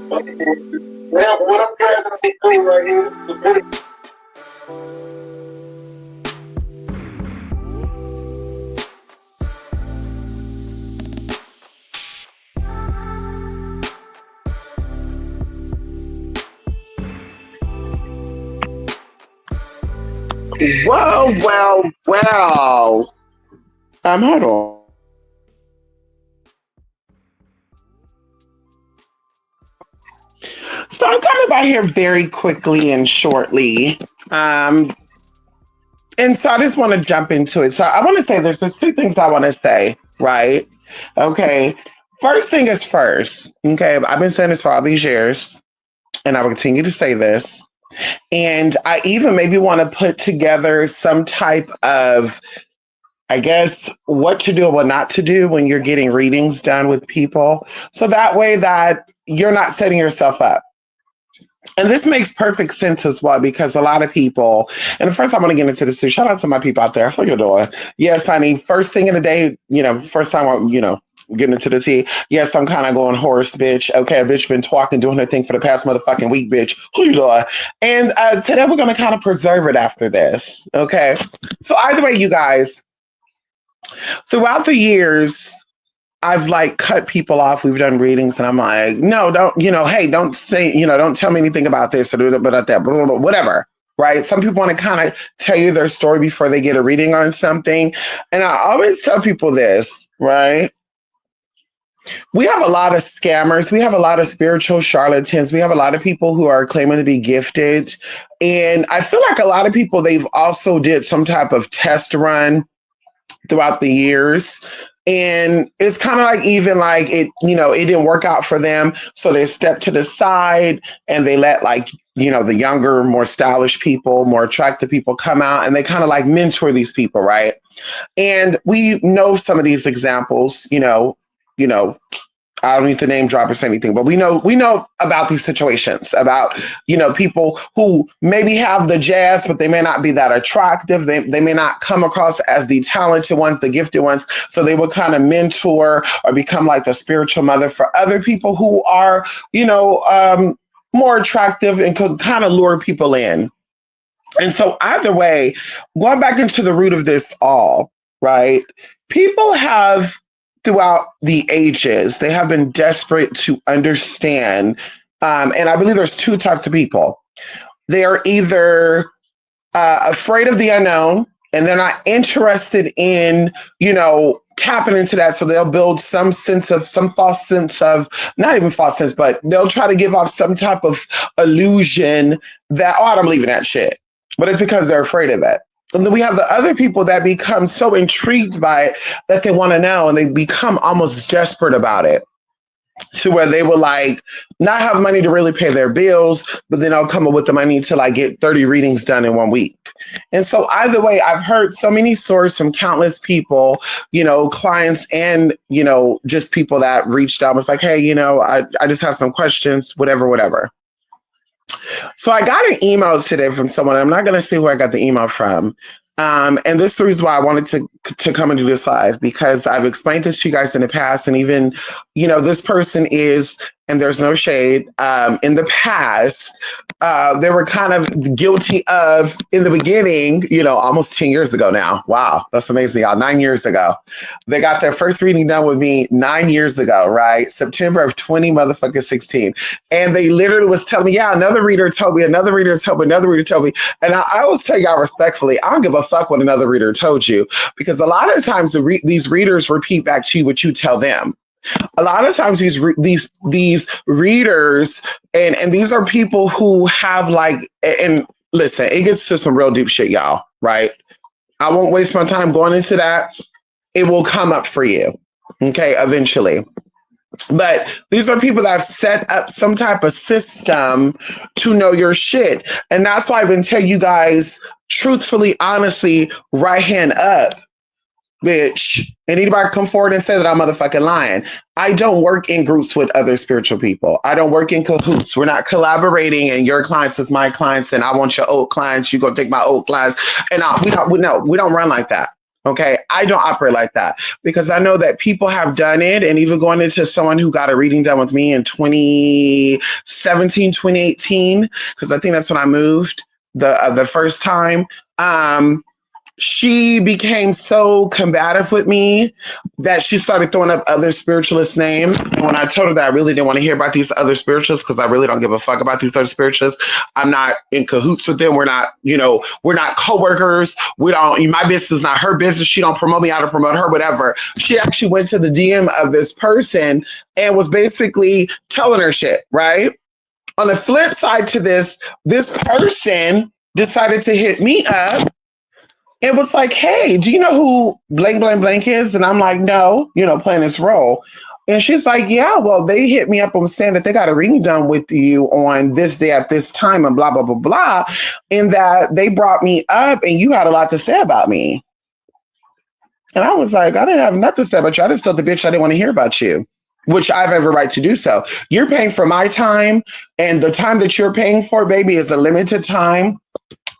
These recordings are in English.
Well, what I'm trying to do right here is to make Well, well, well. Hold on. So I'm coming by here very quickly and shortly. Um, and so I just want to jump into it. So I want to say there's just two things I want to say, right? Okay. First thing is first. Okay. I've been saying this for all these years, and I will continue to say this. And I even maybe want to put together some type of, I guess, what to do and what not to do when you're getting readings done with people. So that way that you're not setting yourself up. And this makes perfect sense as well because a lot of people, and the first I want to get into this too, shout out to my people out there. How you doing? Yes, honey. First thing in the day, first time I'm, getting into the tea. Yes, I'm kind of going horse, bitch. Okay, a bitch been talking, doing her thing for the past motherfucking week, bitch. Who you doing? And today we're going to kind of preserve it after this. Okay. So either way, you guys, throughout the years, I've like cut people off. We've done readings, and I'm like, no, don't, hey, don't say, don't tell me anything about this or about that, blah, blah, blah, whatever. Right. Some people want to kind of tell you their story before they get a reading on something. And I always tell people this, right? We have a lot of scammers. We have a lot of spiritual charlatans. We have a lot of people who are claiming to be gifted. And I feel like a lot of people, they've also did some type of test run throughout the years. And it's kind of like even like it, it didn't work out for them. So they stepped to the side and they let like, the younger, more stylish people, more attractive people come out and they kind of like mentor these people, right? And we know some of these examples, you know, I don't need to name drop or say anything, but we know about these situations about, people who maybe have the jazz, but they may not be that attractive. They may not come across as the talented ones, the gifted ones. So they would kind of mentor or become like the spiritual mother for other people who are, more attractive and could kind of lure people in. And so either way, going back into the root of this all, right? People have throughout the ages, they have been desperate to understand. And I believe there's two types of people. They're either afraid of the unknown and they're not interested in, tapping into that. So they'll build some false sense of, not even false sense, but they'll try to give off some type of illusion that, oh, I don't believe in that shit. But it's because they're afraid of it. And then we have the other people that become so intrigued by it that they want to know and they become almost desperate about it to where they will like not have money to really pay their bills, but then I'll come up with the money to like get 30 readings done in 1 week. And so either way, I've heard so many stories from countless people, clients and, just people that reached out was like, hey, I just have some questions, whatever. So I got an email today from someone. I'm not going to say who I got the email from. And this is the reason why I wanted to come and do this live, because I've explained this to you guys in the past. And even, this person is, and there's no shade, in the past, they were kind of guilty of, in the beginning, almost 10 years ago now. Wow, that's amazing, y'all. 9 years ago. They got their first reading done with me 9 years ago, right? September of 20 motherfucking 16. And they literally was telling me, yeah, another reader told me, another reader told me, another reader told me. And I always tell y'all respectfully, I don't give a fuck what another reader told you, because a lot of times these readers repeat back to you what you tell them. A lot of times these readers and these are people who have like, and listen, it gets to some real deep shit, y'all, right? I won't waste my time going into that. It will come up for you, okay, eventually. But these are people that have set up some type of system to know your shit. And that's why I've been telling you guys, truthfully, honestly, right hand up, bitch. And anybody come forward and say that I'm motherfucking lying. I don't work in groups with other spiritual people. I don't work in cahoots. We're not collaborating and your clients is my clients and I want your old clients. You go take my old clients. And we don't run like that. Okay. I don't operate like that because I know that people have done it. And even going into someone who got a reading done with me in 2017, 2018, because I think that's when I moved the first time. She became so combative with me that she started throwing up other spiritualist names. And when I told her that I really didn't want to hear about these other spiritualists because I really don't give a fuck about these other spiritualists, I'm not in cahoots with them. We're not, we're not coworkers. We don't. My business is not her business. She don't promote me. I don't promote her. Whatever. She actually went to the DM of this person and was basically telling her shit. Right. On the flip side to this person decided to hit me up. It was like, hey, do you know who blank, blank, blank is? And I'm like, no, playing this role. And she's like, yeah, well, they hit me up and saying that they got a reading done with you on this day at this time and blah, blah, blah, blah. And that they brought me up and you had a lot to say about me. And I was like, I didn't have nothing to say about you. I just told the bitch I didn't want to hear about you, which I have every right to do so. You're paying for my time, and the time that you're paying for, baby, is a limited time.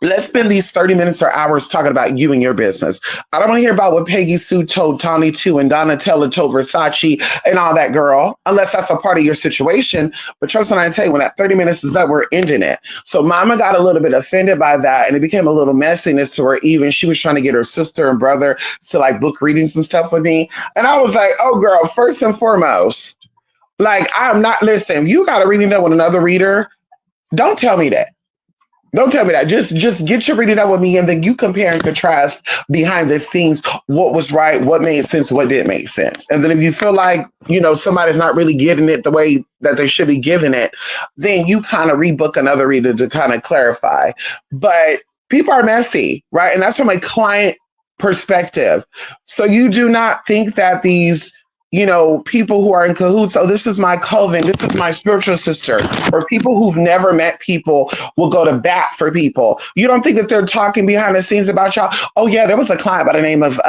Let's spend these 30 minutes or hours talking about you and your business. I don't want to hear about what Peggy Sue told Tawny 2 and Donatella told Versace and all that, girl, unless that's a part of your situation. But trust me, I tell you, when that 30 minutes is up, we're ending it. So mama got a little bit offended by that, and it became a little messiness to where even she was trying to get her sister and brother to like book readings and stuff with me. And I was like, oh, girl, first and foremost, like, I'm not, listen, if you got a reading done with another reader, don't tell me that. Don't tell me that. Just get your reading up with me, and then you compare and contrast behind the scenes what was right, what made sense, what didn't make sense. And then if you feel like, somebody's not really getting it the way that they should be giving it, then you kind of rebook another reader to kind of clarify. But people are messy, right? And that's from a client perspective. So you do not think that these people who are in cahoots, oh, this is my coven, this is my spiritual sister, or people who've never met people will go to bat for people. You don't think that they're talking behind the scenes about y'all? Oh, yeah, there was a client by the name of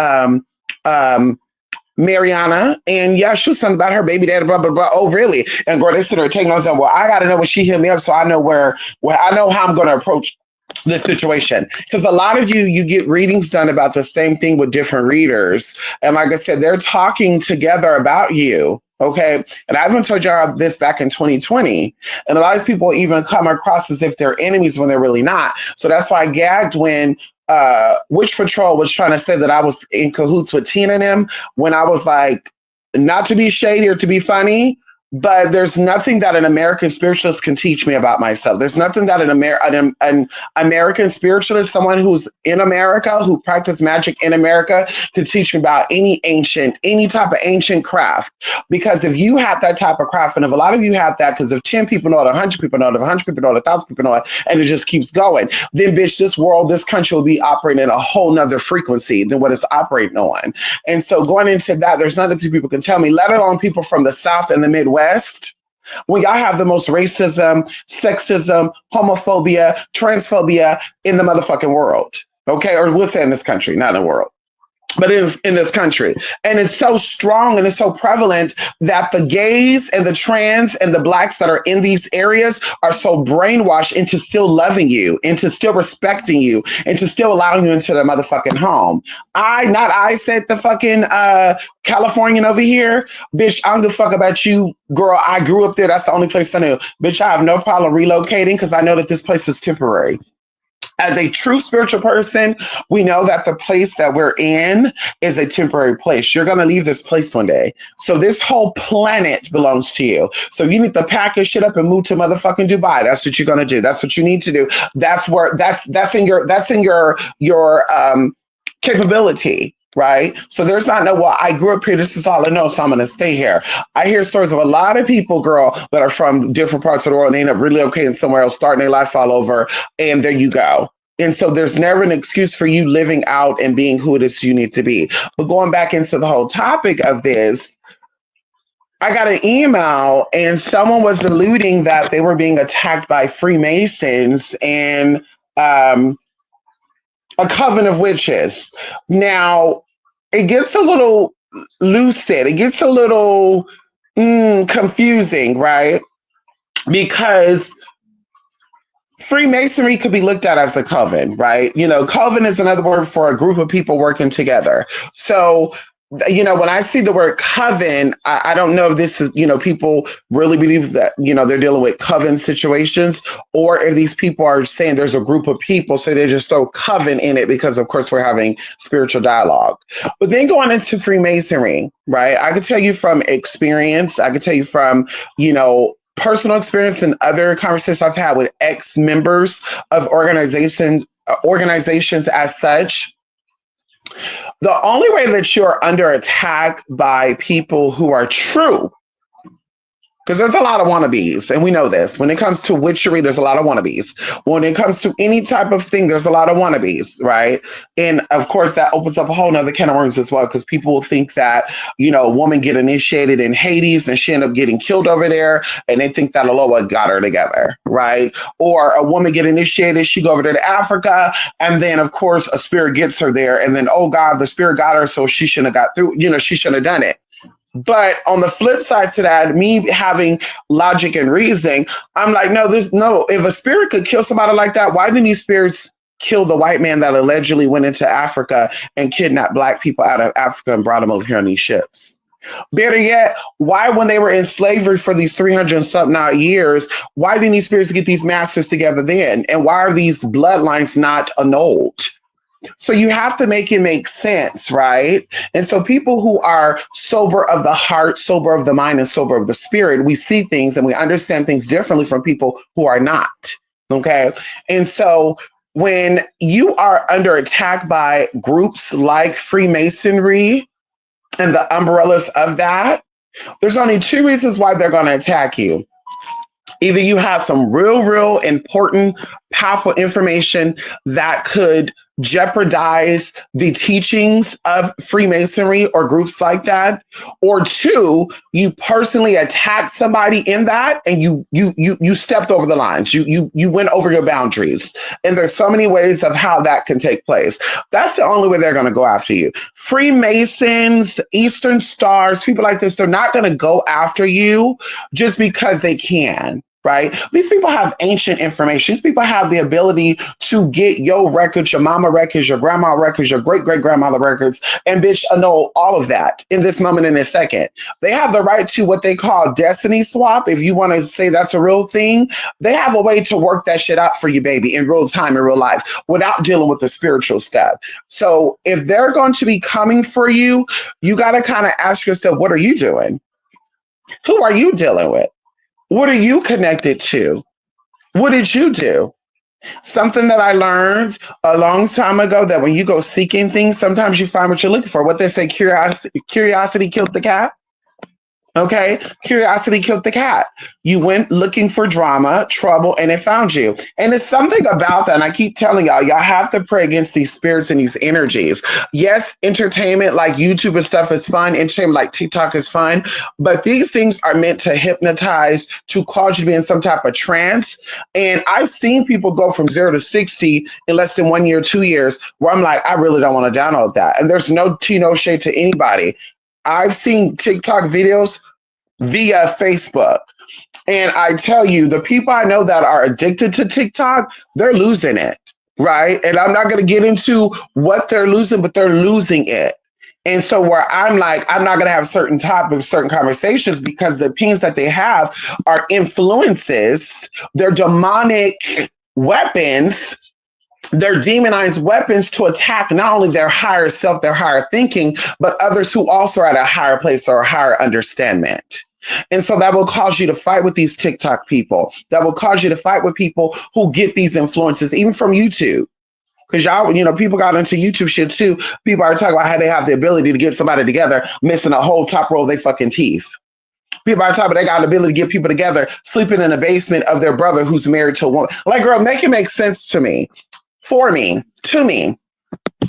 Mariana, and yeah, she was talking about her baby daddy, blah, blah, blah. Oh, really? And girl, they sit there taking notes down. Well, I got to know when she hit me up so I know where I know how I'm going to approach this situation, because a lot of you get readings done about the same thing with different readers, and like I said, they're talking together about you. Okay, and I even told y'all this back in 2020, and a lot of people even come across as if they're enemies when they're really not. So that's why I gagged when Witch Patrol was trying to say that I was in cahoots with Tina and them, when I was like, not to be shady or to be funny, but there's nothing that an American spiritualist can teach me about myself. There's nothing that an American spiritualist, someone who's in America, who practiced magic in America, can teach me about any type of ancient craft. Because if you have that type of craft, and if a lot of you have that, because if 10 people know it, 100 people know it, if 100 people know it, 1,000 people know it, and it just keeps going, then bitch, this world, this country will be operating in a whole nother frequency than what it's operating on. And so going into that, there's nothing two people can tell me, let alone people from the South and the Midwest, when y'all have the most racism, sexism, homophobia, transphobia in the motherfucking world. Okay, or we'll say in this country, not in the world, but in this country. And it's so strong and it's so prevalent that the gays and the trans and the blacks that are in these areas are so brainwashed into still loving you, into still respecting you, into still allowing you into their motherfucking home. I said the fucking Californian over here, bitch, I don't give a fuck about you, girl. I grew up there. That's the only place I knew. Bitch, I have no problem relocating because I know that this place is temporary. As a true spiritual person, we know that the place that we're in is a temporary place. You're going to leave this place one day. So this whole planet belongs to you. So you need to pack your shit up and move to motherfucking Dubai. That's what you're going to do. That's what you need to do. That's in your capability. Right. So there's not no, well, I grew up here. This is all I know. So I'm going to stay here. I hear stories of a lot of people, girl, that are from different parts of the world and they end up relocating somewhere else, starting their life all over. And there you go. And so there's never an excuse for you living out and being who it is you need to be. But going back into the whole topic of this, I got an email and someone was alluding that they were being attacked by Freemasons and a coven of witches. Now, it gets a little lucid. It gets a little confusing, right? Because Freemasonry could be looked at as a coven, right? Coven is another word for a group of people working together. So, when I see the word coven, I don't know if this is, people really believe that, they're dealing with coven situations, or if these people are saying there's a group of people, so they just throw coven in it because, of course, we're having spiritual dialogue. But then going into Freemasonry, right? I could tell you from experience, I could tell you from, personal experience and other conversations I've had with ex-members of organizations as such. The only way that you're under attack by people who are true, because there's a lot of wannabes, and we know this. When it comes to witchery, there's a lot of wannabes. When it comes to any type of thing, there's a lot of wannabes, right? And of course, that opens up a whole nother can of worms as well, because people will think that, a woman get initiated in Hades and she end up getting killed over there, and they think that Allah got her together, right? Or a woman get initiated, she go over there to Africa, and then, of course, a spirit gets her there, and then, oh God, the spirit got her, so she shouldn't have got through, she shouldn't have done it. But on the flip side to that, me having logic and reasoning, I'm like, no, if a spirit could kill somebody like that, why didn't these spirits kill the white man that allegedly went into Africa and kidnapped black people out of Africa and brought them over here on these ships? Better yet, why, when they were in slavery for these 300 and something odd years, why didn't these spirits get these masters together then? And why are these bloodlines not annulled? So you have to make it make sense, right? And so people who are sober of the heart, sober of the mind, and sober of the spirit, we see things and we understand things differently from people who are not. Okay. And so when you are under attack by groups like Freemasonry and the umbrellas of that, there's only two reasons why they're going to attack you. Either you have some real important, powerful information that could jeopardize the teachings of Freemasonry or groups like that, or two, you personally attacked somebody in that and you stepped over the lines. You went over your boundaries. And there's so many ways of how that can take place. That's the only way they're going to go after you. Freemasons, Eastern Stars, people like this, they're not going to go after you just because they can. Right? These people have ancient information. These people have the ability to get your records, your mama records, your grandma records, your great-great-grandmother records, and bitch, annul all of that in this moment, in a second. They have the right to what they call destiny swap. If you want to say that's a real thing, they have a way to work that shit out for you, baby, in real time, in real life, without dealing with the spiritual stuff. So if they're going to be coming for you, you got to kind of ask yourself, what are you doing? Who are you dealing with? What are you connected to? What did you do? Something that I learned a long time ago, that when you go seeking things, sometimes you find what you're looking for. What they say, curiosity killed the cat. Okay, curiosity killed the cat. You went looking for drama, trouble, and it found you. And it's something about that. And I keep telling y'all have to pray against these spirits and these energies. Yes, entertainment like YouTube and stuff is fun. Entertainment like TikTok is fun. But these things are meant to hypnotize, to cause you to be in some type of trance. And I've seen people go from 0 to 60 in less than 1 year, 2 years, where I'm like, I really don't want to download that. And there's no tea, no shade to anybody. I've seen TikTok videos via Facebook. And I tell you, the people I know that are addicted to TikTok, they're losing it, right? And I'm not going to get into what they're losing, but they're losing it. And so where I'm like, I'm not going to have certain topics, certain conversations, because the opinions that they have are influences, they're demonic weapons. They're demonized weapons to attack not only their higher self, their higher thinking, but others who also are at a higher place or a higher understanding. And so that will cause you to fight with these TikTok people. That will cause you to fight with people who get these influences, even from YouTube. Because y'all, people got into YouTube shit too. People are talking about how they have the ability to get somebody together, missing a whole top row of their fucking teeth. People are talking about they got the ability to get people together, sleeping in the basement of their brother who's married to a woman. Like, girl, make it make sense to me. For me, to me,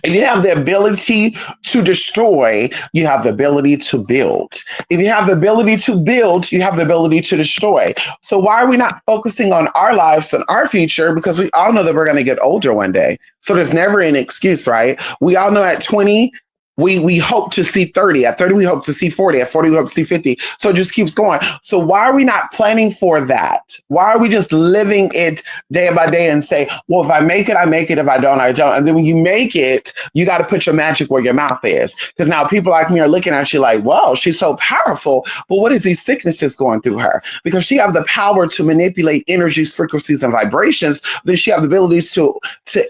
if you have the ability to destroy, you have the ability to build. If you have the ability to build, you have the ability to destroy. So why are we not focusing on our lives and our future? Because we all know that we're going to get older one day. So there's never an excuse, right? We all know at 20, We hope to see 30. At 30, we hope to see 40. At 40, we hope to see 50. So it just keeps going. So why are we not planning for that? Why are we just living it day by day and say, well, if I make it, I make it. If I don't, I don't. And then when you make it, you got to put your magic where your mouth is. Because now people like me are looking at you like, well, she's so powerful. But what is these sicknesses going through her? Because she have the power to manipulate energies, frequencies, and vibrations. Then she have the abilities to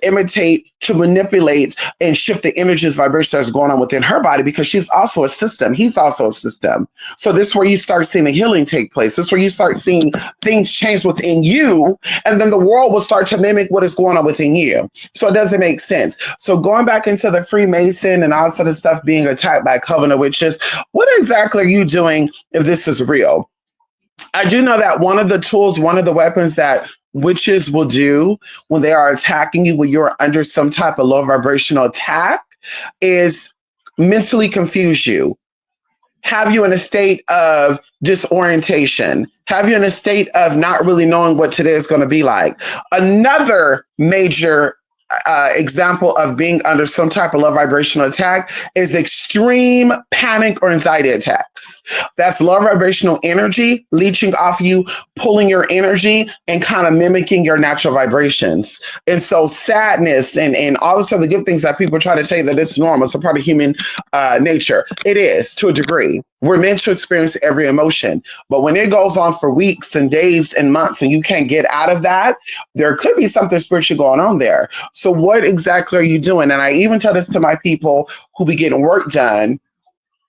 imitate, to manipulate, and shift the energies, vibrations that's going on within her body, because she's also a system. He's also a system. So this is where you start seeing the healing take place. This is where you start seeing things change within you, and then the world will start to mimic what is going on within you. So it doesn't make sense. So going back into the Freemason and all sort of stuff being attacked by Covenant witches, what exactly are you doing if this is real? I do know that one of the tools, one of the weapons that witches will do when they are attacking you, when you're under some type of low vibrational attack, is mentally confuse you, have you in a state of disorientation, have you in a state of not really knowing what today is going to be like. Another major example of being under some type of low vibrational attack is extreme panic or anxiety attacks. That's low vibrational energy leeching off you, pulling your energy and kind of mimicking your natural vibrations. And so sadness and all this other good things that people try to say that it's normal, it's a part of human nature. It is, to a degree. We're meant to experience every emotion. But when it goes on for weeks and days and months and you can't get out of that, there could be something spiritual going on there. So what exactly are you doing? And I even tell this to my people who be getting work done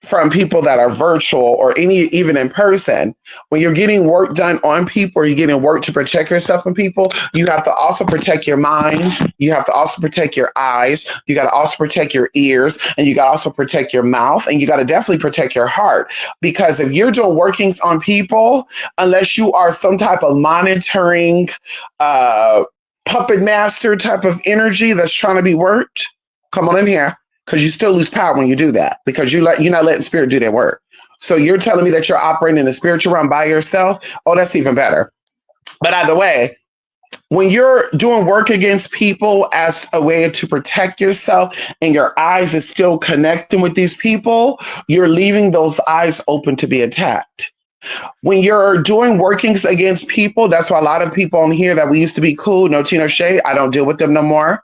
from people that are virtual or even in person. When you're getting work done on people or you're getting work to protect yourself from people, you have to also protect your mind. You have to also protect your eyes. You got to also protect your ears, and you got to also protect your mouth, and you got to definitely protect your heart. Because if you're doing workings on people, unless you are some type of monitoring puppet master type of energy that's trying to be worked, come on in here. Because you still lose power when you do that, because you're not letting spirit do their work. So you're telling me that you're operating in the spiritual realm by yourself? Oh, that's even better. But either way, when you're doing work against people as a way to protect yourself and your eyes is still connecting with these people, you're leaving those eyes open to be attacked. When you're doing workings against people, that's why a lot of people on here that we used to be cool, no tea, no shade, I don't deal with them no more.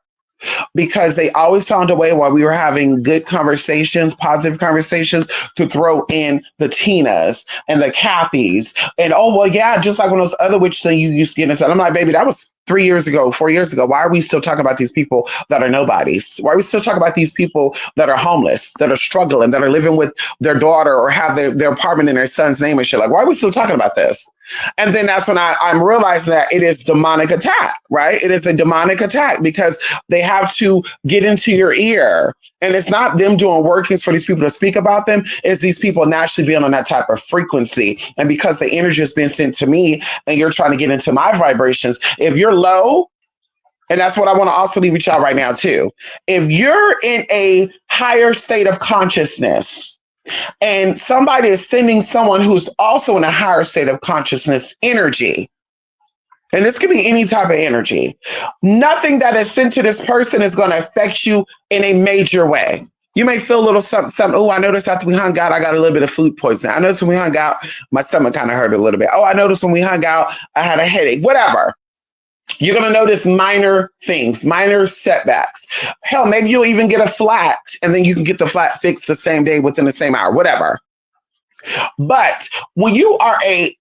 Because they always found a way while we were having good conversations, positive conversations, to throw in the Tinas and the Kathys. And oh, well, yeah, just like when those other witches that you used to get into. I'm like, baby, that was 3 years ago, 4 years ago. Why are we still talking about these people that are nobodies? Why are we still talking about these people that are homeless, that are struggling, that are living with their daughter or have their apartment in their son's name and shit? Like, why are we still talking about this? And then that's when I'm realizing that it is demonic attack, right? It is a demonic attack because they have to get into your ear. And it's not them doing workings for these people to speak about them. It's these people naturally being on that type of frequency. And because the energy has been sent to me and you're trying to get into my vibrations, if you're low, and that's what I want to also leave with y'all right now too. If you're in a higher state of consciousness, and somebody is sending someone who's also in a higher state of consciousness energy, and this could be any type of energy, nothing that is sent to this person is going to affect you in a major way. You may feel a little something. Oh, I noticed after we hung out, I got a little bit of food poisoning. I noticed when we hung out, my stomach kind of hurt a little bit. Oh, I noticed when we hung out, I had a headache, whatever. You're going to notice minor things, minor setbacks. Hell, maybe you'll even get a flat and then you can get the flat fixed the same day within the same hour, whatever. But when you are a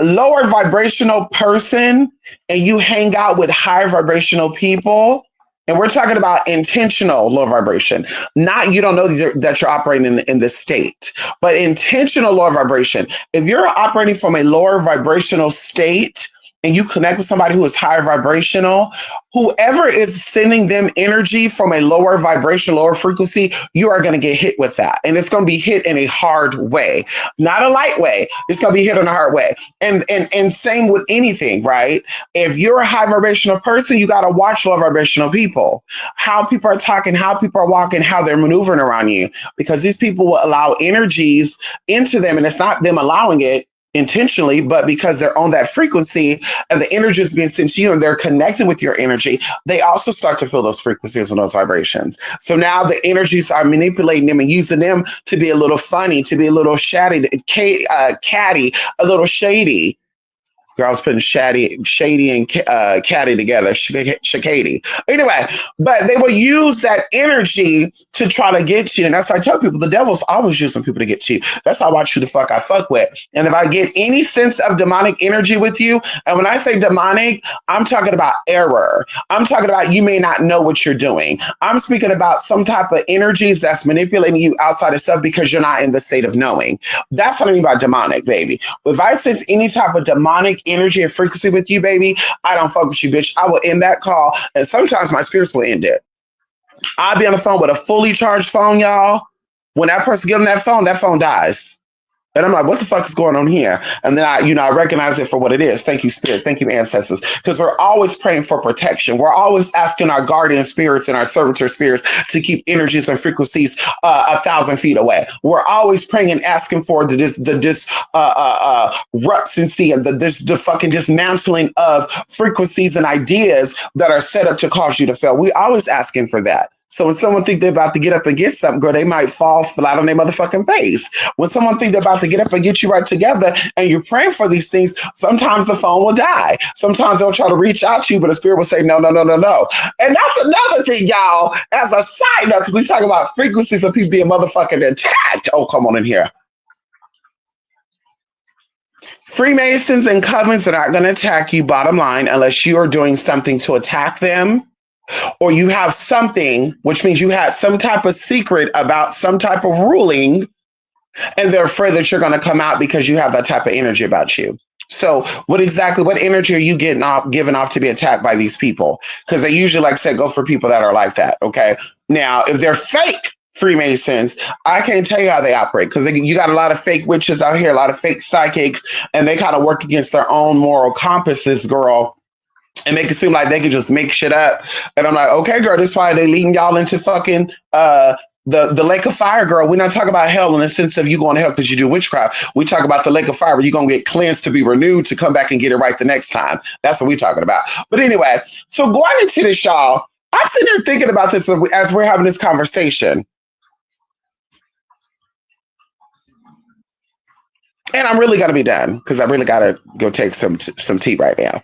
lower vibrational person and you hang out with higher vibrational people, and we're talking about intentional low vibration, not you don't know that you're operating in this state, but intentional lower vibration. If you're operating from a lower vibrational state, and you connect with somebody who is higher vibrational, whoever is sending them energy from a lower vibration, lower frequency, you are going to get hit with that. And it's going to be hit in a hard way, not a light way. It's going to be hit in a hard way. And same with anything, right? If you're a high vibrational person, you got to watch low vibrational people, how people are talking, how people are walking, how they're maneuvering around you, because these people will allow energies into them. And it's not them allowing it. intentionally, but because they're on that frequency and the energy is being sent to you and they're connected with your energy, they also start to feel those frequencies and those vibrations. So now the energies are manipulating them and using them to be a little funny, to be a little catty, a little shady. Girl, I was putting shady and catty together. Shakady. Anyway, but they will use that energy to try to get you. And that's why I tell people the devil's always using people to get to you. That's how I watch who the fuck I fuck with. And if I get any sense of demonic energy with you, and when I say demonic, I'm talking about error. I'm talking about you may not know what you're doing. I'm speaking about some type of energies that's manipulating you outside of self because you're not in the state of knowing. That's what I mean by demonic, baby. If I sense any type of demonic energy and frequency with you, baby, I don't fuck with you, bitch. I will end that call. And sometimes my spirits will end it. I'll be on the phone with a fully charged phone, y'all. When that person get on that phone dies. And I'm like, what the fuck is going on here? And then I recognize it for what it is. Thank you, Spirit. Thank you, ancestors. Because we're always praying for protection. We're always asking our guardian spirits and our servitor spirits to keep energies and frequencies 1,000 feet away. We're always praying and asking for the disruptancy and the fucking dismantling of frequencies and ideas that are set up to cause you to fail. We're always asking for that. So when someone think they're about to get up and get something, girl, they might fall flat on their motherfucking face. When someone think they're about to get up and get you right together and you're praying for these things, sometimes the phone will die. Sometimes they'll try to reach out to you, but the spirit will say, no, no, no, no, no. And that's another thing, y'all, as a side note, because we talk about frequencies of people being motherfucking attacked. Oh, come on in here. Freemasons and covens are not going to attack you, bottom line, unless you are doing something to attack them. Or you have something, which means you had some type of secret about some type of ruling, and they're afraid that you're going to come out because you have that type of energy about you. So what energy are you giving off to be attacked by these people? Because they usually, like I said, go for people that are like that. Okay. Now, if they're fake Freemasons, I can't tell you how they operate because you got a lot of fake witches out here, a lot of fake psychics, and they kind of work against their own moral compasses, girl. And make it seem like they can just make shit up. And I'm like, okay, girl, that's why they leading y'all into fucking the lake of fire, girl. We're not talking about hell in the sense of you going to hell because you do witchcraft. We talk about the lake of fire where you're going to get cleansed to be renewed to come back and get it right the next time. That's what we're talking about. But anyway, so going into this, y'all, I'm sitting there thinking about this as we're having this conversation. And I'm really going to be done because I really got to go take some tea right now.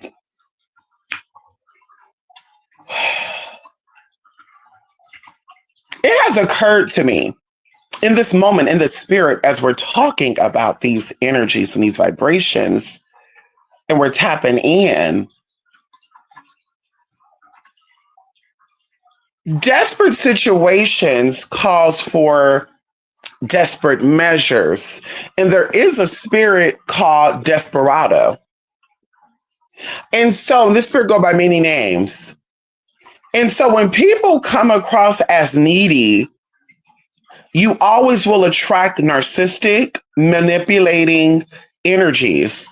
It has occurred to me in this moment, in the spirit, as we're talking about these energies and these vibrations, and we're tapping in. Desperate situations calls for desperate measures, and there is a spirit called Desperado. And so this spirit go by many names. And so when people come across as needy, you always will attract narcissistic, manipulating energies,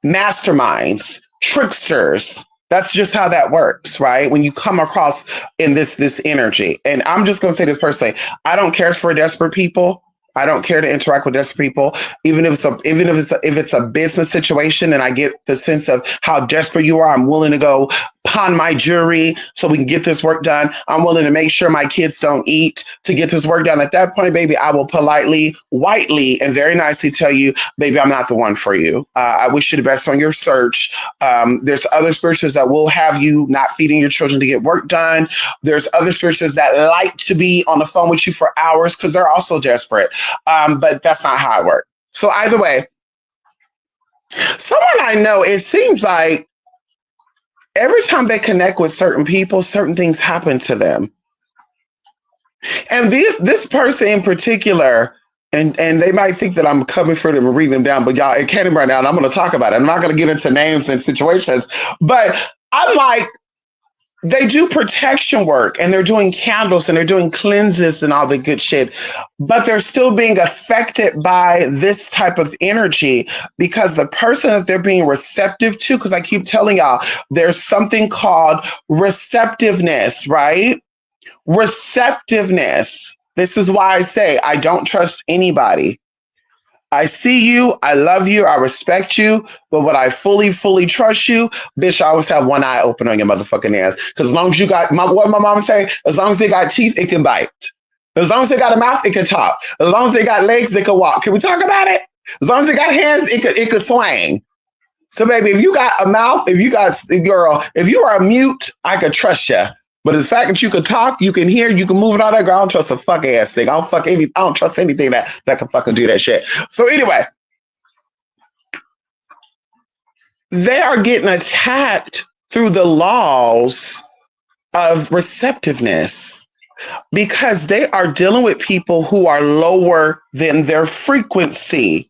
masterminds, tricksters. That's just how that works, right? When you come across in this energy. And I'm just going to say this personally, I don't care for desperate people. I don't care to interact with desperate people, even if it's a business situation, and I get the sense of how desperate you are. I'm willing to go pawn my jewelry so we can get this work done. I'm willing to make sure my kids don't eat to get this work done. At that point, baby, I will politely, whitely, and very nicely tell you, baby, I'm not the one for you. I wish you the best on your search. There's other spirituals that will have you not feeding your children to get work done. There's other spirituals that like to be on the phone with you for hours because they're also desperate. But that's not how I work. So either way, someone I know, it seems like every time they connect with certain people, certain things happen to them. And this person in particular, and they might think that I'm coming for them and reading them down, but y'all, it came right now, and I'm going to talk about it. I'm not going to get into names and situations, but I'm like, they do protection work and they're doing candles and they're doing cleanses and all the good shit, but they're still being affected by this type of energy because the person that they're being receptive to, because I keep telling y'all, there's something called receptiveness, right? Receptiveness. This is why I say I don't trust anybody. I see you, I love you, I respect you, but would I fully trust you? Bitch, I always have one eye open on your motherfucking ass. Because as long as you got, what my mom say, as long as they got teeth, it can bite. As long as they got a mouth, it can talk. As long as they got legs, it can walk. Can we talk about it? As long as they got hands, it could swing. So, baby, if you got a mouth, if you are a mute, I could trust you. But the fact that you can talk, you can hear, you can move, and all that, girl, I don't trust a fuck ass thing. I don't trust anything that can fucking do that shit. So anyway, they are getting attacked through the laws of receptiveness because they are dealing with people who are lower than their frequency.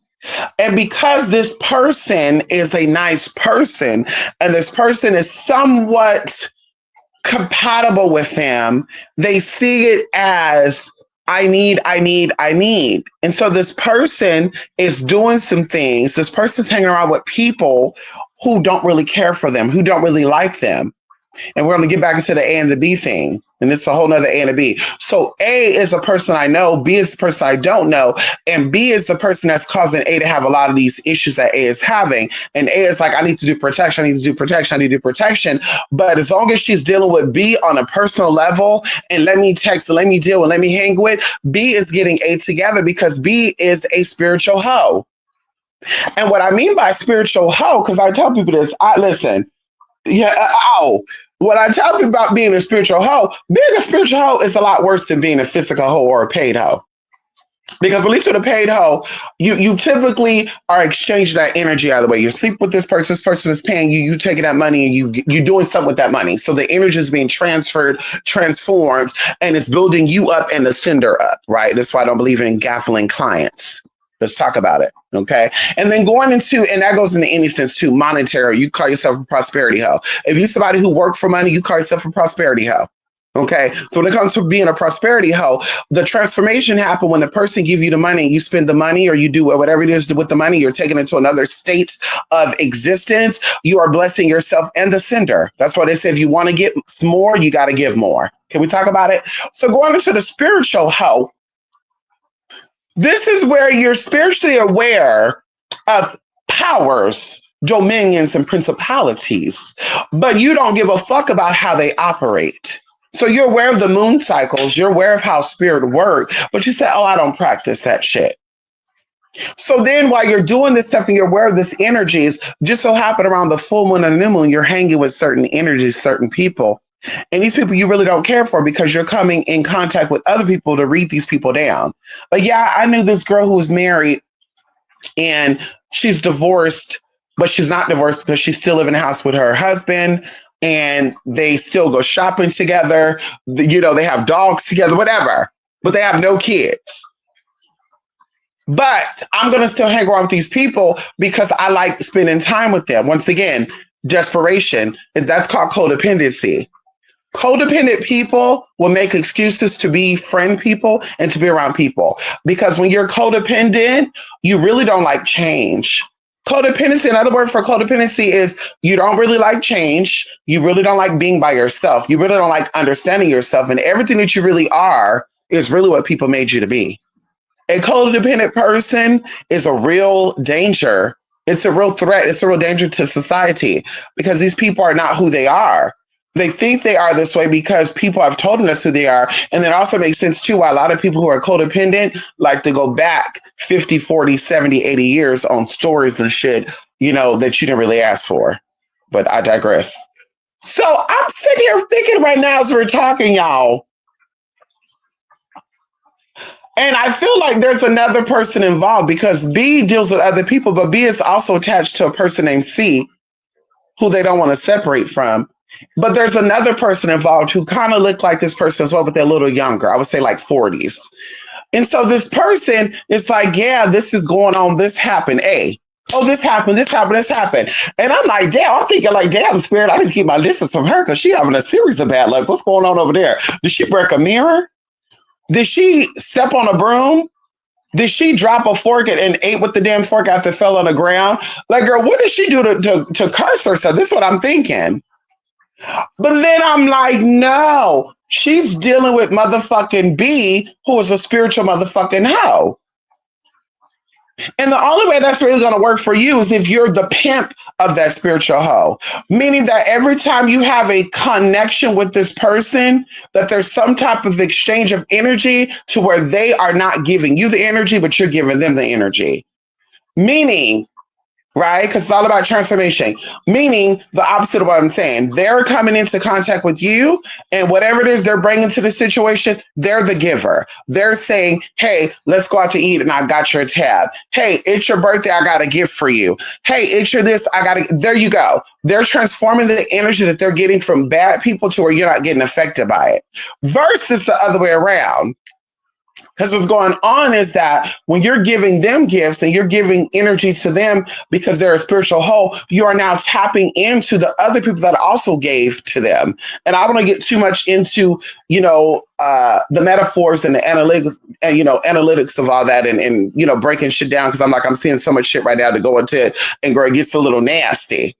And because this person is a nice person and this person is somewhat compatible with them, they see it as I need. And so this person is doing some things. This person's hanging around with people who don't really care for them, who don't really like them. And we're going to get back into the A and the B thing. And it's a whole nother A and a B. So A is a person I know, B is the person I don't know, and B is the person that's causing A to have a lot of these issues that A is having. And A is like, I need to do protection, I need to do protection, I need to do protection. But as long as she's dealing with B on a personal level, and let me text, let me deal, and let me hang with, B is getting A together because B is a spiritual hoe. And what I mean by spiritual hoe, because I tell people this, listen, what I tell people about being a spiritual hoe, being a spiritual hoe is a lot worse than being a physical hoe or a paid hoe. Because at least with a paid hoe, you typically are exchanging that energy out of the way. You sleep with this person is paying you, you taking that money and you doing something with that money. So the energy is being transferred, transformed, and it's building you up and the sender up, right? That's why I don't believe in gaffling clients. Let's talk about it. Okay. And then going into, and that goes into any sense too, monetary, you call yourself a prosperity hoe. If you're somebody who worked for money, you call yourself a prosperity hoe. Okay. So when it comes to being a prosperity hoe, the transformation happens when the person give you the money, you spend the money or you do whatever it is with the money, you're taking it to another state of existence. You are blessing yourself and the sender. That's why they say if you want to get more, you got to give more. Can we talk about it? So going into the spiritual hoe, this is where you're spiritually aware of powers, dominions, and principalities, but you don't give a fuck about how they operate. So you're aware of the moon cycles, you're aware of how spirit works, but you say, oh, I don't practice that shit. So then while you're doing this stuff and you're aware of this energies, just so happen around the full moon and the new moon, you're hanging with certain energies, certain people. And these people you really don't care for because you're coming in contact with other people to read these people down. But yeah, I knew this girl who was married and she's divorced, but she's not divorced because she still live in the house with her husband and they still go shopping together. They have dogs together, whatever, but they have no kids. But I'm going to still hang around with these people because I like spending time with them. Once again, desperation, that's called codependency. Codependent people will make excuses to be friend people and to be around people. Because when you're codependent, you really don't like change. Codependency, another word for codependency is you don't really like change. You really don't like being by yourself. You really don't like understanding yourself. And everything that you really are is really what people made you to be. A codependent person is a real danger. It's a real threat. It's a real danger to society because these people are not who they are. They think they are this way because people have told them that's who they are. And it also makes sense too why a lot of people who are codependent like to go back 50, 40, 70, 80 years on stories and shit, that you didn't really ask for. But I digress. So I'm sitting here thinking right now as we're talking, y'all. And I feel like there's another person involved because B deals with other people, but B is also attached to a person named C who they don't want to separate from. But there's another person involved who kind of looked like this person as well, but they're a little younger. I would say like 40s. And so this person is like, yeah, this is going on. This happened. This happened. And I'm like, damn, I'm thinking like, damn, spirit, I didn't keep my distance from her because she's having a series of bad luck. What's going on over there? Did she break a mirror? Did she step on a broom? Did she drop a fork and ate with the damn fork after it fell on the ground? Like, girl, what did she do to curse herself? This is what I'm thinking. But then I'm like, no, she's dealing with motherfucking B, who is a spiritual motherfucking hoe. And the only way that's really going to work for you is if you're the pimp of that spiritual hoe, meaning that every time you have a connection with this person, that there's some type of exchange of energy to where they are not giving you the energy, but you're giving them the energy. Meaning, right? Because it's all about transformation, meaning the opposite of what I'm saying. They're coming into contact with you, and whatever it is they're bringing to the situation, they're the giver. They're saying, hey, let's go out to eat, and I got your tab. Hey, it's your birthday, I got a gift for you. Hey, it's your this, I got to, there you go. They're transforming the energy that they're getting from bad people to where you're not getting affected by it, versus the other way around. Because what's going on is that when you're giving them gifts and you're giving energy to them because they're a spiritual whole, you are now tapping into the other people that also gave to them. And I don't want to get too much into, the metaphors and the analytics and, analytics of all that and breaking shit down. Because I'm seeing so much shit right now to go into it and it gets a little nasty.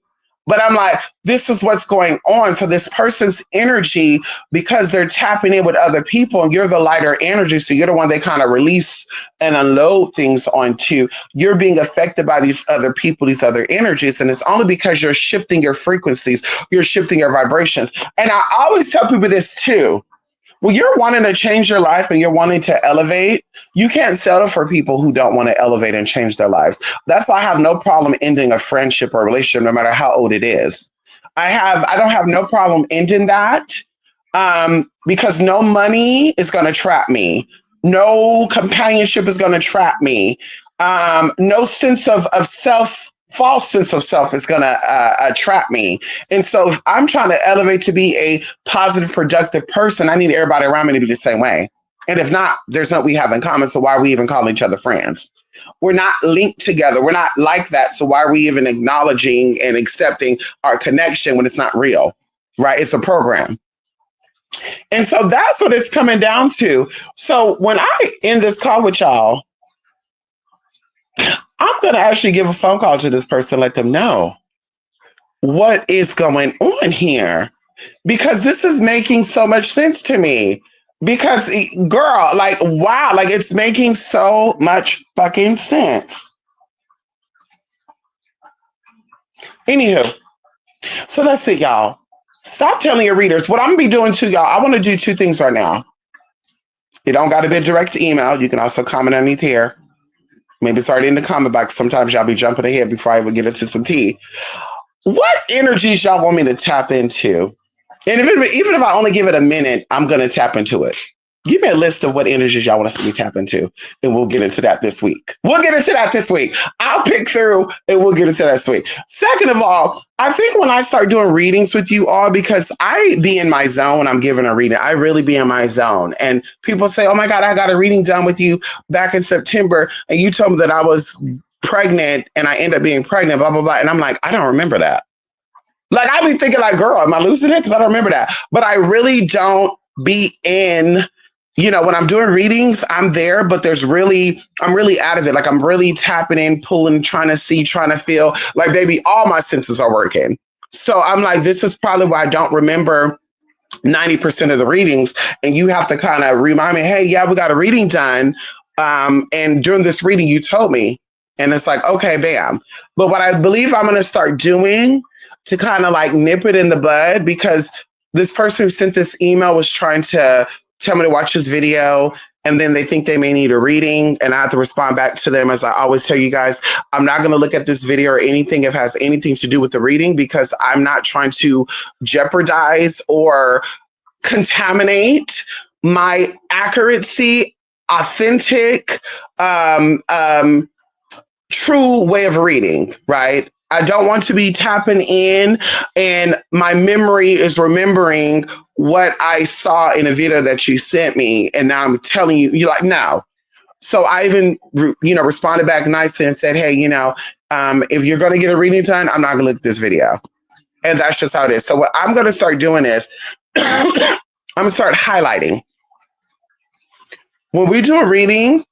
But I'm like, this is what's going on. So this person's energy, because they're tapping in with other people and you're the lighter energy, so you're the one they kind of release and unload things onto, you're being affected by these other people, these other energies. And it's only because you're shifting your frequencies, you're shifting your vibrations. And I always tell people this too. When you're wanting to change your life and you're wanting to elevate, you can't settle for people who don't want to elevate and change their lives. That's why I have no problem ending a friendship or relationship, no matter how old it is. I don't have no problem ending that because no money is going to trap me. No companionship is going to trap me. No sense of self, false sense of self is going to trap me. And so if I'm trying to elevate to be a positive, productive person, I need everybody around me to be the same way. And if not, there's nothing we have in common. So why are we even calling each other friends? We're not linked together. We're not like that. So why are we even acknowledging and accepting our connection when it's not real, right? It's a program. And so that's what it's coming down to. So when I end this call with y'all, I'm going to actually give a phone call to this person, let them know what is going on here, because this is making so much sense to me. Because, girl, like, wow, like it's making so much fucking sense. Anywho, so that's it, y'all. Stop telling your readers. What I'm going to be doing too, y'all, I want to do two things right now. You don't got to be direct email. You can also comment underneath here. Maybe start in the comment box. Sometimes y'all be jumping ahead before I even get into some tea. What energies y'all want me to tap into? And even if I only give it a minute, I'm going to tap into it. Give me a list of what energies y'all want us to be tap into, and we'll get into that this week. I'll pick through, and we'll get into that this week. Second of all, I think when I start doing readings with you all, because I be in my zone when I'm giving a reading, I really be in my zone. And people say, oh my God, I got a reading done with you back in September, and you told me that I was pregnant, and I end up being pregnant, blah, blah, blah. And I'm like, I don't remember that. Like, I be thinking like, girl, am I losing it? Because I don't remember that. But I really don't be in... when I'm doing readings, I'm there, but I'm really out of it. Like I'm really tapping in, pulling, trying to see, trying to feel like, baby, all my senses are working. So I'm like, this is probably why I don't remember 90% of the readings. And you have to kind of remind me, hey, yeah, we got a reading done. And during this reading, you told me, and it's like, okay, bam. But what I believe I'm going to start doing to kind of like nip it in the bud, because this person who sent this email was trying to tell me to watch this video, and then they think they may need a reading, and I have to respond back to them. As I always tell you guys, I'm not going to look at this video or anything if it has anything to do with the reading, because I'm not trying to jeopardize or contaminate my accuracy, authentic, true way of reading, right? I don't want to be tapping in and my memory is remembering what I saw in a video that you sent me. And now I'm telling you, you're like, no. So I even, responded back nicely and said, hey, if you're going to get a reading done, I'm not going to look at this video. And that's just how it is. So what I'm going to start doing is I'm going to start highlighting. When we do a reading,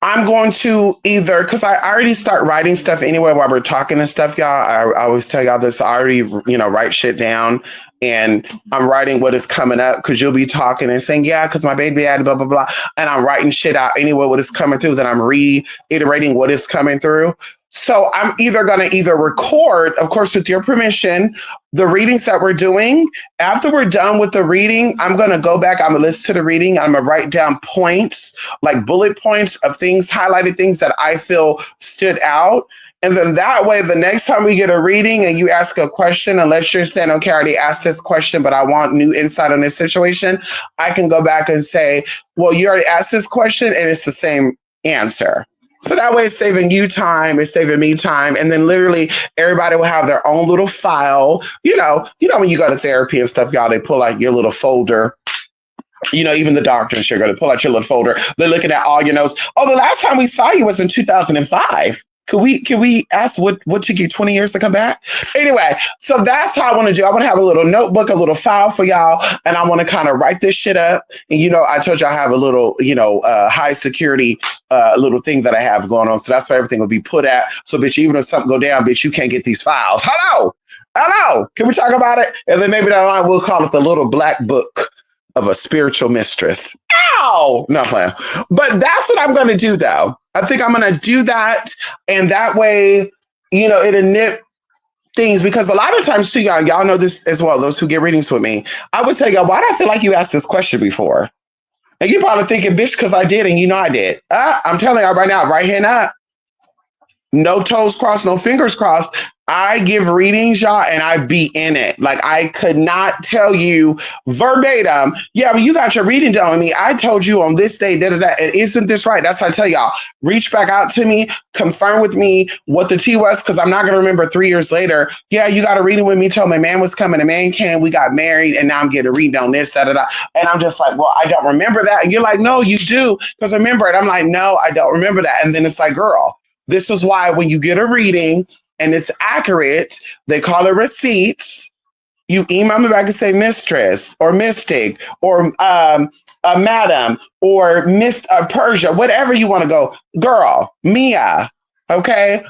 I'm going to either, because I already start writing stuff anyway while we're talking and stuff, y'all. I always tell y'all this. I already, write shit down, and I'm writing what is coming up because you'll be talking and saying, yeah, because my baby had blah, blah, blah. And I'm writing shit out anyway, what is coming through, then I'm reiterating what is coming through. So I'm either going to either record, of course, with your permission, the readings that we're doing. After we're done with the reading, I'm going to go back. I'm going to listen to the reading. I'm going to write down points, like bullet points of things, highlighted things that I feel stood out. And then that way, the next time we get a reading and you ask a question, unless you're saying, okay, I already asked this question, but I want new insight on this situation, I can go back and say, well, you already asked this question and it's the same answer. So that way it's saving you time, it's saving me time. And then literally everybody will have their own little file. When you go to therapy and stuff, y'all, they pull out your little folder. Even the doctor and sugar, they pull out your little folder. They're looking at all your notes. Oh, the last time we saw you was in 2005. Can we ask what took you 20 years to come back? Anyway, so that's how I want to do. I want to have a little notebook, a little file for y'all, and I want to kind of write this shit up. And I told you I have a little, high security little thing that I have going on. So that's where everything will be put at. So, bitch, even if something go down, bitch, you can't get these files. Hello. Can we talk about it? And then maybe down the line we'll call it the little black book of a spiritual mistress. Ow! No plan. But that's what I'm going to do, though. I think I'm going to do that. And that way, it'll nip things. Because a lot of times, too, y'all know this as well, those who get readings with me. I would say, why do I feel like you asked this question before? And you're probably thinking, bitch, because I did. And I did. I'm telling y'all right now, right hand up. No toes crossed, no fingers crossed. I give readings, y'all, and I be in it. Like, I could not tell you verbatim, yeah, but you got your reading done with me. I told you on this day, and isn't this right? That's how I tell y'all. Reach back out to me, confirm with me what the tea was, because I'm not going to remember 3 years later. Yeah, you got a reading with me, told my man was coming, a man came, we got married, and now I'm getting a reading on this, da-da-da. And I'm just like, well, I don't remember that. And you're like, no, you do, because I remember it. I'm like, no, I don't remember that. And then it's like, girl, this is why when you get a reading, and it's accurate, they call it receipts. You email me back and say mistress or mystic or madam or Miss Persia, whatever you want to go. Girl, Mia, okay?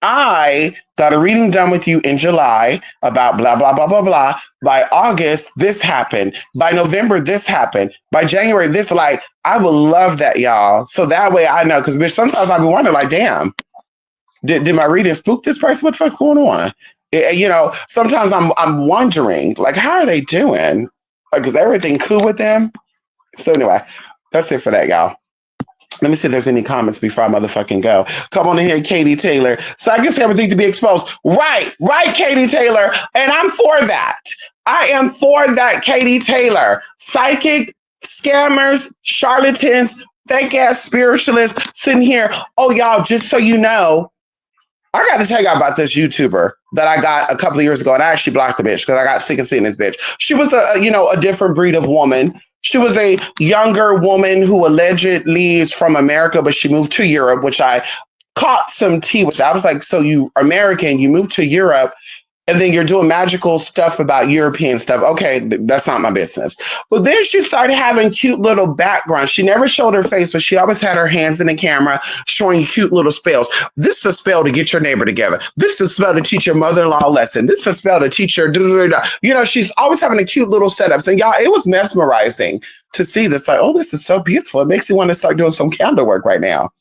I got a reading done with you in July about blah, blah, blah, blah, blah. By August, this happened. By November, this happened. By January, this, I would love that, y'all. So that way I know, because bitch, sometimes I be wondering, damn. Did my reading spook this person? What the fuck's going on? Sometimes I'm wondering, how are they doing? Is everything cool with them? So anyway, that's it for that, y'all. Let me see if there's any comments before I motherfucking go. Come on in here, Katie Taylor. So I guess everything to be exposed. Right, Katie Taylor. And I'm for that. I am for that, Katie Taylor. Psychic, scammers, charlatans, fake ass spiritualists sitting here. Oh, y'all, just so you know, I got to tell you about this YouTuber that I got a couple of years ago, and I actually blocked the bitch because I got sick of seeing this bitch. She was a different breed of woman. She was a younger woman who allegedly is from America, but she moved to Europe, which I caught some tea with. I was like, so you American, you moved to Europe, and then you're doing magical stuff about European stuff. Okay, that's not my business. But then she started having cute little backgrounds. She never showed her face, but she always had her hands in the camera showing cute little spells. This is a spell to get your neighbor together. This is a spell to teach your mother-in-law a lesson. This is a spell to teach her. She's always having a cute little setups. And y'all, it was mesmerizing to see this. Like, oh, this is so beautiful. It makes me want to start doing some candle work right now.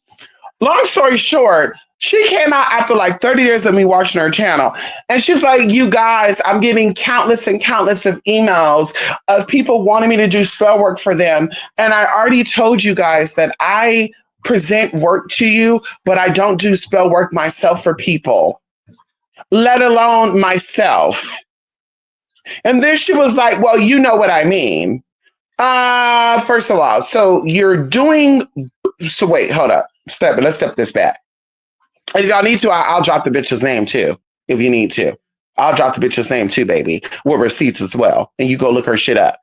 Long story short, she came out after 30 years of me watching her channel. And she's like, you guys, I'm getting countless and countless of emails of people wanting me to do spell work for them. And I already told you guys that I present work to you, but I don't do spell work myself for people, let alone myself. And then she was like, well, you know what I mean. First of all, so wait, hold up. Let's step this back. If y'all need to, I'll drop the bitch's name too, if you need to. I'll drop the bitch's name too, baby, with receipts as well. And you go look her shit up.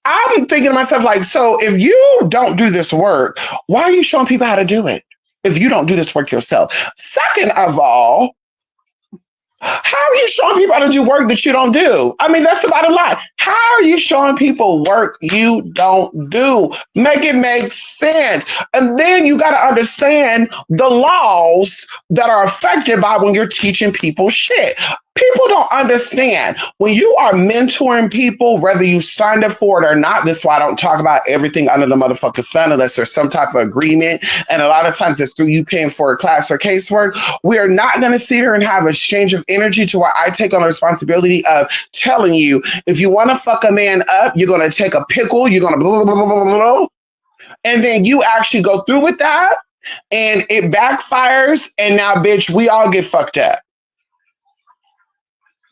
I'm thinking to myself, so if you don't do this work, why are you showing people how to do it? If you don't do this work yourself. Second of all, How are you showing people how to do work that you don't do? I mean, that's the bottom line. How are you showing people work you don't do? Make it make sense. And then you got to understand the laws that are affected by when you're teaching people shit. People don't understand when you are mentoring people, whether you signed up for it or not. That's why I don't talk about everything under the motherfucking sun unless there's some type of agreement. And a lot of times it's through you paying for a class or casework. We are not going to sit here and have a exchange of energy to where I take on the responsibility of telling you if you want to fuck a man up, you're going to take a pickle, you're going to blah, blah, blah, blah, blah, blah, and then you actually go through with that and it backfires. And now, bitch, we all get fucked up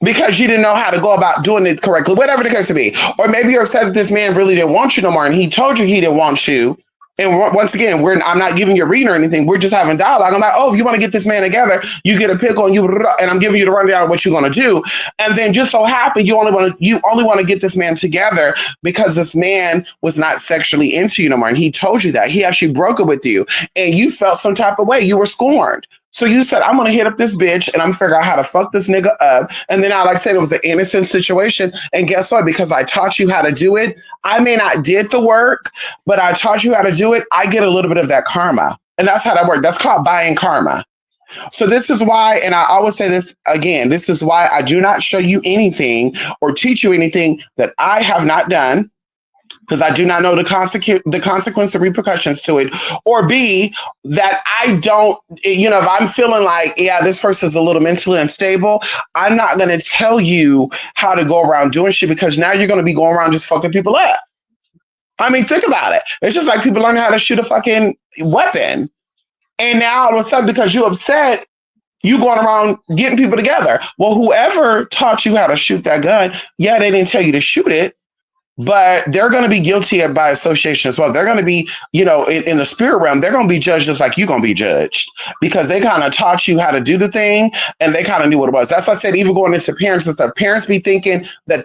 because you didn't know how to go about doing it correctly, whatever the case may be. Or maybe you're upset that this man really didn't want you no more and he told you he didn't want you. And once again, I'm not giving you a reading or anything. We're just having dialogue. I'm like, oh, if you want to get this man together, you get a pickle and I'm giving you the rundown of what you're going to do. And then just so happen you only want to get this man together because this man was not sexually into you no more. And he told you that. He actually broke it with you and you felt some type of way. You were scorned. So you said, I'm going to hit up this bitch and I'm figure out how to fuck this nigga up. And then like I said, it was an innocent situation. And guess what? Because I taught you how to do it, I may not did the work, but I taught you how to do it. I get a little bit of that karma. And that's how that works. That's called buying karma. So this is why, and I always say this again, this is why I do not show you anything or teach you anything that I have not done, because I do not know the consequence, the repercussions to it, or B, that I don't, if I'm feeling like, yeah, this person's a little mentally unstable, I'm not going to tell you how to go around doing shit because now you're going to be going around just fucking people up. I mean, think about it. It's just like people learning how to shoot a fucking weapon. And now all of a sudden, because you're upset, you going around getting people together. Well, whoever taught you how to shoot that gun, yeah, they didn't tell you to shoot it, but they're going to be guilty by association as well. They're going to be, in the spirit realm, they're going to be judged just like you're going to be judged because they kind of taught you how to do the thing and they kind of knew what it was. That's why I said, even going into parents and stuff, parents be thinking that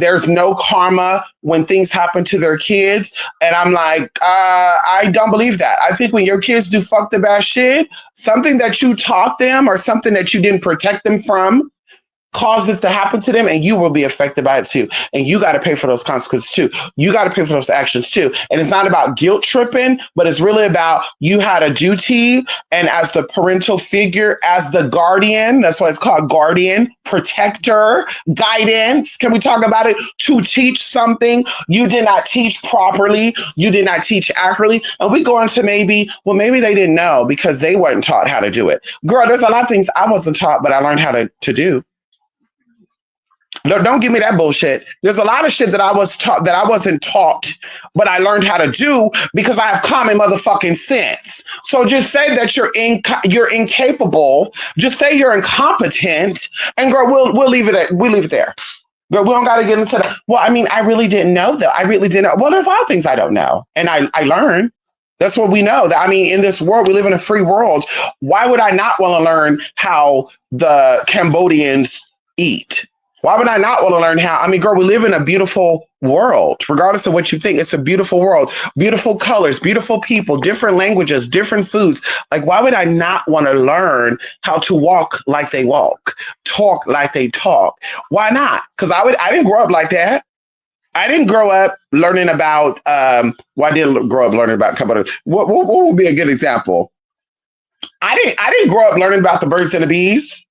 there's no karma when things happen to their kids. And I'm like, I don't believe that. I think when your kids do fuck the bad shit, something that you taught them or something that you didn't protect them from cause this to happen to them, and you will be affected by it too. And you got to pay for those consequences too. You got to pay for those actions too. And it's not about guilt tripping, but it's really about you had a duty. And as the parental figure, as the guardian, that's why it's called guardian, protector, guidance. Can we talk about it? To teach something you did not teach properly. You did not teach accurately. And we go into maybe they didn't know because they weren't taught how to do it. Girl, there's a lot of things I wasn't taught, but I learned how to do. Don't give me that bullshit. There's a lot of shit that I was taught that I wasn't taught, but I learned how to do because I have common motherfucking sense. So just say that you're incapable. Just say you're incompetent, and girl, we'll leave it there. Girl, we don't got to get into that. Well, I mean, I really didn't know that. I really didn't know. Well, there's a lot of things I don't know, and I learned. That's what we know. I mean, in this world, we live in a free world. Why would I not want to learn how the Cambodians eat? Why would I not want to learn how? I mean, girl, we live in a beautiful world, regardless of what you think. It's a beautiful world, beautiful colors, beautiful people, different languages, different foods. Like, why would I not want to learn how to walk like they walk, talk like they talk? Why not? Because I didn't grow up like that. I didn't grow up learning about, I didn't grow up learning about, what would be a good example? I didn't grow up learning about the birds and the bees.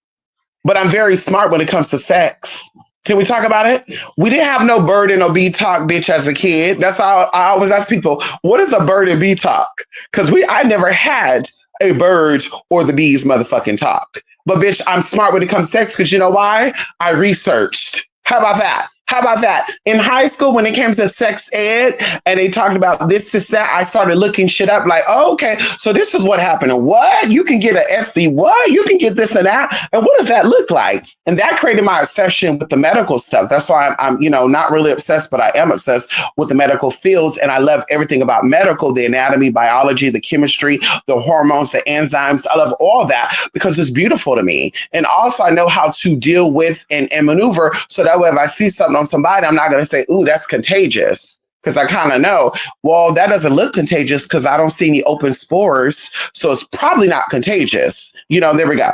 But I'm very smart when it comes to sex. Can we talk about it? We didn't have no bird and no bee talk, bitch, as a kid. That's how I always ask people, what is a bird and bee talk? Because I never had a bird or the bees motherfucking talk. But bitch, I'm smart when it comes to sex because you know why? I researched. How about that? How about that? In high school, when it came to sex ed and they talked about this, that, I started looking shit up like, oh, okay, so this is what happened. And what? You can get an SD. What? You can get this and that. And what does that look like? And that created my obsession with the medical stuff. That's why I'm not really obsessed, but I am obsessed with the medical fields. And I love everything about medical, the anatomy, biology, the chemistry, the hormones, the enzymes. I love all that because it's beautiful to me. And also I know how to deal with and maneuver. So that way, if I see something on somebody, I'm not going to say, ooh, that's contagious. Because I kind of know, well, that doesn't look contagious because I don't see any open spores. So it's probably not contagious. There we go.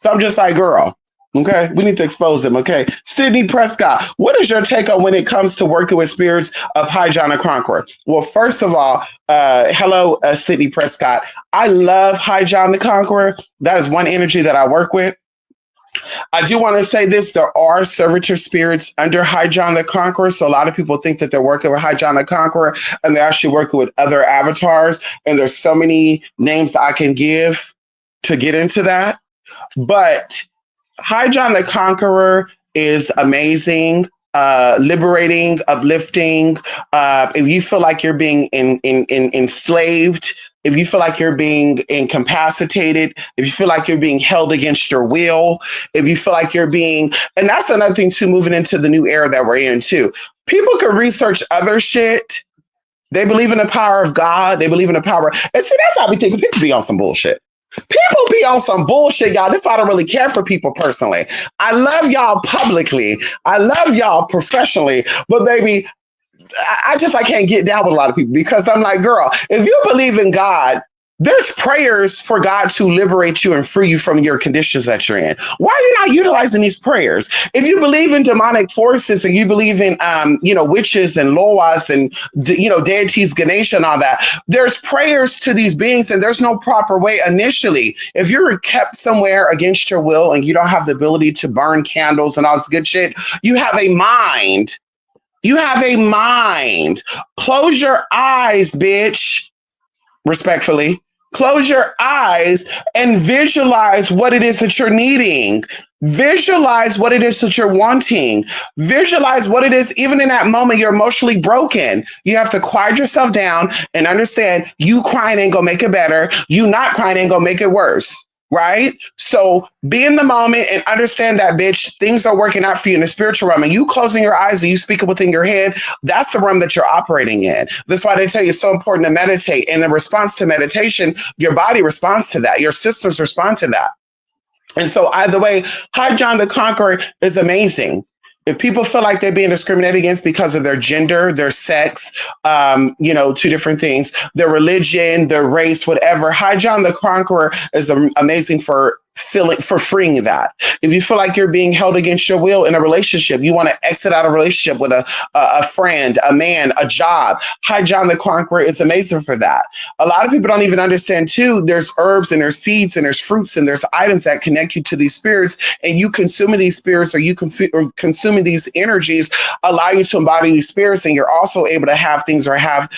So I'm just like, girl, okay, we need to expose them, okay? Sydney Prescott, what is your take on when it comes to working with spirits of High John the Conqueror? Well, first of all, hello, Sydney Prescott. I love High John the Conqueror. That is one energy that I work with. I do want to say this. There are servitor spirits under High John the Conqueror. So a lot of people think that they're working with High John the Conqueror and they're actually working with other avatars. And there's so many names that I can give to get into that. But High John the Conqueror is amazing, liberating, uplifting. If you feel like you're being enslaved, if you feel like you're being incapacitated, if you feel like you're being held against your will, if you feel like you're being, and that's another thing too, moving into the new era that we're in too. People can research other shit. They believe in the power of God. They believe in the power. And see, that's how we think. People be on some bullshit. People be on some bullshit, y'all. This is why I don't really care for people personally. I love y'all publicly. I love y'all professionally. But baby, I can't get down with a lot of people because I'm like, girl, if you believe in God, there's prayers for God to liberate you and free you from your conditions that you're in. Why are you not utilizing these prayers? If you believe in demonic forces and you believe in, witches and loas and, deities, Ganesha and all that, there's prayers to these beings and there's no proper way initially. If you're kept somewhere against your will and you don't have the ability to burn candles and all this good shit, you have a mind. You have a mind. Close your eyes, bitch. Respectfully. Close your eyes and visualize what it is that you're needing. Visualize what it is that you're wanting. Visualize what it is, even in that moment, you're emotionally broken. You have to quiet yourself down and understand you crying ain't gonna make it better. You not crying ain't gonna make it worse. Right? So be in the moment and understand that, bitch, things are working out for you in the spiritual realm and you closing your eyes and you speaking within your head. That's the realm that you're operating in. That's why they tell you it's so important to meditate. And in response to meditation, your body responds to that. Your systems respond to that. And so either way, High John the Conqueror is amazing. If people feel like they're being discriminated against because of their gender, their sex, two different things, their religion, their race, whatever, High John the Conqueror is amazing for freeing that. If you feel like you're being held against your will in a relationship, you want to exit out of a relationship with a friend, a man, a job, High John the Conqueror is amazing for that. A lot of people don't even understand too, there's herbs and there's seeds and there's fruits and there's items that connect you to these spirits, and you consuming these spirits or you consuming these energies allow you to embody these spirits, and you're also able to have things or have,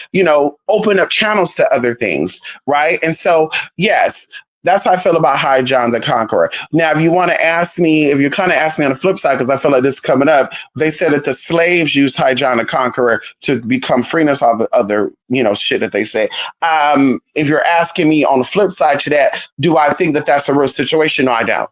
open up channels to other things, right? And so, yes, that's how I feel about High John the Conqueror. Now, if you want to ask me, if you kind of ask me on the flip side, because I feel like this is coming up, they said that the slaves used High John the Conqueror to become freeness of the other, shit that they say. If you're asking me on the flip side to that, do I think that that's a real situation? No, I don't.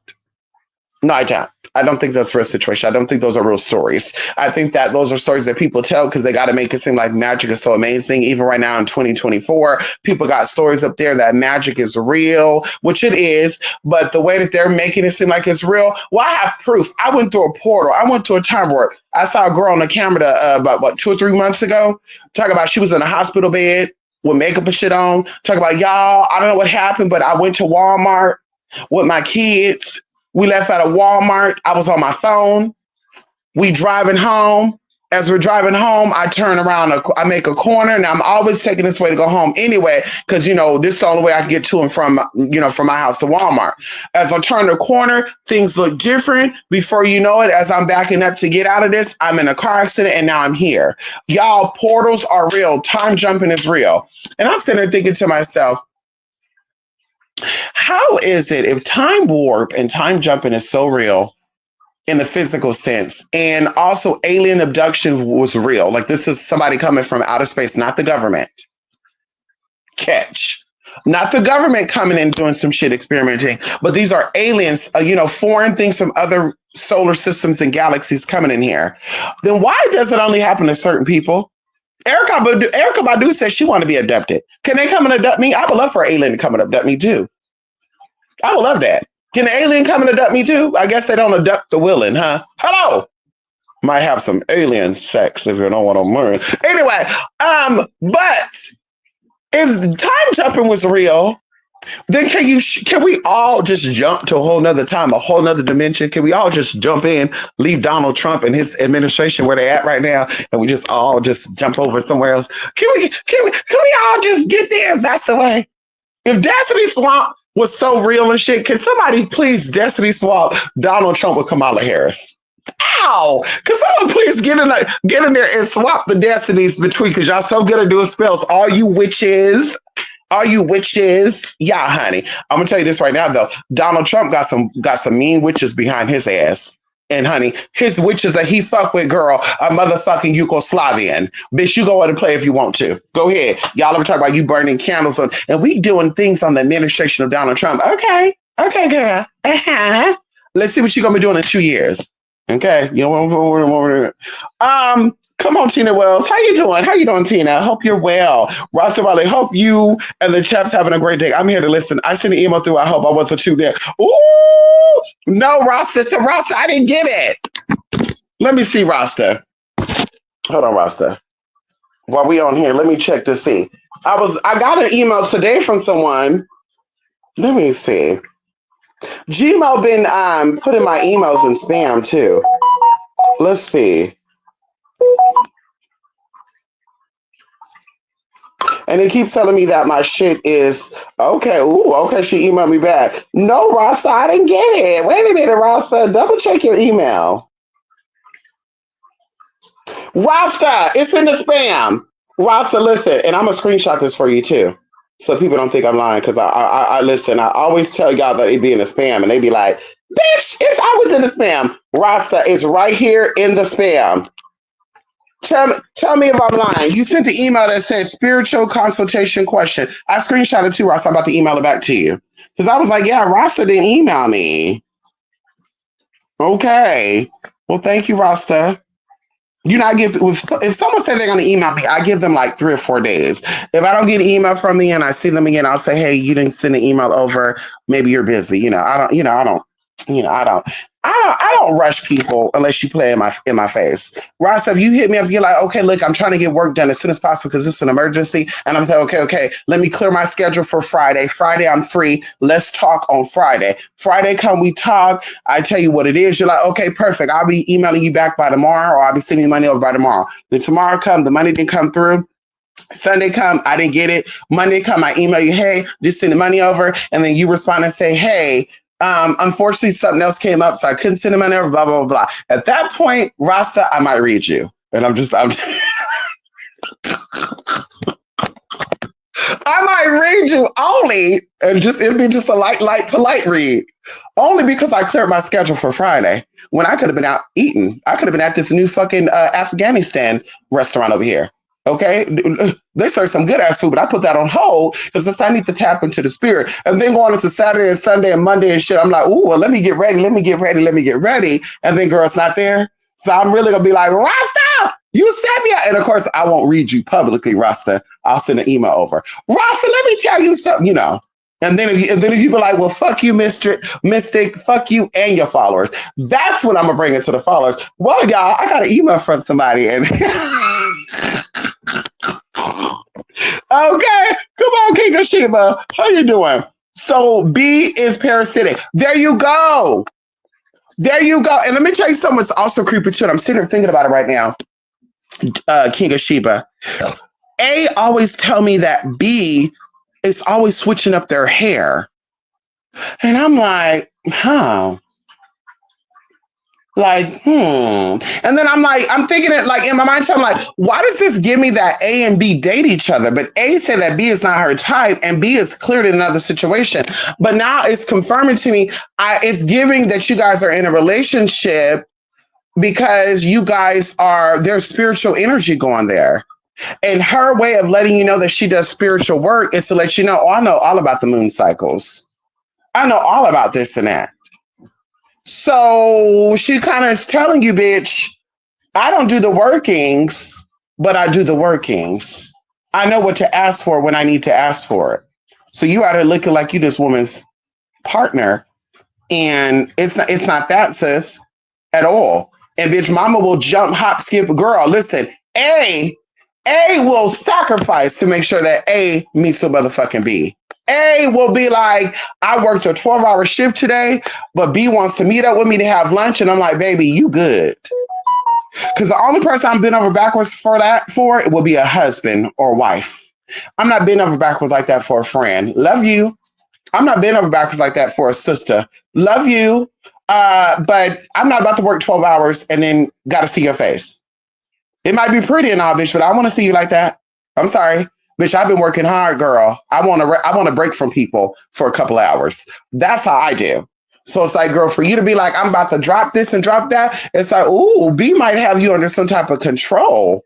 No, I don't. I don't think that's a real situation. I don't think those are real stories. I think that those are stories that people tell because they got to make it seem like magic is so amazing. Even right now in 2024, people got stories up there that magic is real, which it is. But the way that they're making it seem like it's real, well, I have proof. I went through a portal. I went to a time warp. I saw a girl on the camera about 2 or 3 months ago. Talk about she was in a hospital bed with makeup and shit on. Talk about, y'all, I don't know what happened, but I went to Walmart with my kids. We left at a Walmart. I was on my phone. We driving home. As we're driving home, I turn around. I make a corner. Now I'm always taking this way to go home anyway, because this is the only way I can get to and from from my house to Walmart. As I turn the corner, things look different. Before you know it, as I'm backing up to get out of this, I'm in a car accident and now I'm here. Y'all, portals are real. Time jumping is real. And I'm sitting there thinking to myself, how is it if time warp and time jumping is so real in the physical sense, and also alien abduction was real? Like, this is somebody coming from outer space, not the government. Catch. Not the government coming in doing some shit experimenting, but these are aliens, foreign things from other solar systems and galaxies coming in here. Then why does it only happen to certain people? Erykah Badu says she want to be abducted. Can they come and abduct me? I would love for an alien to come and abduct me too. I would love that. Can an alien come and abduct me too? I guess they don't abduct the willing, huh? Hello. Might have some alien sex if you don't want to learn. Anyway, but if time jumping was real, Then can we all just jump to a whole nother time, a whole nother dimension? Can we all just jump in, leave Donald Trump and his administration where they at right now, and we just all just jump over somewhere else? Can we all just get there? If that's the way. If Destiny Swamp was so real and shit, can somebody please Destiny Swamp Donald Trump with Kamala Harris? Ow! Can someone please get in there and swap the destinies between? Because y'all so good at doing spells. All you witches. Yeah, honey. I'm gonna tell you this right now, though. Donald Trump got some mean witches behind his ass. And honey, his witches that he fuck with, girl, are motherfucking Yugoslavian. Bitch, you go ahead and play if you want to. Go ahead. Y'all ever talk about you burning candles on, and we doing things on the administration of Donald Trump. Okay, girl. Let's see what you're gonna be doing in 2 years. Okay, you know, come on, Tina Wells. How you doing? How you doing, Tina? Hope you're well. Rasta Riley, hope you and the chaps having a great day. I'm here to listen. I sent an email through. I hope I wasn't too there. Ooh, no, Rasta. So Rasta, I didn't get it. Let me see, Rasta. Hold on, Rasta. While we on here, let me check to see. I got an email today from someone. Let me see. Gmail been putting my emails in spam too. Let's see. And it keeps telling me that my shit is okay. Ooh, okay. She emailed me back. No, Rasta, I didn't get it. Wait a minute, Rasta. Double check your email. Rasta, it's in the spam. Rasta, listen, and I'm gonna screenshot this for you too, so people don't think I'm lying. Because I listen. I always tell y'all that it be in the spam, and they be like, "Bitch, it's always in the spam." Rasta is right here in the spam. Tell me if I'm lying. You sent the email that said spiritual consultation question. I screenshotted too, Rasta. I'm about to email it back to you. Because I was like, yeah, Rasta didn't email me. Okay. Well, thank you, Rasta. You know, if someone said they're going to email me, I give them like 3 or 4 days. If I don't get an email from me and I see them again, I'll say, hey, you didn't send an email over. Maybe you're busy. I don't rush people unless you play in my face. Ross, if you hit me up, you're like, okay, look, I'm trying to get work done as soon as possible because it's an emergency. And I'm saying, okay, let me clear my schedule for Friday. Friday, I'm free. Let's talk on Friday. Friday, come we talk. I tell you what it is. You're like, okay, perfect. I'll be emailing you back by tomorrow, or I'll be sending you money over by tomorrow. Then tomorrow come, the money didn't come through. Sunday come, I didn't get it. Monday come, I email you, hey, just send the money over. And then you respond and say, hey, unfortunately, something else came up, so I couldn't send the money over, blah, blah, blah. At that point, Rasta, I might read you. And I'm I might read you only, and it'd be just a light, polite read. Only because I cleared my schedule for Friday when I could have been out eating. I could have been at this new fucking Afghanistan restaurant over here. Okay, they serve some good ass food, but I put that on hold because I need to tap into the spirit. And then going into Saturday and Sunday and Monday and shit, I'm like, ooh, well, let me get ready. And then girl, it's not there. So I'm really gonna be like, Rasta, you sent me out. And of course, I won't read you publicly, Rasta. I'll send an email over. Rasta, let me tell you something, And then if you be like, well, fuck you, Mystic, fuck you and your followers. That's when I'm gonna bring it to the followers. Well, y'all, I got an email from somebody and okay, come on, King of Sheba. How you doing? So B is parasitic. There you go. And let me tell you something that's also creepy too. And I'm sitting here thinking about it right now. King of Sheba. A always tell me that B is always switching up their hair. And I'm like, huh. And then I'm thinking it like in my mind, I'm like, why does this give me that A and B date each other? But A said that B is not her type and B is cleared in another situation. But now it's confirming to me, it's giving that you guys are in a relationship because you guys there's spiritual energy going there. And her way of letting you know that she does spiritual work is to let you know, I know all about the moon cycles. I know all about this and that. So she kind of is telling you, bitch, I don't do the workings, but I do the workings. I know what to ask for when I need to ask for it. So you out here looking like you this woman's partner. And it's not that, sis, at all. And bitch, mama will jump, hop, skip. Girl, listen, A will sacrifice to make sure that A meets the motherfucking B. A will be like, I worked a 12-hour shift today, but B wants to meet up with me to have lunch. And I'm like, baby, you good. Because the only person I'm bent over backwards for it will be a husband or wife. I'm not bent over backwards like that for a friend. Love you. I'm not bent over backwards like that for a sister. Love you. But I'm not about to work 12 hours and then got to see your face. It might be pretty and all, bitch, but I want to see you like that. I'm sorry. Bitch, I've been working hard, girl. I want to break from people for a couple hours. That's how I do. So it's like, girl, for you to be like, I'm about to drop this and drop that, it's like, ooh, B might have you under some type of control.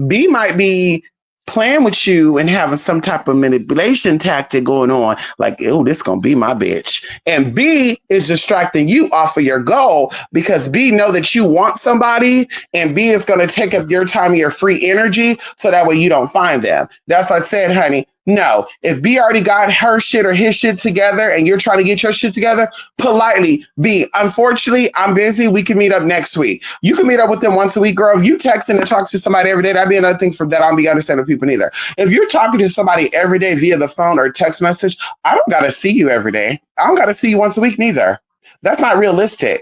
B might be playing with you and having some type of manipulation tactic going on. Like, oh, this gonna be my bitch. And B is distracting you off of your goal because B know that you want somebody, and B is gonna take up your time, your free energy, so that way you don't find them. That's what I said, honey. No, if B already got her shit or his shit together and you're trying to get your shit together, politely, B, unfortunately, I'm busy. We can meet up next week. You can meet up with them once a week, girl. If you texting and talk to somebody every day, that'd be another thing for that I don't be understanding people neither. If you're talking to somebody every day via the phone or text message, I don't got to see you every day. I don't got to see you once a week neither. That's not realistic.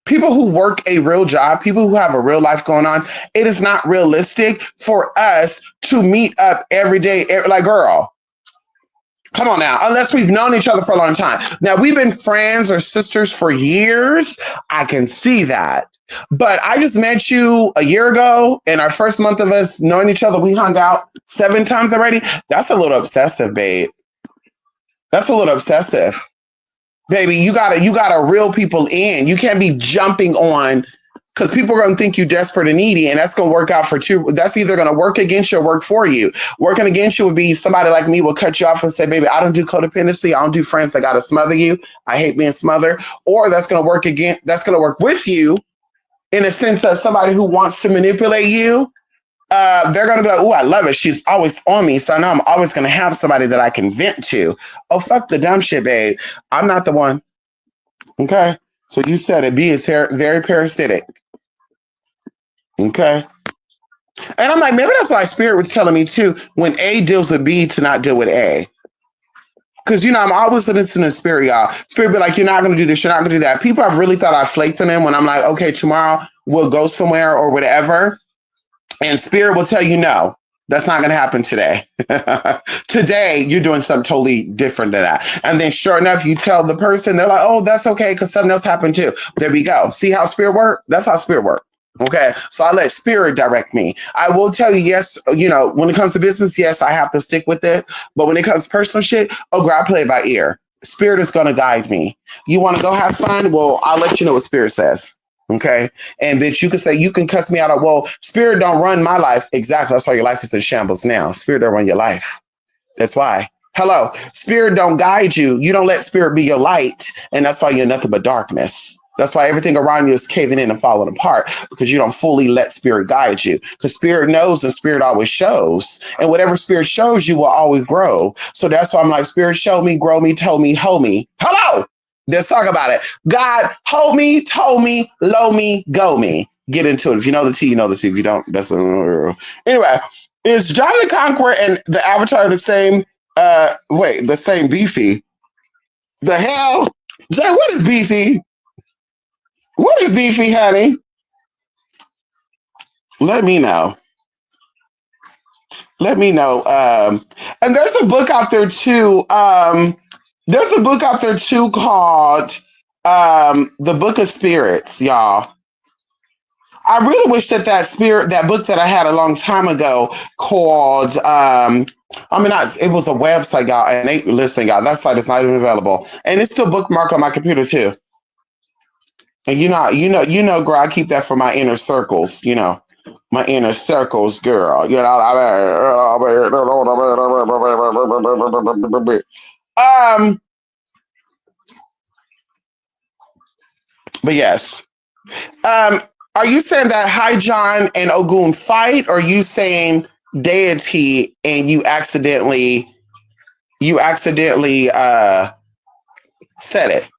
People who work a real job, people who have a real life going on, it is not realistic for us to meet up every day. Like, girl, come on now. Unless we've known each other for a long time. Now, we've been friends or sisters for years. I can see that. But I just met you a year ago, and our first month of us knowing each other, we hung out 7 times already. That's a little obsessive, babe. That's a little obsessive. Baby, you gotta reel people in. You can't be jumping on, because people are gonna think you desperate and needy, and that's gonna work out for two. That's either gonna work against you or work for you. Working against you would be somebody like me will cut you off and say, baby, I don't do codependency. I don't do friends that gotta smother you. I hate being smothered. Or that's gonna work with you in a sense of somebody who wants to manipulate you. They're going to be like, oh, I love it. She's always on me. So now I'm always going to have somebody that I can vent to. Oh, fuck the dumb shit, babe. I'm not the one. Okay. So you said it. B is very parasitic. Okay. And I'm like, maybe that's why Spirit was telling me too, when A deals with B to not deal with A. Because, I'm always listening to Spirit, y'all. Spirit be like, you're not going to do this. You're not going to do that. People have really thought I flaked on them when I'm like, okay, tomorrow we'll go somewhere or whatever. And Spirit will tell you, no, that's not going to happen today. Today, you're doing something totally different than that. And then sure enough, you tell the person, they're like, oh, that's okay, because something else happened too. There we go. See how Spirit works? That's how Spirit works. Okay, so I let Spirit direct me. I will tell you, yes, when it comes to business, yes, I have to stick with it. But when it comes to personal shit, oh, girl, I play it by ear. Spirit is going to guide me. You want to go have fun? Well, I'll let you know what Spirit says. Okay. And then you can say, you can cuss me out of, well, Spirit don't run my life. Exactly. That's why your life is in shambles now. Spirit don't run your life. That's why. Hello. Spirit don't guide you. You don't let Spirit be your light. And that's why you're nothing but darkness. That's why everything around you is caving in and falling apart, because you don't fully let Spirit guide you. Because Spirit knows and Spirit always shows. And whatever Spirit shows you will always grow. So that's why I'm like, Spirit, show me, grow me, told me, hold me. Hello. Let's talk about it. God, hold me, told me, low me, go me. Get into it. If you know the T, you know the T. If you don't, that's anyway. Is John the Conqueror and the Avatar the same? The same Beefy? The hell, Jay? What is Beefy? What is Beefy, honey? Let me know. Let me know. And there's a book out there too. There's a book out there too called The Book of Spirits, y'all. I really wish that book that I had a long time ago called it was a website, y'all, and listen, y'all, that site is not even available. And it's still bookmarked on my computer too. And girl, I keep that for my inner circles, my inner circles, girl. But yes. Are you saying that High John and Ogun fight, or are you saying deity and you accidentally said it?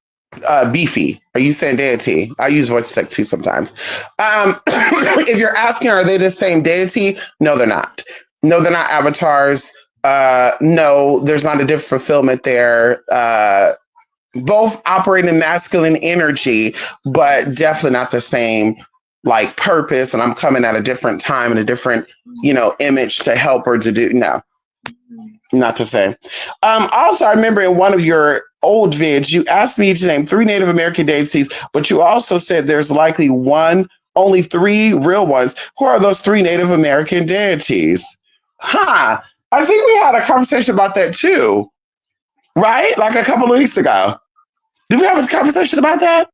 Beefy. Are you saying deity? I use voice tech too sometimes. If you're asking, are they the same deity? No, they're not. No, they're not avatars. No, there's not a different fulfillment there. Both operate in masculine energy, but definitely not the same like purpose. And I'm coming at a different time and a different, image to help her to do. No, not the same. Also, I remember in one of your old vids, you asked me to name three Native American deities, but you also said there's likely only three real ones. Who are those three Native American deities? Huh. I think we had a conversation about that too, right? Like a couple of weeks ago. Did we have a conversation about that?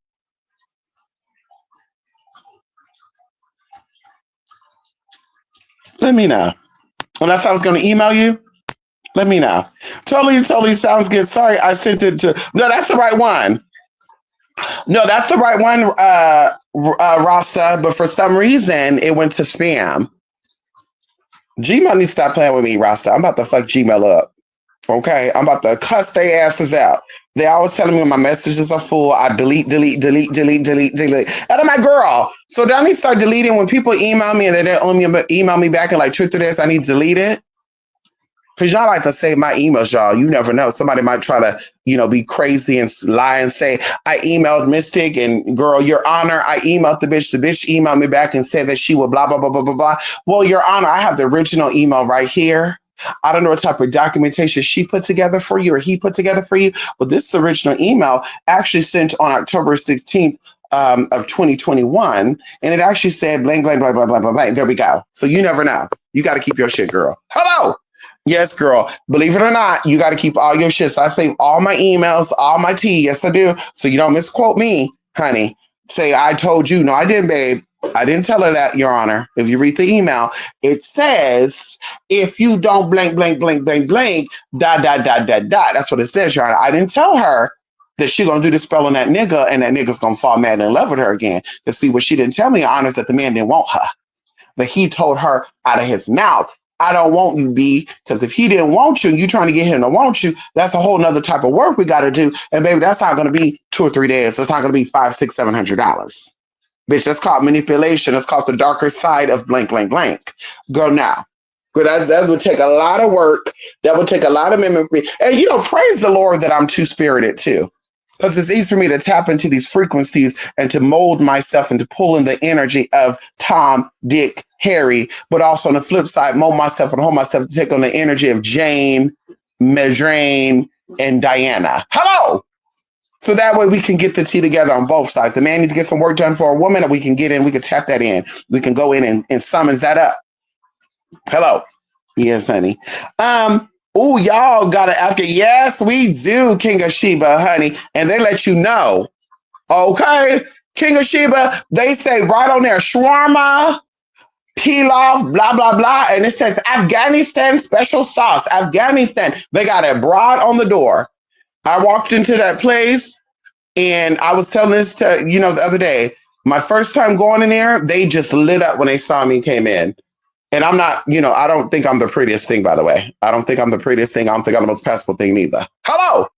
Let me know. Unless I was going to email you, let me know. Totally sounds good. Sorry, I sent it to. No, that's the right one. No, that's the right one, Rasta. But for some reason, it went to spam. Gmail needs to stop playing with me, Rasta. I'm about to fuck Gmail up. Okay, I'm about to cuss their asses out. They always telling me when my messages are full, I delete. And I'm like, girl, so do I need to start deleting when people email me and they don't email me back and like truth to this, I need to delete it? Because y'all like to save my emails, y'all. You never know. Somebody might try to, be crazy and lie and say, I emailed Mystic and girl, Your Honor, I emailed the bitch. The bitch emailed me back and said that she would blah, blah, blah, blah, blah, blah. Well, Your Honor, I have the original email right here. I don't know what type of documentation she put together for you or he put together for you, but this is the original email actually sent on October 16th of 2021. And it actually said blank, blank, blah, blah, blah, blah, blah. There we go. So you never know. You got to keep your shit, girl. Hello. Yes, girl. Believe it or not, you got to keep all your shit. So I save all my emails, all my tea. Yes, I do. So you don't misquote me, honey. Say, I told you. No, I didn't, babe. I didn't tell her that, Your Honor. If you read the email, it says, if you don't blank, blank, blank, blank, blank, dot, dot, dot, dot, dot. That's what it says, Your Honor. I didn't tell her that she going to do this spell on that nigga and that nigga's going to fall mad in love with her again. To see what she didn't tell me, Your Honor, is that the man didn't want her. But he told her out of his mouth, I don't want you, B, because if he didn't want you and you trying to get him to want you, that's a whole nother type of work we got to do. And baby, that's not going to be 2 or 3 days. That's not going to be $500, $600, $700. Bitch, that's called manipulation. That's called the darker side of blank, blank, blank. Girl, now. Girl, that would take a lot of work. That would take a lot of memory. And, praise the Lord that I'm two-spirited, too. Because it's easy for me to tap into these frequencies and to mold myself and to pull in the energy of Tom, Dick, Harry, but also on the flip side, mold myself and hold myself to take on the energy of Jane, Medraine, and Diana. Hello! So that way we can get the tea together on both sides. The man needs to get some work done for a woman, and we can get in, we can tap that in. We can go in and summons that up. Hello. Yes, honey. Oh, y'all got to ask it. Yes, we do, King of Sheba, honey. And they let you know. Okay, King of Sheba, they say right on there, shawarma, pilaf, blah, blah, blah. And it says Afghanistan special sauce. Afghanistan. They got it broad on the door. I walked into that place and I was telling this to, the other day, my first time going in there, they just lit up when they saw me came in. And I'm not, I don't think I'm the prettiest thing, by the way. I don't think I'm the prettiest thing. I don't think I'm the most passable thing neither. Hello.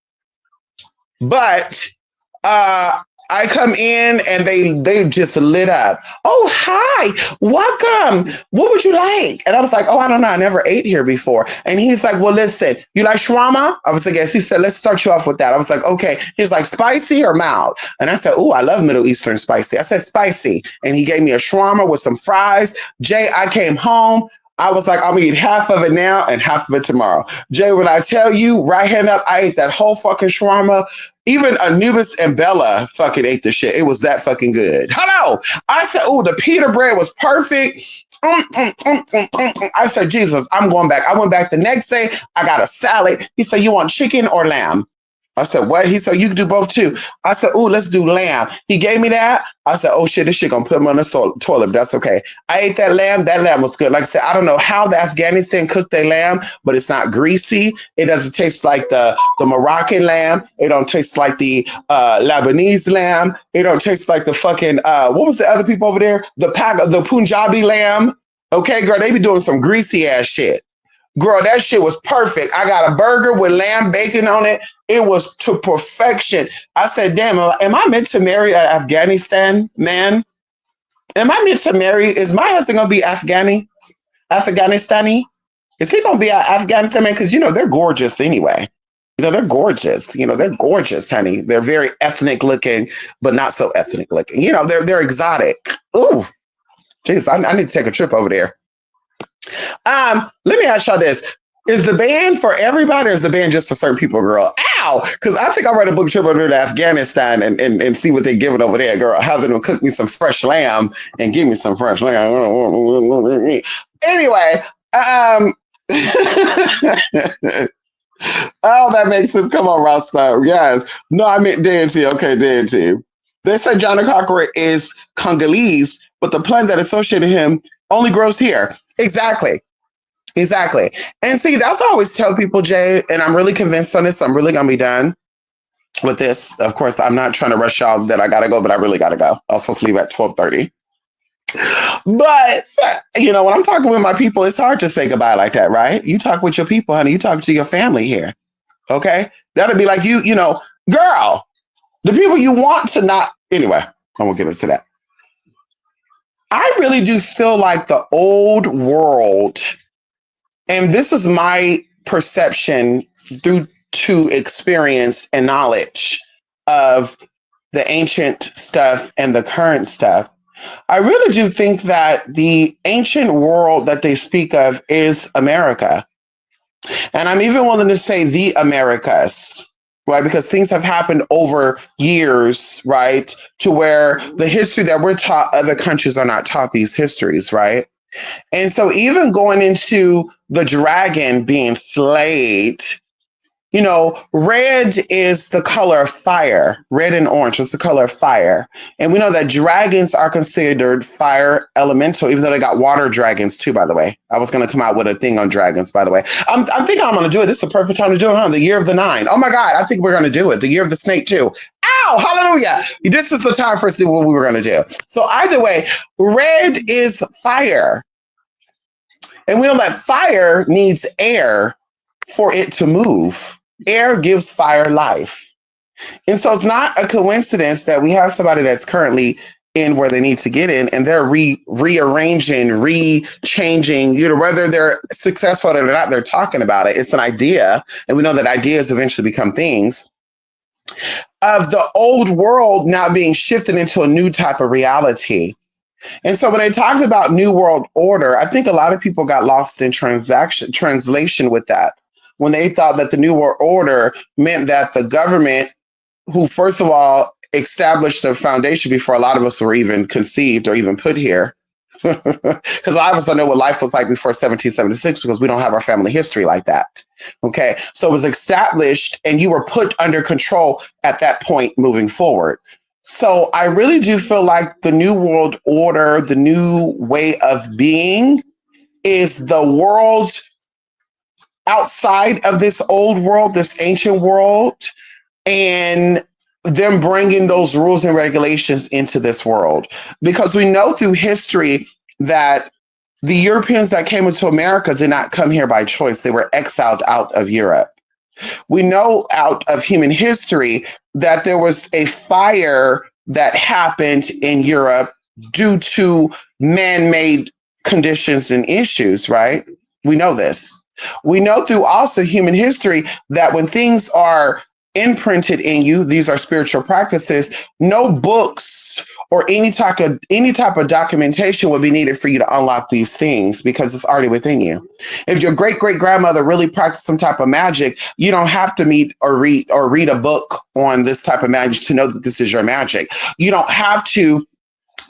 But I come in and they just lit up. Oh, hi, welcome. What would you like? And I was like, oh, I don't know. I never ate here before. And he's like, well, listen, you like shawarma? I was like, yes. He said, let's start you off with that. I was like, okay. He's like, spicy or mild? And I said, oh, I love Middle Eastern spicy. I said, spicy. And he gave me a shawarma with some fries. Jay, I came home. I was like, I'm gonna eat half of it now and half of it tomorrow. Jay, when I tell you, right hand up, I ate that whole fucking shawarma. Even Anubis and Bella fucking ate the shit. It was that fucking good. Hello. I said, oh, the pita bread was perfect. I said, Jesus, I'm going back. I went back the next day. I got a salad. He said, you want chicken or lamb? I said, what? He said, you can do both too. I said, oh, let's do lamb. He gave me that. I said, oh shit, this shit gonna put me on the toilet, but that's okay. I ate that lamb. That lamb was good. Like I said, I don't know how the Afghanistan cooked their lamb, but it's not greasy. It doesn't taste like the Moroccan lamb. It don't taste like the Lebanese lamb. It don't taste like the fucking, what was the other people over there? The Punjabi lamb. Okay, girl, they be doing some greasy ass shit. Girl, that shit was perfect. I got a burger with lamb bacon on it. It was to perfection. I said, damn, am I meant to marry an Afghanistan man? Am I meant to marry? Is my husband going to be Afghanistani? Is he gonna be out Afghanistan, man? Because they're gorgeous anyway. They're gorgeous. They're gorgeous, honey. They're very ethnic looking, but not so ethnic looking. They're exotic. Ooh, jeez, I need to take a trip over there. Let me ask y'all this. Is the band for everybody or is the band just for certain people, girl? Ow! Because I think I'll write a book trip over to Afghanistan and see what they're giving over there, girl. Have them cook me some fresh lamb and give me some fresh lamb. Anyway, oh, that makes sense. Come on, Rasta. Yes. No, I meant deity. Okay, deity. They said Johnny Cocker is Congolese, but the plant that associated him only grows here. Exactly. Exactly. And see, that's what I always tell people, Jay, and I'm really convinced on this. I'm really going to be done with this. Of course, I'm not trying to rush y'all that I got to go, but I really got to go. I was supposed to leave at 12:30. But, when I'm talking with my people, it's hard to say goodbye like that, right? You talk with your people, honey. You talk to your family here. Okay? That'll be like girl, the people you want to not. Anyway, I won't get into that. I really do feel like the old world, and this is my perception through to experience and knowledge of the ancient stuff and the current stuff. I really do think that the ancient world that they speak of is America. And I'm even willing to say the Americas, right? Because things have happened over years, right? To where the history that we're taught, other countries are not taught these histories, right? And so even going into the dragon being slayed, red is the color of fire. Red and orange is the color of fire. And we know that dragons are considered fire elemental, even though they got water dragons too, by the way. I was going to come out with a thing on dragons, by the way. I'm thinking I'm going to do it. This is the perfect time to do it, huh? The year of the 9. Oh my God, I think we're going to do it. The year of the snake too. Ow, hallelujah. This is the time for us to do what we were going to do. So either way, red is fire. And we know that fire needs air for it to move. Air gives fire life. And so it's not a coincidence that we have somebody that's currently in where they need to get in and they're rearranging, changing, whether they're successful or not, they're talking about it. It's an idea. And we know that ideas eventually become things of the old world now being shifted into a new type of reality. And so when they talked about New World Order, I think a lot of people got lost in translation with that. When they thought that the New World Order meant that the government, who first of all established the foundation before a lot of us were even conceived or even put here, because a lot of us don't know what life was like before 1776 because we don't have our family history like that. Okay, so it was established and you were put under control at that point moving forward. So I really do feel like the New World Order, the new way of being, is the world outside of this old world, this ancient world, and them bringing those rules and regulations into this world. Because we know through history that the Europeans that came into America did not come here by choice. They were exiled out of Europe. We know out of human history that there was a fire that happened in Europe due to man-made conditions and issues, right? We know this. We know through also human history that when things are imprinted in you, these are spiritual practices, no books or any type of documentation would be needed for you to unlock these things because it's already within you. If your great-great-grandmother really practiced some type of magic, you don't have to meet or read a book on this type of magic to know that this is your magic. You don't have to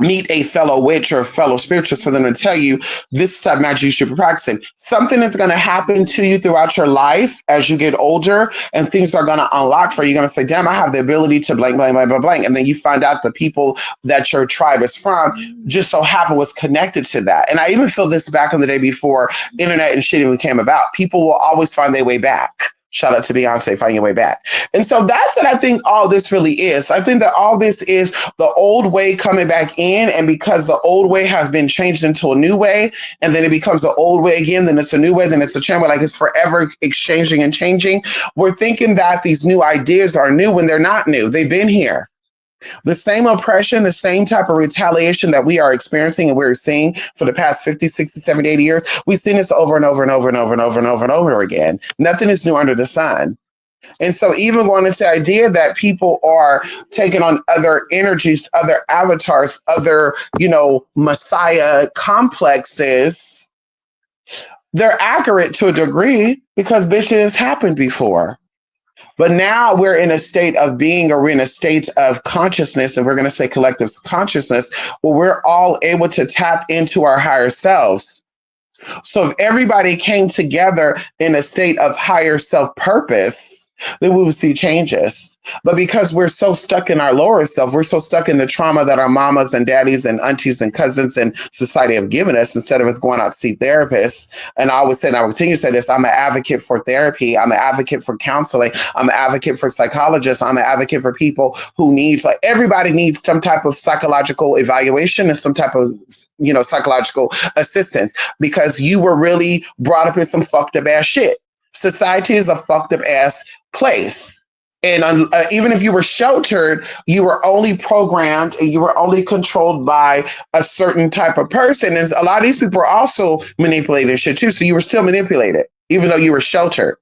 meet a fellow witch or fellow spiritualist for them to tell you this type of magic you should be practicing. Something is going to happen to you throughout your life as you get older and things are going to unlock for you. You're going to say, damn, I have the ability to blank, blank, blank, blank, blank. And then you find out the people that your tribe is from just so happen was connected to that. And I even feel this back in the day before internet and shit even came about. People will always find their way back. Shout out to Beyonce, Find Your Way Back. And so that's what I think all this really is. I think that all this is the old way coming back in. And because the old way has been changed into a new way, and then it becomes the old way again, then it's a new way, then it's a change, like it's forever exchanging and changing. We're thinking that these new ideas are new when they're not new. They've been here. The same oppression, the same type of retaliation that we are experiencing and we're seeing for the past 50, 60, 70, 80 years, we've seen this over and over and over and over and over and over and over again. Nothing is new under the sun. And so, even going into the idea that people are taking on other energies, other avatars, other, messiah complexes, they're accurate to a degree because bitch, it has happened before. But now we're in a state of being, or we're in a state of consciousness, and we're going to say collective consciousness, where we're all able to tap into our higher selves. So if everybody came together in a state of higher self purpose, then we would see changes. But because we're so stuck in our lower self, we're so stuck in the trauma that our mamas and daddies and aunties and cousins and society have given us, instead of us going out to see therapists. And I always say, and I will continue to say this, I'm an advocate for therapy. I'm an advocate for counseling. I'm an advocate for psychologists. I'm an advocate for people who need, like, everybody needs some type of psychological evaluation and some type of, psychological assistance, because you were really brought up in some fucked up ass shit. Society is a fucked up ass place. And even if you were sheltered, you were only programmed and you were only controlled by a certain type of person. And a lot of these people are also manipulated shit too. So you were still manipulated, even though you were sheltered.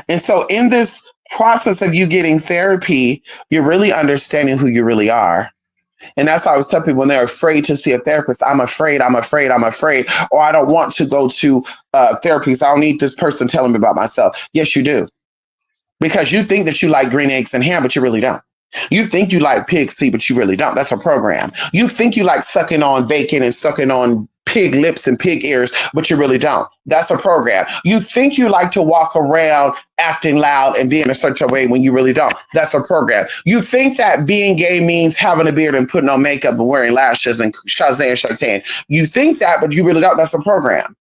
And so in this process of you getting therapy, you're really understanding who you really are. And that's why I was telling people when they're afraid to see a therapist, I'm afraid, or I don't want to go to therapy. So I don't need this person telling me about myself. Yes, you do. Because you think that you like green eggs and ham, but you really don't. You think you like pig feet, but you really don't. That's a program. You think you like sucking on bacon and sucking on pig lips and pig ears, but you really don't. That's a program. You think you like to walk around acting loud and being a certain way when you really don't. That's a program. You think that being gay means having a beard and putting on makeup and wearing lashes and Shazam. You think that, but you really don't. That's a program.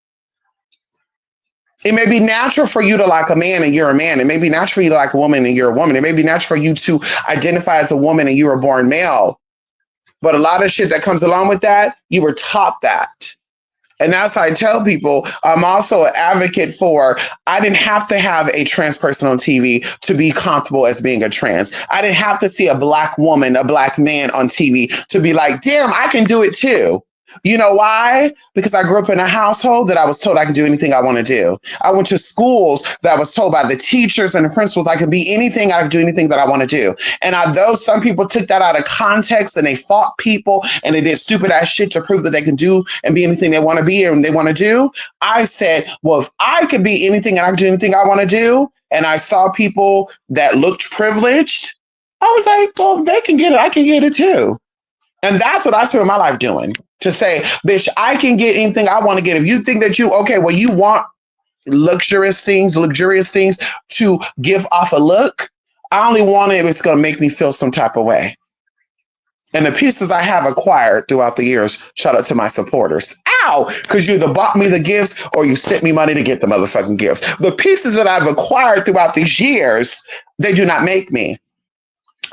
It may be natural for you to like a man and you're a man. It may be natural for you to like a woman and you're a woman. It may be natural for you to identify as a woman and you were born male. But a lot of shit that comes along with that, you were taught that. And that's how I tell people, I'm also an advocate for, I didn't have to have a trans person on TV to be comfortable as being a trans. I didn't have to see a black woman, a black man on TV to be like, damn, I can do it too. You know why? Because I grew up in a household that I was told I can do anything I want to do. I went to schools that I was told by the teachers and the principals I could be anything, I could do anything that I want to do. And although some people took that out of context and they fought people and they did stupid ass shit to prove that they can do and be anything they want to be and they want to do, I said, well, if I could be anything and I could do anything I want to do, and I saw people that looked privileged, I was like, well, they can get it. I can get it too. And that's what I spent my life doing. To say, bitch, I can get anything I want to get. If you think that you want luxurious things to give off a look, I only want it if it's going to make me feel some type of way. And the pieces I have acquired throughout the years, shout out to my supporters. Ow! Because you either bought me the gifts or you sent me money to get the motherfucking gifts. The pieces that I've acquired throughout these years, they do not make me.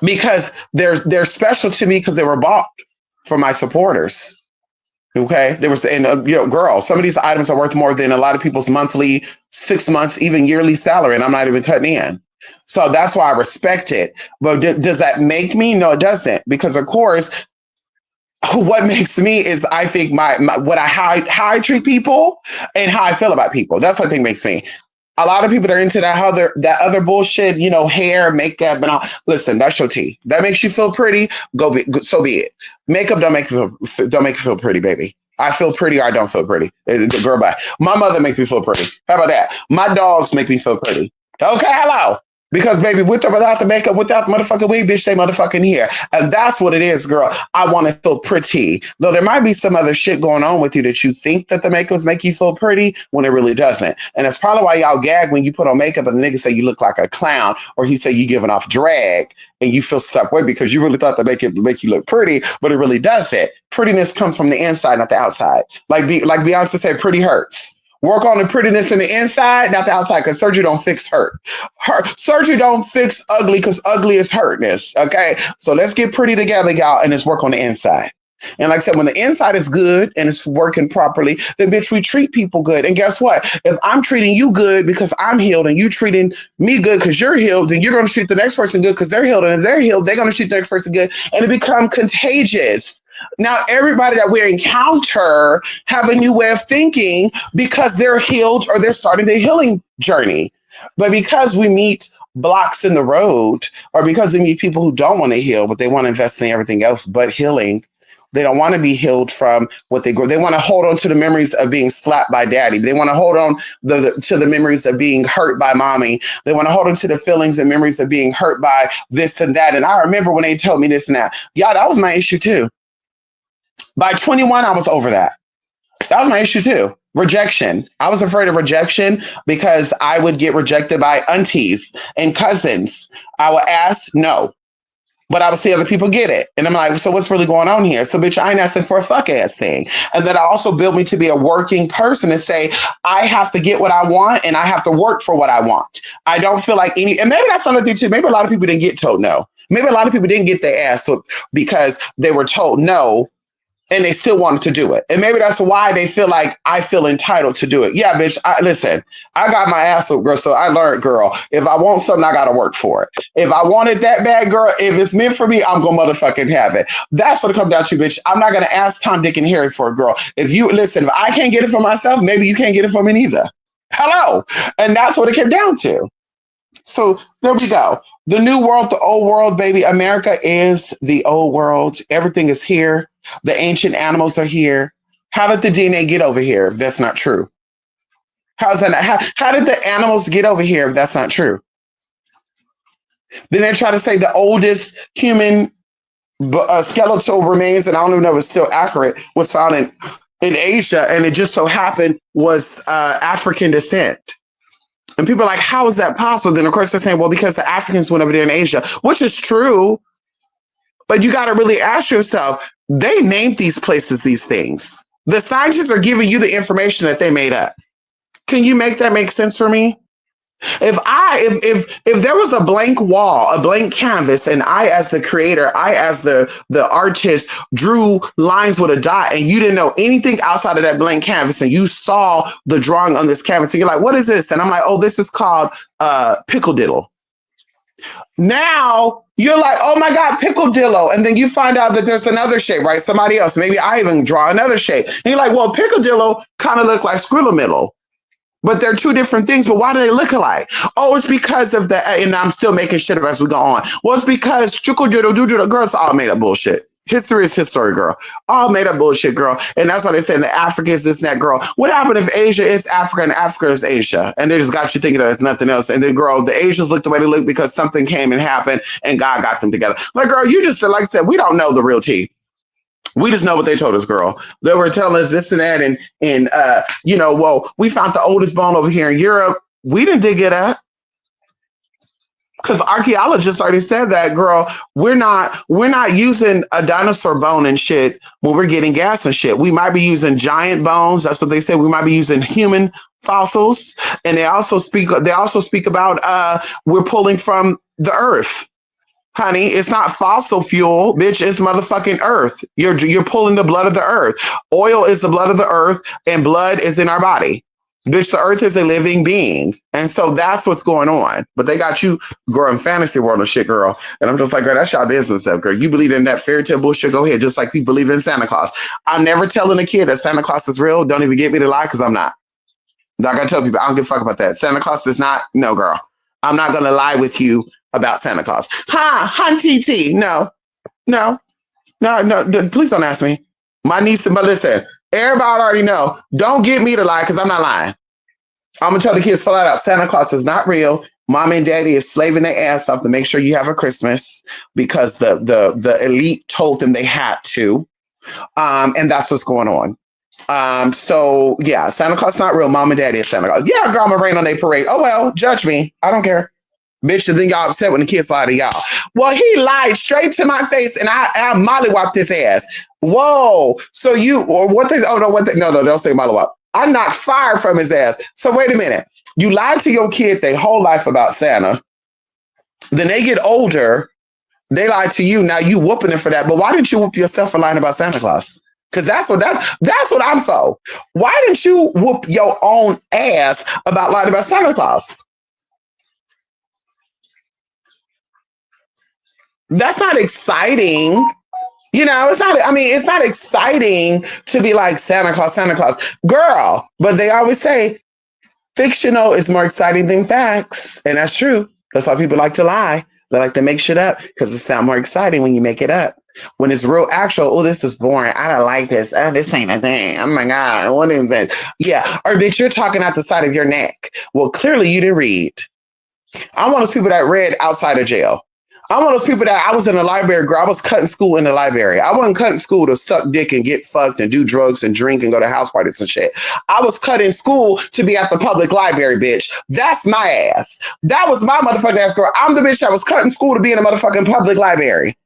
Because they're special to me because they were bought for my supporters. Okay, there was, and girl, some of these items are worth more than a lot of people's monthly, 6 months, even yearly salary, and I'm not even cutting in. So that's why I respect it. But does that make me? No, it doesn't. Because of course, what makes me is I think my how I treat people and how I feel about people. That's what I think makes me. A lot of people that are into that other bullshit, hair, makeup, and all. Listen, that's your tea. That makes you feel pretty. So be it. Makeup don't make you feel pretty, baby. I feel pretty or I don't feel pretty. Girl, bye. My mother makes me feel pretty. How about that? My dogs make me feel pretty. Okay, hello. Because, baby, with or without the makeup, without the motherfucking wig, bitch, they motherfucking here. And that's what it is, girl. I want to feel pretty. Though there might be some other shit going on with you that you think that the makeups make you feel pretty when it really doesn't. And that's probably why y'all gag when you put on makeup and the nigga say you look like a clown, or he say you giving off drag and you feel stuck way because you really thought that make you look pretty, but it really doesn't. Prettiness comes from the inside, not the outside. Like Beyonce said, pretty hurts. Work on the prettiness in the inside, not the outside, because surgery don't fix hurt. Surgery don't fix ugly, because ugly is hurtness, okay? So let's get pretty together, y'all, and let's work on the inside. And like I said, when the inside is good and it's working properly, then bitch, we treat people good. And guess what? If I'm treating you good because I'm healed and you treating me good because you're healed, then you're going to treat the next person good because they're healed. And if they're healed, they're going to treat the next person good. And it becomes contagious. Now, everybody that we encounter have a new way of thinking because they're healed or they're starting their healing journey. But because we meet blocks in the road, or because we meet people who don't want to heal, but they want to invest in everything else but healing, they don't want to be healed from what they go. They want to hold on to the memories of being slapped by daddy. They want to hold on to the memories of being hurt by mommy. They want to hold on to the feelings and memories of being hurt by this and that. And I remember when they told me this and that. Yeah, that was my issue too. By 21, I was over that. That was my issue too. Rejection. I was afraid of rejection because I would get rejected by aunties and cousins. I would ask no, but I would see other people get it. And I'm like, so what's really going on here? So bitch, I ain't asking for a fuck ass thing. And then I also built me to be a working person and say, I have to get what I want and I have to work for what I want. I don't feel like and maybe that's another thing too. Maybe a lot of people didn't get told no. Maybe a lot of people didn't get their ass because they were told no and they still wanted to do it. And maybe that's why they feel like I feel entitled to do it. Yeah, bitch, listen, I got my ass up, girl, so I learned, girl, if I want something, I got to work for it. If I want it that bad, girl, if it's meant for me, I'm going to motherfucking have it. That's what it comes down to, bitch. I'm not going to ask Tom, Dick, and Harry for it, girl. If I can't get it for myself, maybe you can't get it for me neither. Hello. And that's what it came down to. So there we go. The new world, the old world, baby. America is the old world. Everything is here. The ancient animals are here. How did the DNA get over here if that's not true? How's that? How did the animals get over here if that's not true? Then they try to say the oldest human skeletal remains, and I don't even know if it's still accurate, was found in Asia, and it just so happened was African descent. And people are like, how is that possible? Then, of course, they're saying, well, because the Africans went over there in Asia, which is true. But you got to really ask yourself, they named these places these things. The scientists are giving you the information that they made up. Can you make that make sense for me? If there was a blank wall, a blank canvas, and I as the creator, I as the artist drew lines with a dot, and you didn't know anything outside of that blank canvas, and you saw the drawing on this canvas, and you're like, what is this? And I'm like, oh, this is called pickle diddle. Now you're like, oh my God, pickle dillo. And then you find out that there's another shape, right? Somebody else, maybe I even draw another shape. And you're like, well, pickle dillo kind of look like squirrel. But they're two different things. But why do they look alike? Oh, it's because of the, and I'm still making shit up as we go on. Well, it's because girls all made up bullshit. History is history, girl. All made up bullshit, girl. And that's why they say the Africa is this and that, girl. What happened if Asia is Africa and Africa is Asia? And they just got you thinking that it's nothing else. And then, girl, the Asians look the way they look because something came and happened and God got them together. Like, girl, you just said, like I said, we don't know the real tea. We just know what they told us, girl. They were telling us this and that. And well, we found the oldest bone over here in Europe. We didn't dig it up. Because archaeologists already said that, girl, we're not using a dinosaur bone and shit when we're getting gas and shit. We might be using giant bones. That's what they said. We might be using human fossils. And they also speak about we're pulling from the earth. Honey, it's not fossil fuel, bitch. It's motherfucking earth. You're pulling the blood of the earth. Oil is the blood of the earth, and blood is in our body. Bitch, the earth is a living being. And so that's what's going on. But they got you growing fantasy world and shit, girl. And I'm just like, girl, that's your business, girl. You believe in that fairy tale bullshit, go ahead. Just like people believe in Santa Claus. I'm never telling a kid that Santa Claus is real. Don't even get me to lie, because I'm not. Like I tell people, I don't give a fuck about that. Santa Claus is not, no, girl. I'm not going to lie with you about Santa Claus. TT. No, please don't ask me. My niece, but listen, everybody already know. Don't get me to lie, because I'm not lying. I'm going to tell the kids flat out, Santa Claus is not real. Mom and daddy is slaving their ass off to make sure you have a Christmas because the elite told them they had to. And that's what's going on. So yeah, Santa Claus is not real. Mom and daddy is Santa Claus. Yeah, girl, I'm gonna rain on their parade. Oh well, judge me. I don't care. Bitch, then y'all upset when the kids lied to y'all. Well, he lied straight to my face, and I mollywopped his ass. Whoa. So you, or what they, oh no, what they, no, they'll say mollywop. I knocked fire from his ass. So wait a minute. You lied to your kid their whole life about Santa. Then they get older. They lied to you. Now you whooping it for that. But why didn't you whoop yourself for lying about Santa Claus? Because that's what I'm for. Why didn't you whoop your own ass about lying about Santa Claus? That's not exciting. You know, it's not, I mean, it's not exciting to be like Santa Claus, Santa Claus. Girl, but they always say fictional is more exciting than facts. And that's true. That's why people like to lie. They like to make shit up because it sounds more exciting when you make it up. When it's real actual, oh, this is boring. I don't like this. Oh, this ain't a thing. Oh my God. What is this? Yeah. Or bitch, you're talking out the side of your neck. Well, clearly you didn't read. I'm one of those people that read outside of jail. I'm one of those people that I was in the library, girl. I was cutting school in the library. I wasn't cutting school to suck dick and get fucked and do drugs and drink and go to house parties and shit. I was cutting school to be at the public library, bitch. That's my ass. That was my motherfucking ass, girl. I'm the bitch that was cutting school to be in a motherfucking public library.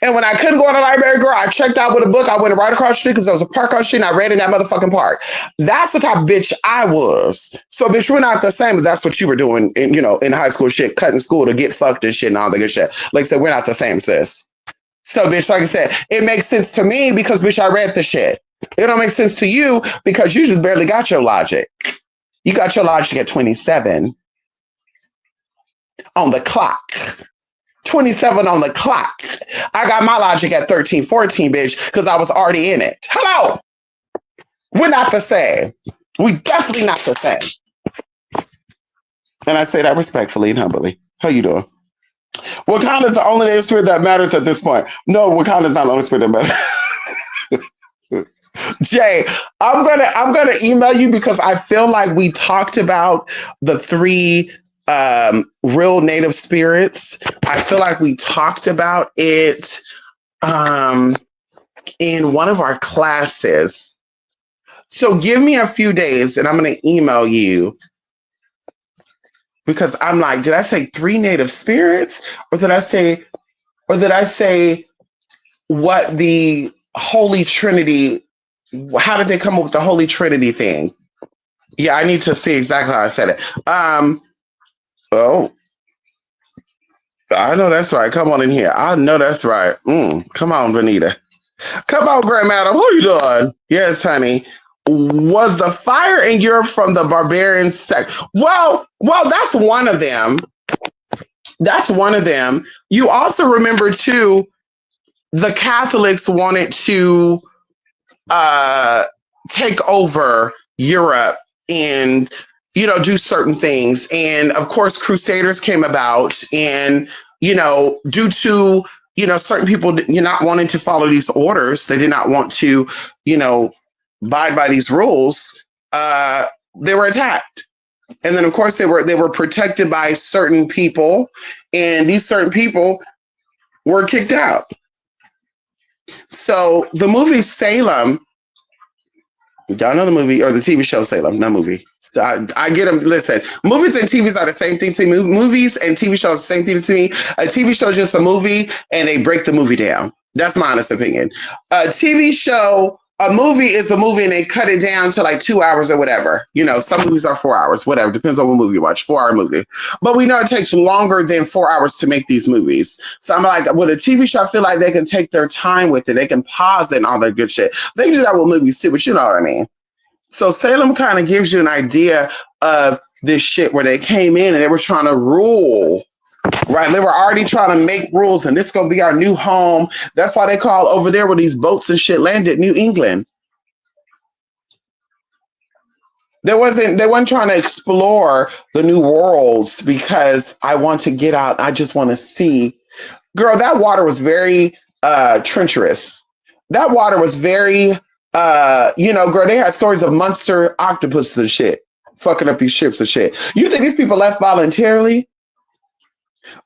And when I couldn't go in the library, girl, I checked out with a book. I went right across the street because there was a park across the street and I read in that motherfucking park. That's the type of bitch I was. So, bitch, we're not the same as that's what you were doing in, you know, in high school shit, cutting school to get fucked and shit and all that good shit. Like I said, we're not the same, sis. So, bitch, like I said, it makes sense to me because, bitch, I read the shit. It don't make sense to you because you just barely got your logic. You got your logic at 27 on the clock. 27 on the clock. I got my logic at 13, 14, bitch, because I was already in it. Hello. We're not the same. We definitely not the same. And I say that respectfully and humbly. How you doing? Wakanda's the only native spirit that matters at this point. No, Wakanda's not the only spirit that matters. Jay, I'm gonna email you because I feel like we talked about the three real native spirits. I feel like we talked about it in one of our classes. So give me a few days and I'm going to email you because I'm like, did I say three native spirits or did I say what the Holy Trinity, how did they come up with the Holy Trinity thing? Yeah, I need to see exactly how I said it. Oh, I know that's right. Come on in here. I know that's right. Come on, Benita. Come on, Grand Madam. Who you doing? Yes, honey. Was the fire in Europe from the barbarian sect? Well, that's one of them. That's one of them. You also remember too, the Catholics wanted to take over Europe and, you know, do certain things. And of course, Crusaders came about and, you know, due to, you know, certain people not wanting to follow these orders, they did not want to, you know, abide by these rules, they were attacked. And then of course they were protected by certain people, and these certain people were kicked out. So the movie Salem, y'all know the movie or the TV show Salem, not movie. I get them. Listen, movies and TVs are the same thing to me. Movies and TV shows are the same thing to me. A TV show is just a movie and they break the movie down. That's my honest opinion. A TV show, a movie is a movie and they cut it down to like 2 hours or whatever. You know, some movies are 4 hours, whatever. Depends on what movie you watch. 4 hour movie. But we know it takes longer than 4 hours to make these movies. So I'm like, with a TV show, I feel like they can take their time with it. They can pause it and all that good shit. They can do that with movies too, but you know what I mean. So Salem kind of gives you an idea of this shit where they came in and they were trying to rule. Right, they were already trying to make rules, and this is gonna be our new home. That's why they call over there where these boats and shit landed New England. They weren't trying to explore the new worlds because I want to get out. I just want to see. Girl, that water was very treacherous. That water was very you know, girl, they had stories of monster octopuses and shit fucking up these ships and shit. You think these people left voluntarily?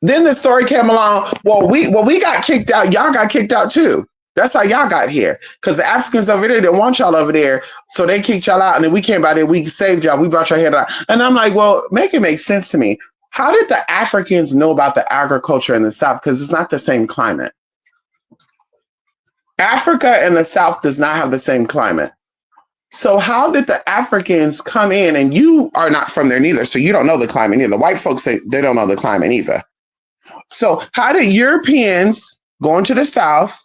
Then the story came along. Well, we got kicked out. Y'all got kicked out too. That's how y'all got here. Because the Africans over there didn't want y'all over there. So they kicked y'all out. And then we came by there. We saved y'all. We brought y'all here. And I'm like, well, make it make sense to me. How did the Africans know about the agriculture in the South? Because it's not the same climate. Africa and the South does not have the same climate. So how did the Africans come in? And you are not from there neither. So you don't know the climate either. White folks say they don't know the climate either. So how did Europeans go into the South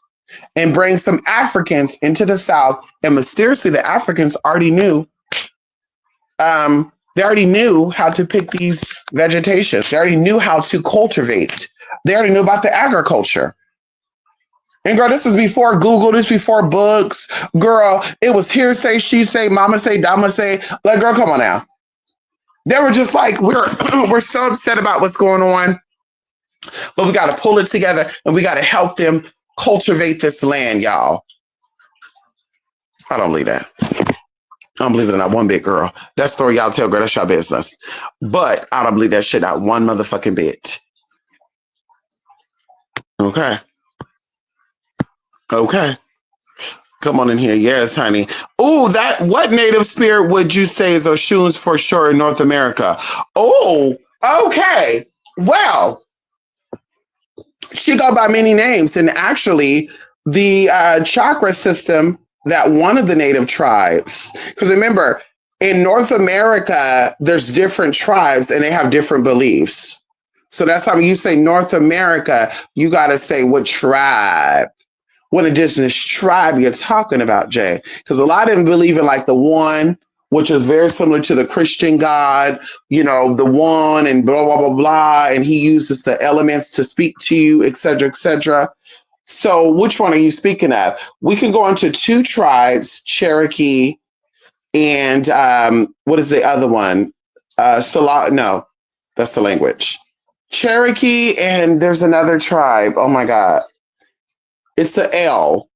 and bring some Africans into the South? And mysteriously, the Africans already knew. They already knew how to pick these vegetations. They already knew how to cultivate. They already knew about the agriculture. And girl, this was before Google, this before books. Girl, it was hearsay, she say, mama say, dama say. Like, girl, come on now. They were just like, we're so upset about what's going on, but we got to pull it together and we got to help them cultivate this land, y'all. I don't believe that. I don't believe it not one bit, girl. That story y'all tell, girl, that's your business. But I don't believe that shit not one motherfucking bit. Okay. Okay. Come on in here. Yes, honey. Oh, what native spirit would you say is Oshun's for sure in North America? Oh, okay. Well, she go by many names. And actually, the chakra system that one of the native tribes, because remember, in North America, there's different tribes and they have different beliefs. So that's how when you say North America, you got to say what tribe. What indigenous tribe you're talking about, Jay? Because a lot of them believe in like the one, which is very similar to the Christian God, the one and blah, blah, blah, blah. And he uses the elements to speak to you, et cetera, et cetera. So which one are you speaking of? We can go into two tribes, Cherokee and what is the other one? No, that's the language. Cherokee and there's another tribe. Oh my God. It's the L.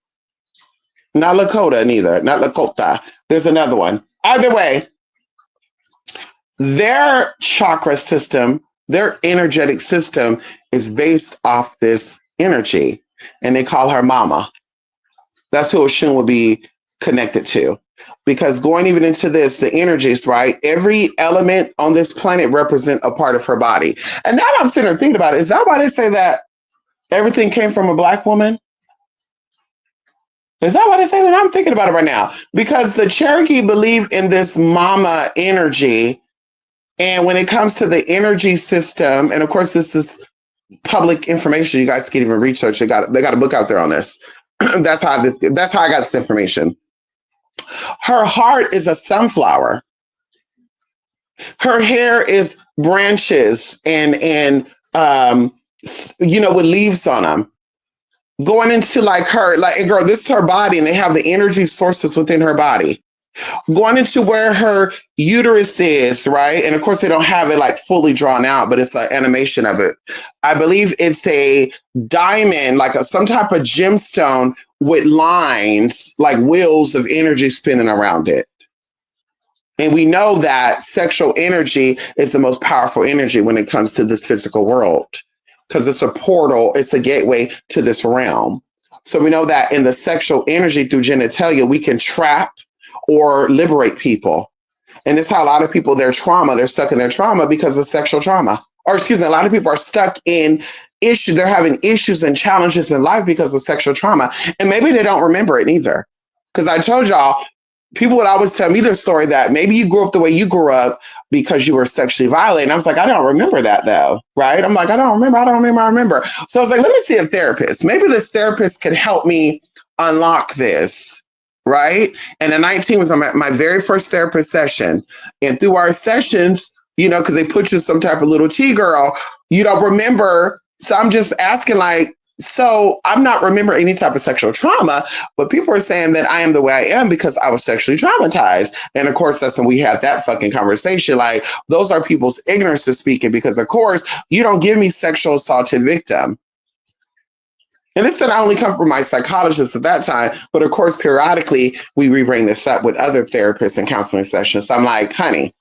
Not Lakota neither. Not Lakota. There's another one. Either way, their chakra system, their energetic system is based off this energy. And they call her Mama. That's who Oshun will be connected to. Because going even into this, the energies, right? Every element on this planet represent a part of her body. And now I'm sitting there thinking about it. Is that why they say that everything came from a Black woman? Is that what I say? That I'm thinking about it right now. Because the Cherokee believe in this mama energy. And when it comes to the energy system, and of course, this is public information. You guys can even research. They got a book out there on this. That's how I got this information. Her heart is a sunflower. Her hair is branches and with leaves on them. Going into and girl, this is her body and they have the energy sources within her body. Going into where her uterus is, right? And of course, they don't have it like fully drawn out, but it's an animation of it. I believe it's a diamond, like some type of gemstone with lines, like wheels of energy spinning around it. And we know that sexual energy is the most powerful energy when it comes to this physical world. Because it's a portal, it's a gateway to this realm. So we know that in the sexual energy through genitalia, we can trap or liberate people. And it's how a lot of people, they're stuck in their trauma because of sexual trauma. Or excuse me, a lot of people are stuck in issues. They're having issues and challenges in life because of sexual trauma. And maybe they don't remember it either. Because I told y'all, people would always tell me the story that maybe you grew up the way you grew up because you were sexually violated. And I was like, I don't remember that though, right? I'm like, I don't remember. So I was like, let me see a therapist. Maybe this therapist could help me unlock this, right? And the 19 was my very first therapist session. And through our sessions, because they put you some type of little tea girl, you don't remember. So I'm just asking so I'm not remembering any type of sexual trauma, but people are saying that I am the way I am because I was sexually traumatized. And of course, that's when we had that fucking conversation. Like, those are people's ignorance to speaking because, of course, you don't give me sexual assaulted victim. And this did not only come from my psychologist at that time, but of course, periodically, we bring this up with other therapists and counseling sessions. So I'm like, honey,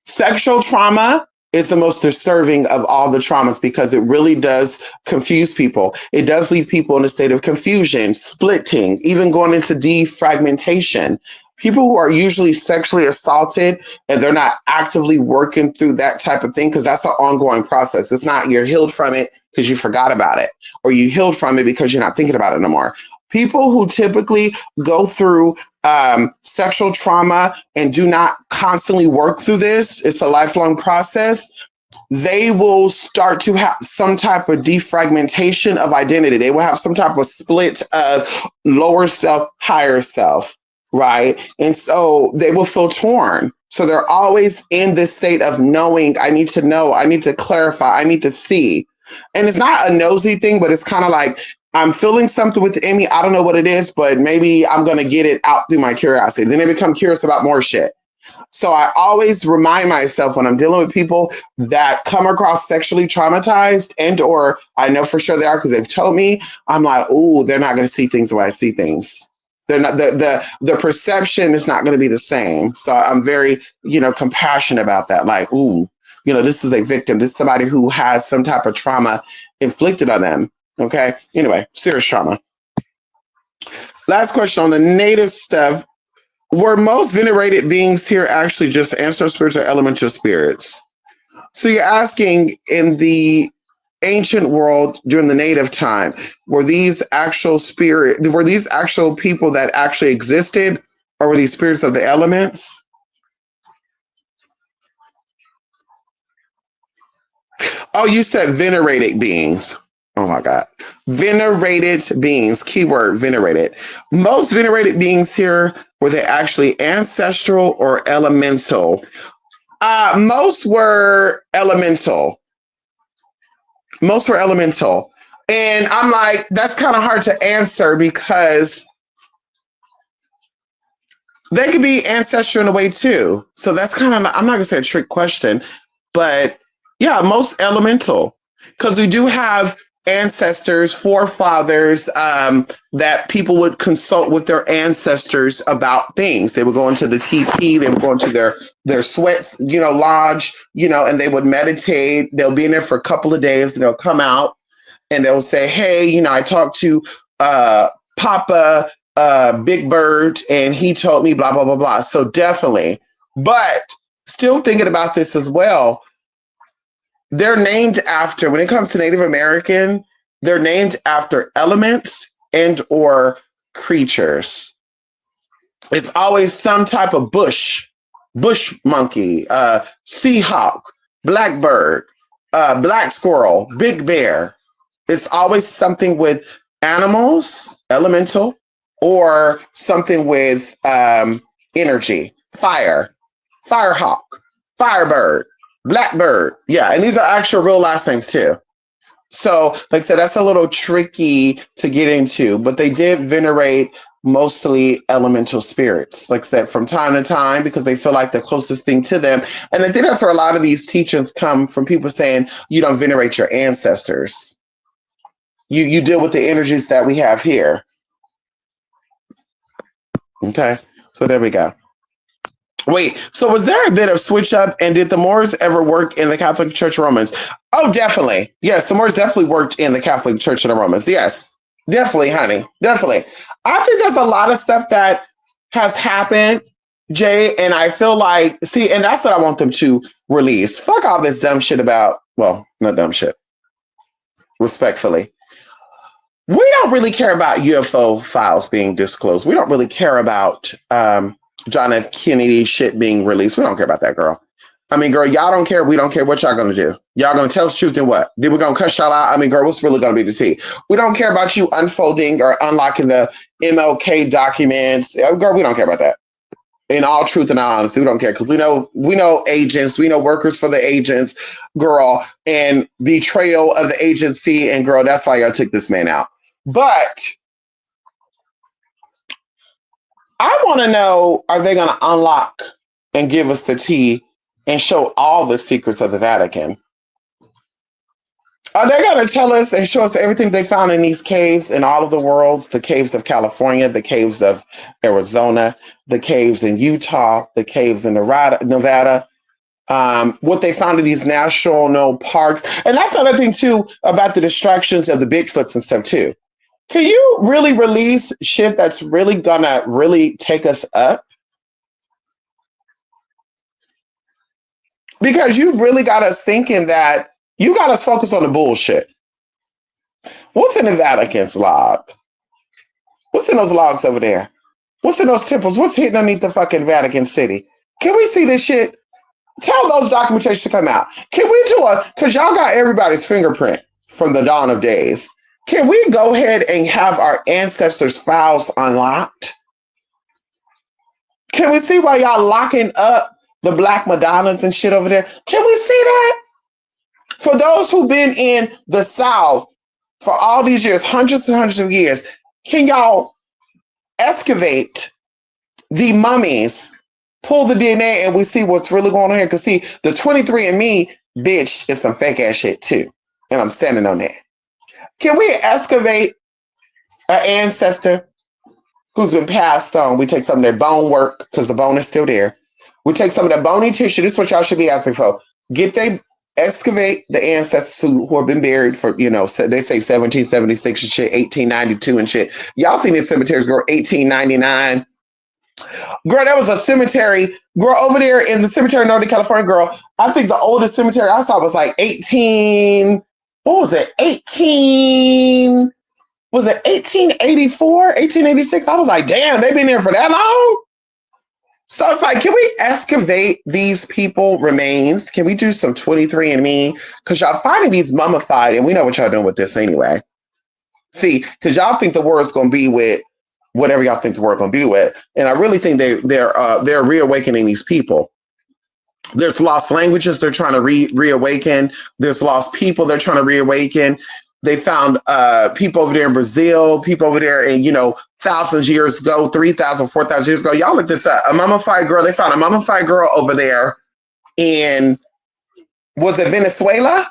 sexual trauma is the most disturbing of all the traumas because it really does confuse people. It does leave people in a state of confusion, splitting, even going into defragmentation. People who are usually sexually assaulted and they're not actively working through that type of thing, because that's an ongoing process. It's not you're healed from it because you forgot about it, or you healed from it because you're not thinking about it no more. People who typically go through sexual trauma and do not constantly work through this, it's a lifelong process. they will start to have some type of defragmentation of identity. They will have some type of split of lower self, higher self, right? And so they will feel torn. So they're always in this state of knowing, I need to know, I need to clarify, I need to see. And it's not a nosy thing, but it's kind of like, I'm feeling something within me. I don't know what it is, but maybe I'm going to get it out through my curiosity. Then I become curious about more shit. So I always remind myself when I'm dealing with people that come across sexually traumatized and or I know for sure they are because they've told me, I'm like, oh, they're not going to see things the way I see things. They're not the perception is not going to be the same. So I'm very, compassionate about that. Like, ooh, this is a victim. This is somebody who has some type of trauma inflicted on them. Okay. Anyway, serious trauma. Last question on the native stuff. Were most venerated beings here actually just ancestral spirits or elemental spirits? So you're asking in the ancient world during the native time, were these actual people that actually existed, or were these spirits of the elements? Oh, you said venerated beings. Oh my God. Venerated beings, keyword venerated. Most venerated beings here, were they actually ancestral or elemental? Most were elemental. Most were elemental. And I'm like, that's kind of hard to answer because they could be ancestral in a way too. So that's kind of, I'm not gonna say a trick question, but yeah, most elemental. Because we do have ancestors, forefathers, that people would consult with their ancestors about things. They would go into the TP, they would go into their sweats, lodge, and they would meditate. They'll be in there for a couple of days and they'll come out and they'll say, hey, I talked to Papa Big Bird and he told me blah, blah, blah, blah. So definitely, but still thinking about this as well. They're named after, when it comes to Native American, they're named after elements and or creatures. It's always some type of bush monkey, seahawk, blackbird, black squirrel, big bear. It's always something with animals, elemental, or something with energy, fire, firehawk, firebird, blackbird. Yeah, and these are actual real last names too. So, like I said, that's a little tricky to get into, but they did venerate mostly elemental spirits, like I said, from time to time, because they feel like the closest thing to them. And I think that's where a lot of these teachings come from, people saying you don't venerate your ancestors. You deal with the energies that we have here. Okay, so there we go. Wait, so was there a bit of switch up, and did the Moors ever work in the Catholic Church Romans? Oh, definitely. Yes, the Moors definitely worked in the Catholic Church of the Romans. Yes, definitely, honey. Definitely. I think there's a lot of stuff that has happened, Jay, and I feel like, see, and that's what I want them to release. Fuck all this dumb shit about, well, not dumb shit, respectfully. We don't really care about UFO files being disclosed. We don't really care about John F. Kennedy shit being released. We don't care about that, girl. I mean, girl, y'all don't care. We don't care. What y'all gonna do? Y'all gonna tell the truth and what? Then we're gonna cuss y'all out. I mean, girl, what's really gonna be the tea? We don't care about you unfolding or unlocking the MLK documents. Girl, we don't care about that. In all truth and honesty, we don't care because we know agents, we know workers for the agents, girl, and betrayal of the agency, and girl, that's why y'all took this man out. But I want to know, are they going to unlock and give us the tea and show all the secrets of the Vatican? Are they going to tell us and show us everything they found in these caves in all of the worlds, the caves of California, the caves of Arizona, the caves in Utah, the caves in Nevada, what they found in these national parks? And that's another thing, too, about the distractions of the Bigfoots and stuff, too. Can you really release shit that's really gonna really take us up? Because you really got us thinking that you got us focused on the bullshit. What's in the Vatican's log? What's in those logs over there? What's in those temples? What's hidden underneath the fucking Vatican City? Can we see this shit? Tell those documentations to come out. Can we do because y'all got everybody's fingerprint from the dawn of days. Can we go ahead and have our ancestors' files unlocked? Can we see why y'all locking up the Black Madonnas and shit over there? Can we see that? For those who've been in the South for all these years, hundreds and hundreds of years, can y'all excavate the mummies, pull the DNA, and we see what's really going on here? Because see, the 23andMe bitch is some fake ass shit too. And I'm standing on that. Can we excavate an ancestor who's been passed on? We take some of their bone work, because the bone is still there. We take some of that bony tissue. This is what y'all should be asking for. Excavate the ancestors who have been buried for, they say 1776 and shit, 1892 and shit. Y'all seen these cemeteries, girl, 1899. Girl, that was a cemetery. Girl, over there in the cemetery in Northern California, girl, I think the oldest cemetery I saw was like 1884, 1886? I was like, damn, they've been there for that long? So it's like, can we excavate these people remains? Can we do some 23andMe? Because y'all finding these mummified, and we know what y'all doing with this anyway. See, because y'all think the word's going to be with whatever y'all think the word going to be with. And I really think they're reawakening these people. There's lost languages they're trying to reawaken. There's lost people they're trying to reawaken. They found people over there in Brazil, people over there in, thousands of years ago, 3,000, 4,000 years ago. Y'all look this up. A mummified girl. They found a mummified girl over there in, was it Venezuela?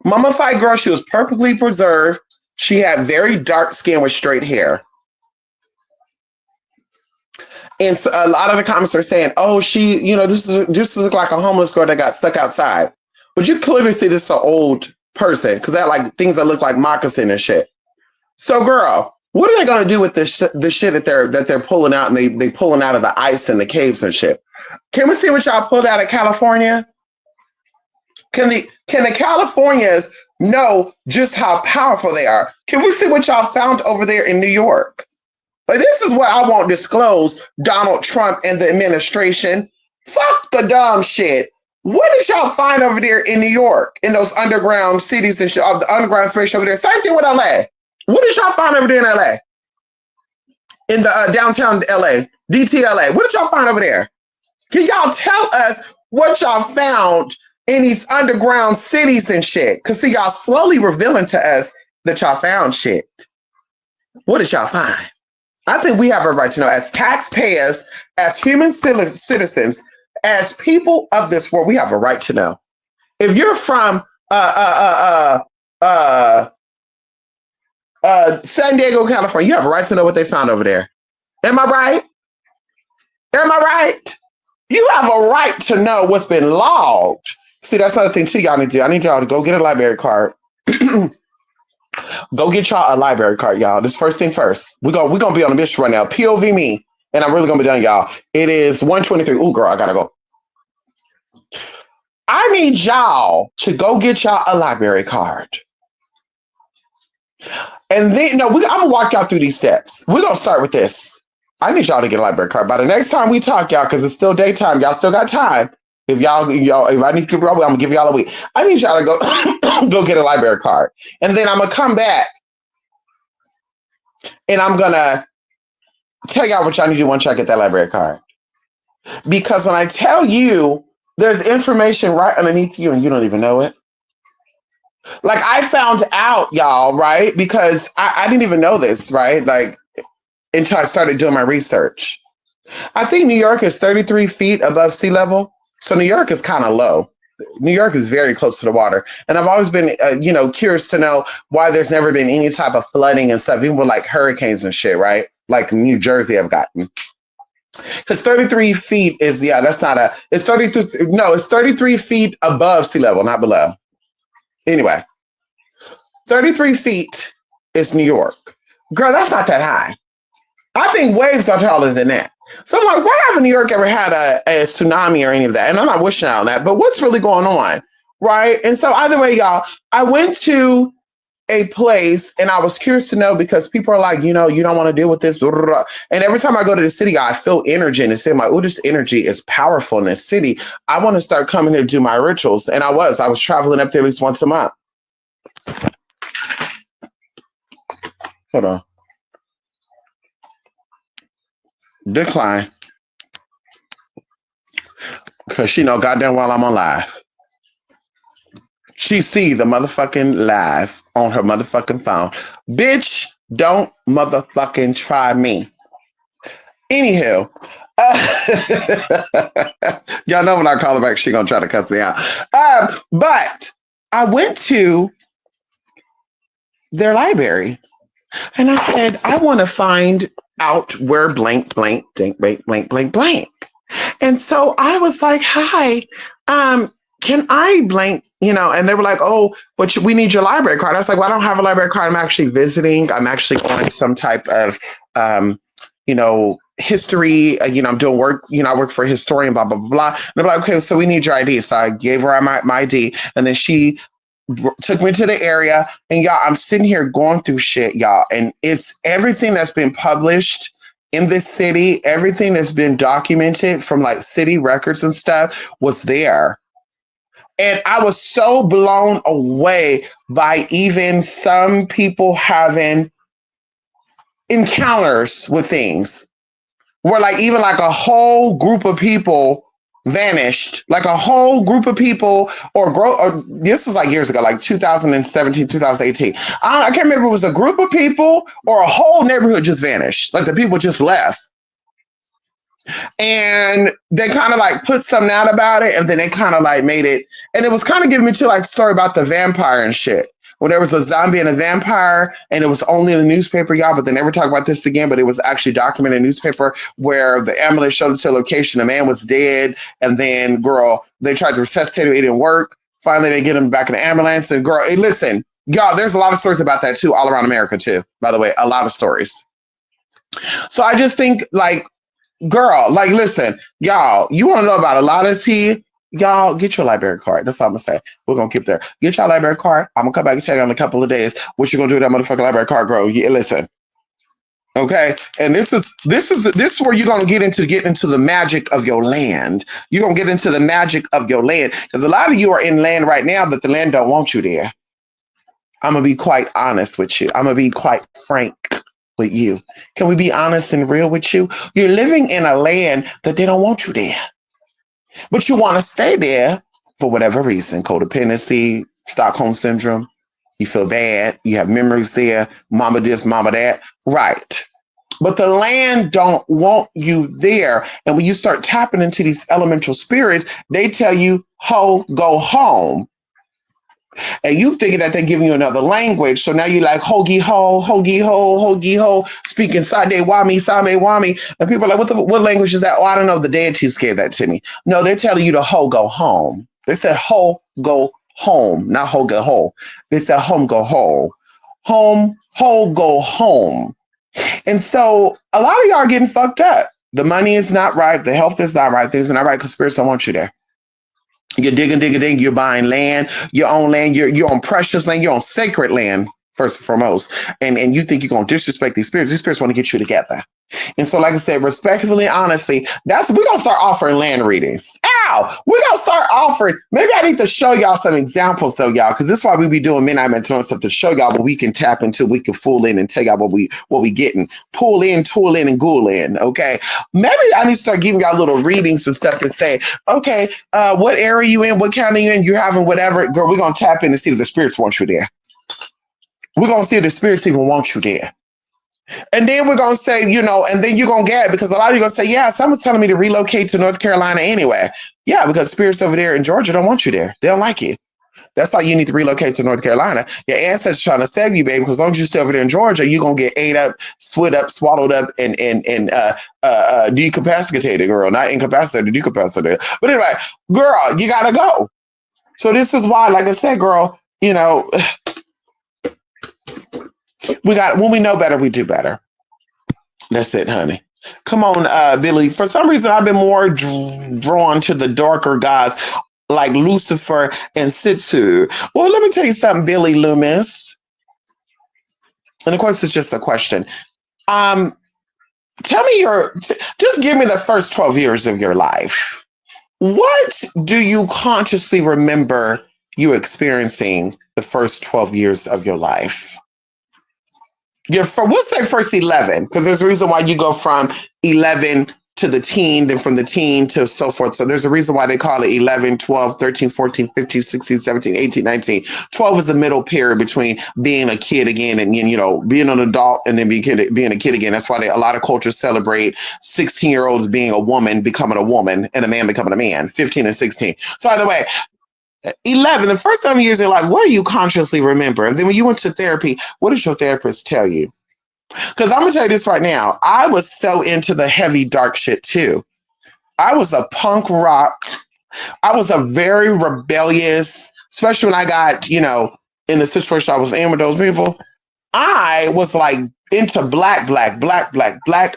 Mummified girl. She was perfectly preserved. She had very dark skin with straight hair. And so a lot of the comments are saying, oh, she, this look like a homeless girl that got stuck outside. But you clearly see this is an old person, because that like things that look like moccasin and shit. So girl, what are they gonna do with this shit that they're pulling out, and they pulling out of the ice and the caves and shit? Can we see what y'all pulled out of California? Can the Californians know just how powerful they are? Can we see what y'all found over there in New York? But this is what I won't disclose, Donald Trump and the administration. Fuck the dumb shit. What did y'all find over there in New York, in those underground cities and shit, of the underground space over there? Same thing with LA. What did y'all find over there in LA? In the downtown LA, DTLA. What did y'all find over there? Can y'all tell us what y'all found in these underground cities and shit? Because see, y'all slowly revealing to us that y'all found shit. What did y'all find? I think we have a right to know, as taxpayers, as human citizens, as people of this world, we have a right to know. If you're from San Diego, California, you have a right to know what they found over there. Am I right? Am I right? You have a right to know what's been logged. See, that's another thing too y'all need to do. I need y'all to go get a library card. Go get y'all a library card, y'all. This first thing first. We're gonna be on a mission right now. POV me. And I'm really gonna be done, y'all. It is 1:23. Ooh, girl, I gotta go. I need y'all to go get y'all a library card. And then, I'm gonna walk y'all through these steps. We're gonna start with this. I need y'all to get a library card. By the next time we talk, y'all, because it's still daytime, y'all still got time. If I need to give y'all, I'm gonna give y'all a week. I need y'all to go go get a library card. And then I'm gonna come back and I'm gonna tell y'all what y'all need to do once y'all get that library card. Because when I tell you, there's information right underneath you and you don't even know it. Like I found out, y'all, right? Because I didn't even know this, right? Like until I started doing my research. I think New York is 33 feet above sea level. So New York is kind of low. New York is very close to the water. And I've always been, curious to know why there's never been any type of flooding and stuff, even with like hurricanes and shit, right? Like New Jersey have gotten. Because 33 feet is, it's 33 feet above sea level, not below. Anyway, 33 feet is New York. Girl, that's not that high. I think waves are taller than that. So I'm like, why haven't New York ever had a tsunami or any of that? And I'm not wishing on that, but what's really going on, right? And so either way, y'all, I went to a place, and I was curious to know because people are like, you know, you don't want to deal with this. And every time I go to the city, I feel energy and it's in my, oh, this energy is powerful in this city. I want to start coming here to do my rituals. And I was traveling up there at least once a month. Hold on. Decline. Because she know goddamn well I'm on live. She see the motherfucking live on her motherfucking phone. Bitch, don't motherfucking try me. Anywho, y'all know when I call her back, she gonna try to cuss me out. But I went to their library and I said, I want to find out where blank, blank, blank, blank, blank, blank, blank. And so I was like, hi, can I blank, you know, and they were like, oh, but we need your library card. I was like, well, I don't have a library card. I'm actually visiting. I'm actually on some type of, you know, history, you know, I'm doing work, you know, I work for a historian, blah, blah, blah, blah. And they're like, okay, so we need your ID. So I gave her my ID and then she took me to the area and y'all, I'm sitting here going through shit, y'all. And it's everything that's been published in this city, everything that's been documented from like city records and stuff was there. And I was so blown away by even some people having encounters with things where like even like a whole group of people vanished, like a whole group of people or this was like years ago, like 2017, 2018. I can't remember if it was a group of people or a whole neighborhood just vanished. Like the people just left. And they kind of like put something out about it and then they kind of like made it. And it was kind of giving me to like story about the vampire and shit. When there was a zombie and a vampire and it was only in the newspaper, y'all, but they never talk about this again, but it was actually documented in a newspaper where the ambulance showed up to a location, the man was dead, and then, girl, they tried to resuscitate him, it didn't work. Finally, they get him back in the ambulance, and girl, hey, listen, y'all, there's a lot of stories about that too, all around America too, by the way, a lot of stories. So I just think, like, girl, like, listen, y'all, you want to know about a lot of tea? Y'all, get your library card. That's all I'm going to say. We're going to keep there. Get your library card. I'm going to come back and tell you in a couple of days what you're going to do with that motherfucking library card, girl. Yeah, listen. Okay? And this is where you're going to get into the magic of your land. You're going to get into the magic of your land. Because a lot of you are in land right now, but the land don't want you there. I'm going to be quite honest with you. I'm going to be quite frank with you. Can we be honest and real with you? You're living in a land that they don't want you there. But you want to stay there for whatever reason. Codependency, Stockholm syndrome. You feel bad. You have memories there. Mama this, mama that. Right. But the land don't want you there. And when you start tapping into these elemental spirits, they tell you, ho, go home. And you thinking that they're giving you another language. So now you're like, hoagie ho, hoagie ho, hoagie ho, speaking Sade Wami, Same Wami. And people are like, what language is that? Oh, I don't know. The deities gave that to me. No, they're telling you to ho, go home. They said ho, go home, not ho, go ho. They said home, go ho. Home, ho, go home. And so a lot of y'all are getting fucked up. The money is not right. The health is not right. Things are not right because spirits don't want you there. You're digging, you're buying land, your own land, you're on precious land, you're on sacred land, first and foremost. And you think you're going to disrespect these spirits. These spirits want to get you together. And so, like I said, respectfully, honestly, we're going to start offering land readings. Ow! We're going to start offering. Maybe I need to show y'all some examples, though, y'all, because this is why we be doing Midnight Mental and stuff to show y'all what we can tap into, we can fool in and tell y'all what we getting. Pull in, tool in, and ghoul in, okay? Maybe I need to start giving y'all little readings and stuff to say, okay, what area you in, what county you in, you're having whatever. Girl, we're going to tap in and see if the spirits want you there. We're going to see if the spirits even want you there. And then we're going to say, you know, and then you're going to get it because a lot of you are going to say, yeah, someone's telling me to relocate to North Carolina anyway. Yeah, because spirits over there in Georgia don't want you there. They don't like you. That's why you need to relocate to North Carolina. Your ancestors trying to save you, baby, because as long as you stay over there in Georgia, you're going to get ate up, swit up, swallowed up, and decapacitated, girl. Not incapacitated, decapacitated. But anyway, girl, you got to go. So this is why, like I said, girl, you know, when we know better, we do better. That's it, honey. Come on, Billy. For some reason, I've been more drawn to the darker gods like Lucifer and Situ. Well, let me tell you something, Billy Loomis. And of course, it's just a question. Um, Tell me just give me the first 12 years of your life. What do you consciously remember you experiencing the first 12 years of your life? We'll say first 11, because there's a reason why you go from 11 to the teen, then from the teen to so forth. So there's a reason why they call it 11, 12, 13, 14, 15, 16, 17, 18, 19. 12 is the middle period between being a kid again and, being an adult and then being a kid again. That's why a lot of cultures celebrate 16-year-olds being a woman, becoming a woman, and a man becoming a man, 15 and 16. So either way, 11, the first time years of your life, what do you consciously remember? And then when you went to therapy, what did your therapist tell you? Because I'm going to tell you this right now. I was so into the heavy, dark shit too. I was a punk rock. I was a very rebellious, especially when I got, in the situation I was in with those people. I was like into black,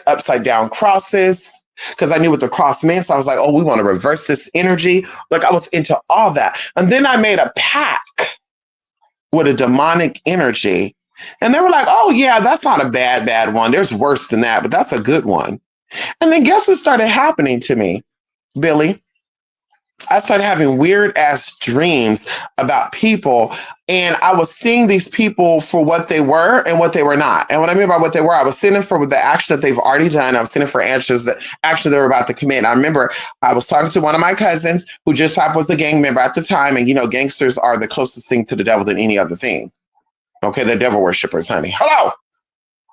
upside down crosses because I knew what the cross meant. So I was like, oh, we want to reverse this energy. Like I was into all that. And then I made a pact with a demonic energy. And they were like, oh, yeah, that's not a bad one. There's worse than that, but that's a good one. And then guess what started happening to me, Billy? I started having weird ass dreams about people, and I was seeing these people for what they were and what they were not. And what I mean by what they were, I was seeing them for the action that they've already done. I was seeing them for actions that actually they were about to commit. And I remember I was talking to one of my cousins who just was a gang member at the time. And, gangsters are the closest thing to the devil than any other thing. Okay, they're devil worshippers, honey. Hello.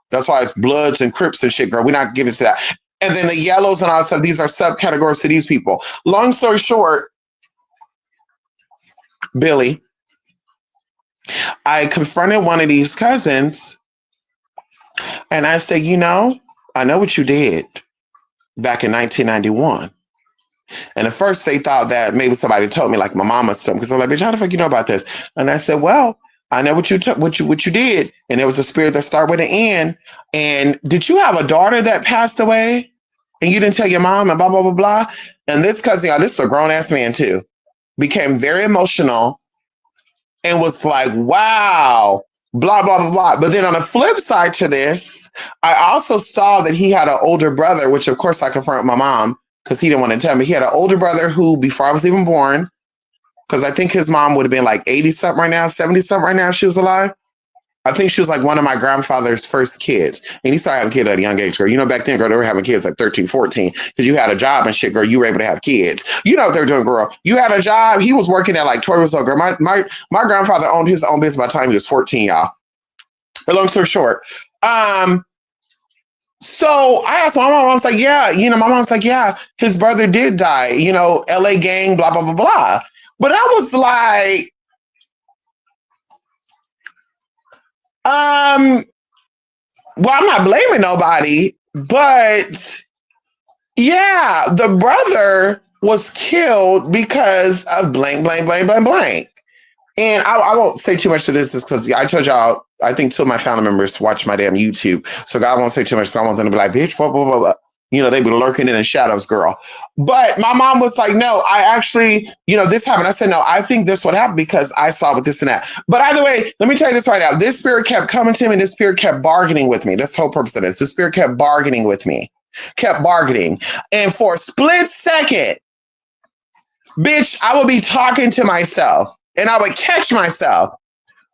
That's why it's Bloods and Crips and shit, girl. We're not getting to that. And then the yellows and all that stuff, these are subcategories to these people. Long story short, Billy, I confronted one of these cousins and I said, I know what you did back in 1991. And at first they thought that maybe somebody told me, like my mama or something, because I'm like, bitch, how the fuck you know about this? And I said, well, I know what you did. And it was a spirit that started with an N. And did you have a daughter that passed away? And you didn't tell your mom and blah, blah, blah, blah. And this cousin, this is a grown ass man too, became very emotional and was like, wow, blah, blah, blah, blah. But then on the flip side to this, I also saw that he had an older brother, which of course I confirmed with my mom because he didn't want to tell me. He had an older brother who, before I was even born, because I think his mom would have been like 80 something right now, 70 something right now if she was alive. I think she was like one of my grandfather's first kids. And he started having kids at a young age, girl. Back then, girl, they were having kids like 13, 14. Because you had a job and shit, girl. You were able to have kids. You know what they're doing, girl. You had a job. He was working at like 12 years old, girl. My grandfather owned his own business by the time he was 14, y'all. But long story short. So I asked my mom, I was like, yeah, my mom's like, yeah, his brother did die, LA gang, blah, blah, blah, blah. But I was like, well, I'm not blaming nobody, but yeah, the brother was killed because of blank, blank, blank, blank, blank. And I won't say too much to this because I told y'all, I think two of my family members watch my damn YouTube. So God won't say too much. So I want them to be like, bitch, blah, blah, blah, blah. They be lurking in the shadows, girl. But my mom was like, no, I actually, this happened. I said, no, I think this would happen because I saw with this and that. But either way, let me tell you this right now. This spirit kept coming to me and this spirit kept bargaining with me. That's the whole purpose of this. This spirit kept bargaining with me, kept bargaining. And for a split second, bitch, I would be talking to myself and I would catch myself.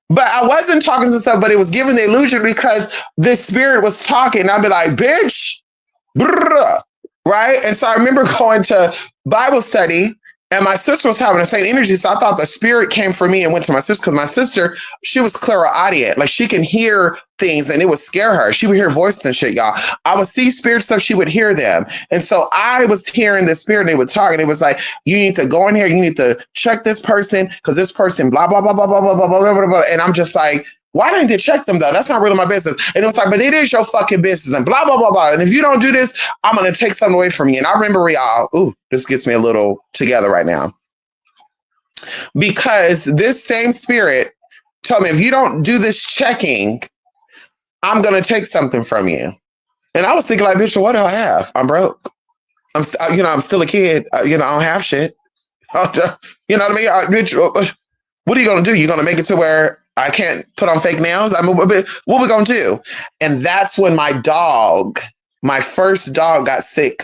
But I wasn't talking to myself, but it was giving the illusion because this spirit was talking. I'd be like, bitch. Right? And so I remember going to Bible study and my sister was having the same energy. So I thought the spirit came for me and went to my sister because my sister, she was clairaudient. Like she can hear things and it would scare her. She would hear voices and shit, y'all. I would see spirit stuff. She would hear them. And so I was hearing the spirit and they would talk and it was like, you need to go in here. You need to check this person because this person, blah, blah, blah, blah, blah, blah, blah, blah, blah, blah. And I'm just like, why didn't they check them though? That's not really my business. And it was like, but it is your fucking business and blah, blah, blah, blah. And if you don't do this, I'm going to take something away from you. And I remember y'all, this gets me a little together right now. Because this same spirit told me, if you don't do this checking, I'm going to take something from you. And I was thinking like, bitch, what do I have? I'm broke. I'm still a kid. I don't have shit. You know what I mean? Bitch, what are you going to do? You're going to make it to where I can't put on fake nails. I mean, what we gonna do? And that's when my first dog got sick.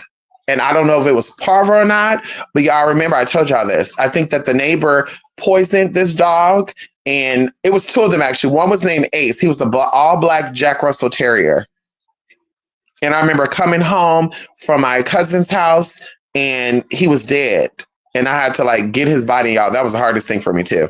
And I don't know if it was parvo or not, but y'all remember I told y'all this. I think that the neighbor poisoned this dog, and it was two of them actually. One was named Ace. He was a all black Jack Russell Terrier. And I remember coming home from my cousin's house, and he was dead. And I had to like get his body, y'all. That was the hardest thing for me too.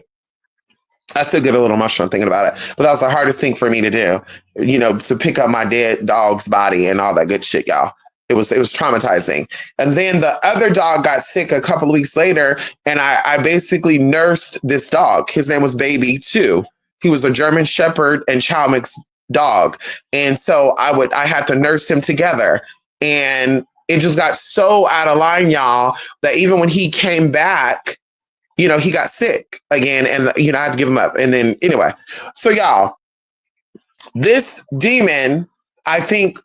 I still get a little emotional thinking about it, but that was the hardest thing for me to do, to pick up my dead dog's body and all that good shit, y'all. It was traumatizing. And then the other dog got sick a couple of weeks later, and I basically nursed this dog. His name was Baby too. He was a German Shepherd and Chow mix dog, and so I had to nurse him together, and it just got so out of line, y'all, that even when he came back, he got sick again, and I had to give him up. And then anyway, so y'all, this demon, I think,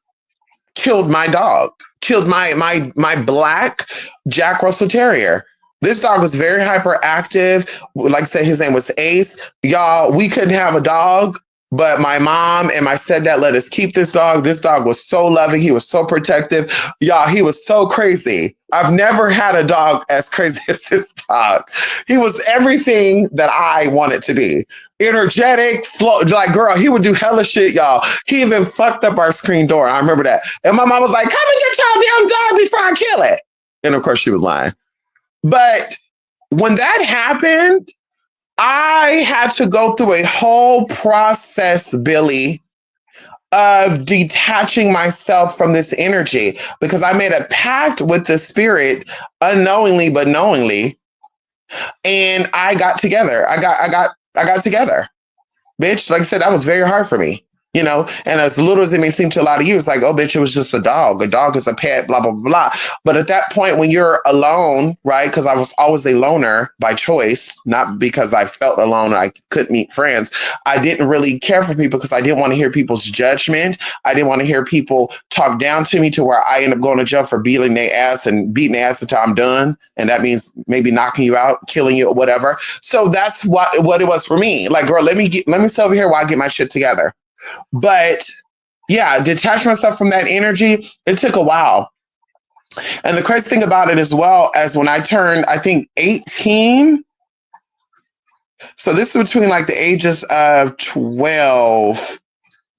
killed my dog, killed my black Jack Russell Terrier. This dog was very hyperactive. Like I said, his name was Ace. Y'all, we couldn't have a dog, but my mom and my stepdad let us keep this dog. This dog was so loving. He was so protective. Y'all, he was so crazy. I've never had a dog as crazy as this dog. He was everything that I wanted to be. Energetic, like, girl, he would do hella shit, y'all. He even fucked up our screen door. I remember that. And my mom was like, come and get your damn dog before I kill it. And of course, she was lying. But when that happened, I had to go through a whole process, Billy, of detaching myself from this energy, because I made a pact with the spirit unknowingly but knowingly, and I got together. I got together, bitch. Like I said, that was very hard for me. And as little as it may seem to a lot of you, it's like, oh, bitch, it was just a dog. A dog is a pet, blah, blah, blah, blah. But at that point, when you're alone, right? Because I was always a loner by choice, not because I felt alone and I couldn't meet friends. I didn't really care for people because I didn't want to hear people's judgment. I didn't want to hear people talk down to me to where I end up going to jail for beating their ass until I'm done. And that means maybe knocking you out, killing you, or whatever. So that's what it was for me. Like, girl, let me sit over here while I get my shit together. But yeah, detach myself from that energy. It took a while. And the crazy thing about it, as well, as when I turned, I think 18. So this is between like the ages of 12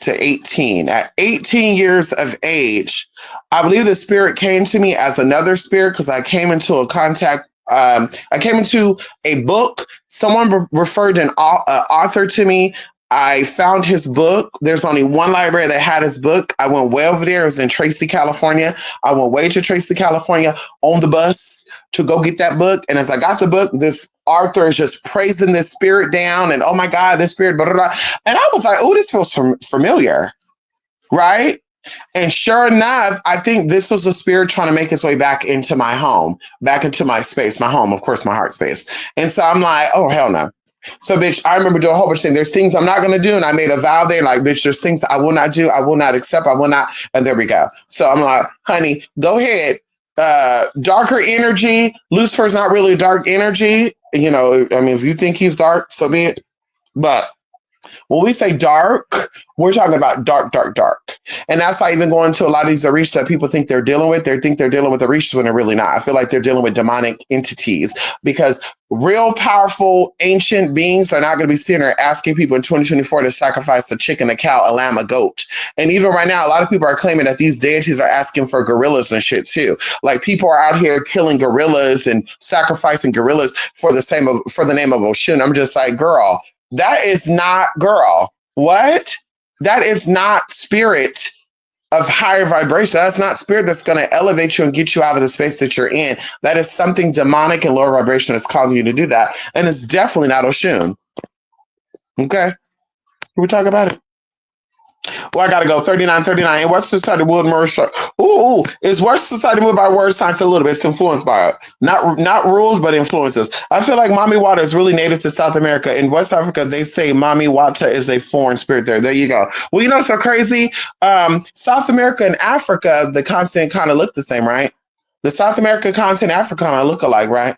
to 18. At 18 years of age, I believe the spirit came to me as another spirit, because I came into a contact. I came into a book. Someone referred an author to me. I found his book. There's only one library that had his book. I went way over there. It was in Tracy, California. I went way to Tracy, California on the bus to go get that book. And as I got the book, this author is just praising this spirit down. And oh my God, this spirit, blah, blah, blah. And I was like, oh, this feels familiar. Right? And sure enough, I think this was a spirit trying to make its way back into my home, back into my space, my home, of course, my heart space. And so I'm like, oh, hell no. So, bitch, I remember doing a whole bunch of things. There's things I'm not going to do. And I made a vow there, like, bitch, there's things I will not do. I will not accept. I will not. And there we go. So I'm like, honey, go ahead. Darker energy. Lucifer's not really dark energy. I mean, if you think he's dark, so be it. But when we say dark, we're talking about dark, dark, dark. And that's not even going to a lot of these Orishas that people think they're dealing with. They think they're dealing with Orishas when they're really not. I feel like they're dealing with demonic entities, because real powerful ancient beings are not going to be sitting there asking people in 2024 to sacrifice a chicken, a cow, a lamb, a goat. And even right now, a lot of people are claiming that these deities are asking for gorillas and shit too. Like, people are out here killing gorillas and sacrificing gorillas for the name of Oshun. I'm just like, girl, that is not, girl. What? That is not spirit of higher vibration. That's not spirit that's going to elevate you and get you out of the space that you're in. That is something demonic and lower vibration that's calling you to do that. And it's definitely not Oshun. Okay? We talk about it. Well, I gotta go. 39. And Western Society Wood Mercer. Ooh, is Western Society moved by word science a little bit? It's influenced by it. Not rules, but influences. I feel like Mami Wata is really native to South America. In West Africa, they say Mami Wata is a foreign spirit there. There you go. Well, it's so crazy. South America and Africa, the continent kind of look the same, right? The South America continent and Africa kind of look alike, right?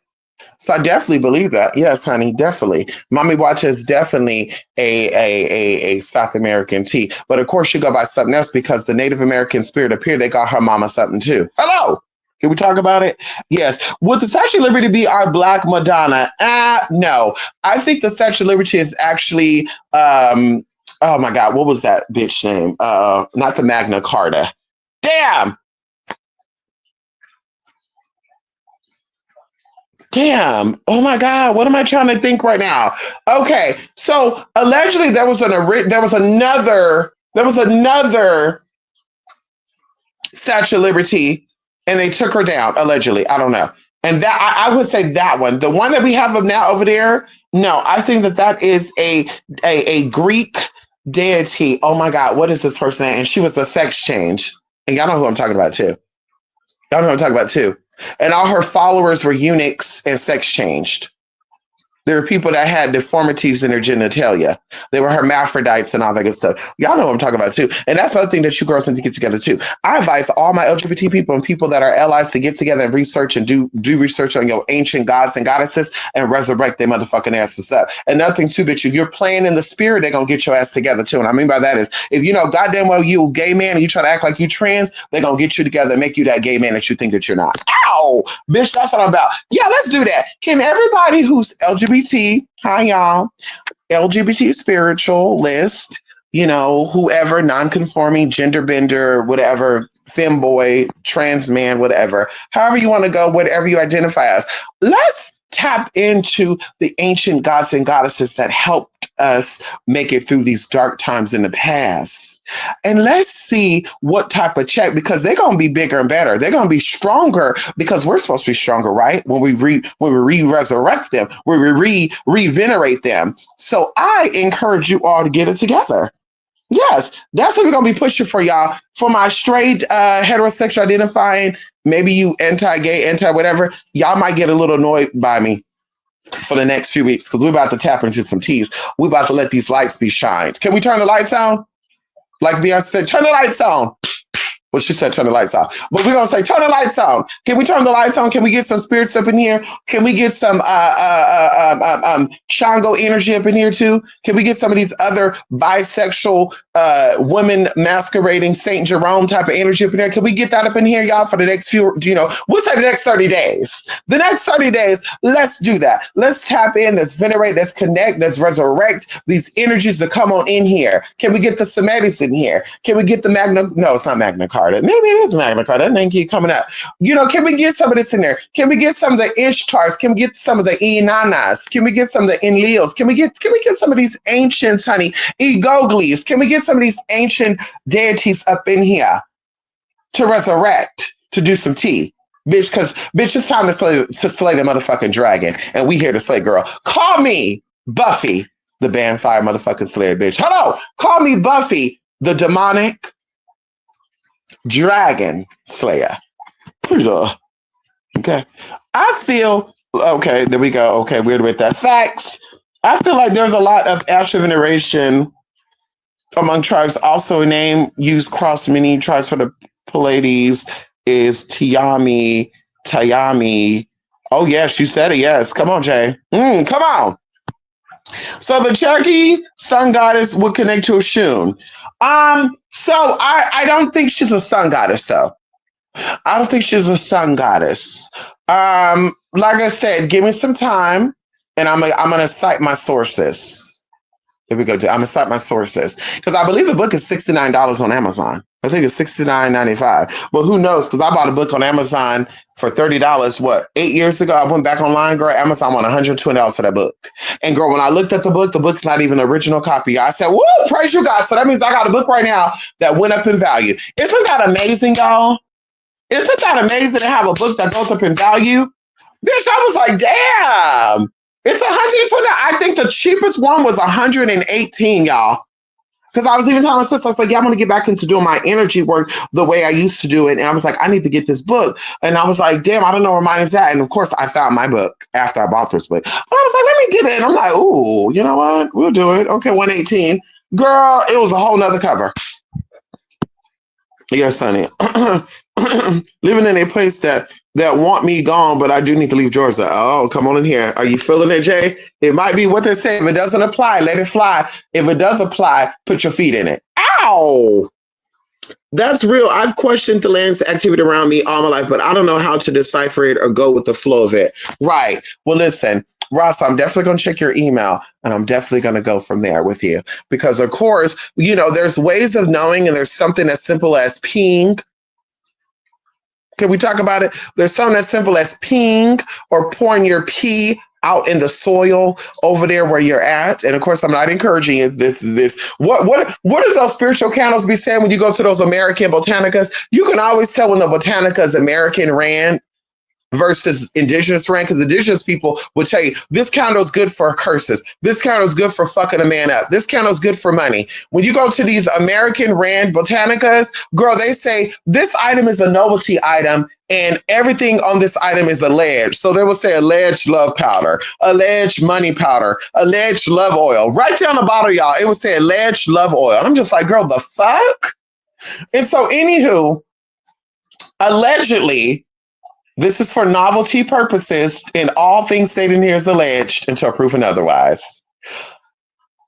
So I definitely believe that. Yes, honey, definitely. Mommy Watch is definitely a South American tea. But of course, she go by something else because the Native American spirit up here, they got her mama something too. Hello. Can we talk about it? Yes. Would the Statue of Liberty be our Black Madonna? No. I think the Statue of Liberty is actually, oh my God, what was that bitch name? Not the Magna Carta. Damn. Damn. Oh my God. What am I trying to think right now? Okay. So allegedly there was another Statue of Liberty and they took her down, allegedly. I don't know. And that I would say that one. The one that we have of now over there, no, I think that that is a Greek deity. Oh my God, what is this person name? And she was a sex change. And y'all know who I'm talking about too. Y'all know who I'm talking about too. And all her followers were eunuchs and sex changed. There were people that had deformities in their genitalia. They were hermaphrodites and all that good stuff. Y'all know what I'm talking about too. And that's the other thing that you girls need to get together too. I advise all my LGBT people and people that are allies to get together and research and do research on your ancient gods and goddesses and resurrect their motherfucking asses up. And another thing too, bitch, if you're playing in the spirit, they're gonna get your ass together too. And I mean by that is if you know goddamn well you a gay man and you try to act like you trans, they're gonna get you together and make you that gay man that you think that you're not. Ow! Bitch, that's what I'm about. Yeah, let's do that. Can everybody who's LGBT, hi y'all, LGBT spiritual list, you know, whoever, non-conforming, gender bender, whatever, femboy, trans man, whatever, however you want to go, whatever you identify as, let's tap into the ancient gods and goddesses that helped us make it through these dark times in the past. And let's see what type of check, because they're going to be bigger and better. They're going to be stronger because we're supposed to be stronger, right? When we resurrect them, when we revenerate them. So I encourage you all to get it together. Yes, that's what we're going to be pushing for, y'all. For my straight heterosexual identifying, maybe you anti-gay, anti-whatever, y'all might get a little annoyed by me for the next few weeks because we're about to tap into some teas. We're about to let these lights be shined. Can we turn the lights on? Like Beyonce said, turn the lights on. Well, she said turn the lights off. But we're going to say turn the lights on. Can we turn the lights on? Can we get some spirits up in here? Can we get some Shango energy up in here too? Can we get some of these other bisexual women masquerading St. Jerome type of energy up in here? Can we get that up in here, y'all, for the next few, we'll say the next 30 days. The next 30 days, let's do that. Let's tap in, let's venerate, let's connect, let's resurrect these energies to come on in here. Can we get the Semites in here? Can we get the no, it's not Magna Carta. Maybe it is Magna Carta. That name keep coming up. Can we get some of this in there? Can we get some of the Ishtars? Can we get some of the Inanas? Can we get some of the Enlils? Can we get some of these ancient, honey, Egogles? Can we get some of these ancient deities up in here to resurrect, to do some tea? Bitch, because bitch, it's time to slay the motherfucking dragon. And we here to slay, girl. Call me Buffy, the Bandfire motherfucking slayer, bitch. Hello, call me Buffy, the demonic dragon slayer. Okay. I feel, okay, there we go. Okay, weird with that. Facts. I feel like there's a lot of astral veneration among tribes. Also, a name used across many tribes for the Pleiades is Tayami. Oh, yes, you said it. Yes. Come on, Jay. Come on. So the Cherokee sun goddess would connect to Oshun. So I don't think she's a sun goddess, though. I don't think she's a sun goddess. Like I said, give me some time, and I'm gonna cite my sources. Here we go. I'm gonna cite my sources because I believe the book is $69 on Amazon. I think it's $69.95. But who knows? Because I bought a book on Amazon for $30. What, 8 years ago? I went back online, girl. Amazon won $120 for that book. And girl, when I looked at the book's not even an original copy. I said, "Woo, praise you guys!" So that means I got a book right now that went up in value. Isn't that amazing, y'all? Isn't that amazing to have a book that goes up in value? Bitch, I was like, damn. It's 120. I think the cheapest one was 118, y'all. Because I was even telling my sister, I was like, yeah, I'm going to get back into doing my energy work the way I used to do it. And I was like, I need to get this book. And I was like, damn, I don't know where mine is at. And of course, I found my book after I bought this book. But I was like, let me get it. And I'm like, ooh, you know what? We'll do it. Okay, 118. Girl, it was a whole nother cover. Yes, honey. living in a place that want me gone, but I do need to leave Georgia. Oh, come on in here. Are you feeling it, Jay? It might be what they say. If it doesn't apply, let it fly. If it does apply, put your feet in it. Ow! That's real. I've questioned the land's activity around me all my life, but I don't know how to decipher it or go with the flow of it. Right. Well, listen, Ross, I'm definitely going to check your email and I'm definitely going to go from there with you because, of course, there's ways of knowing and there's something as simple as peeing. Can we talk about it? There's something as simple as peeing or pouring your pee out in the soil over there where you're at. And of course, I'm not encouraging it. What does those spiritual candles be saying when you go to those American botanicas? You can always tell when the botanica is American ran versus indigenous ran, because indigenous people would tell you this candle is good for curses. This candle is good for fucking a man up. This candle is good for money. When you go to these American ran botanicas, girl, they say this item is a novelty item and everything on this item is alleged. So they will say alleged love powder, alleged money powder, alleged love oil. Right down the bottle, y'all, it would say alleged love oil. And I'm just like, girl, the fuck? And so, anywho, allegedly, this is for novelty purposes, and all things stated in here is alleged until proven otherwise.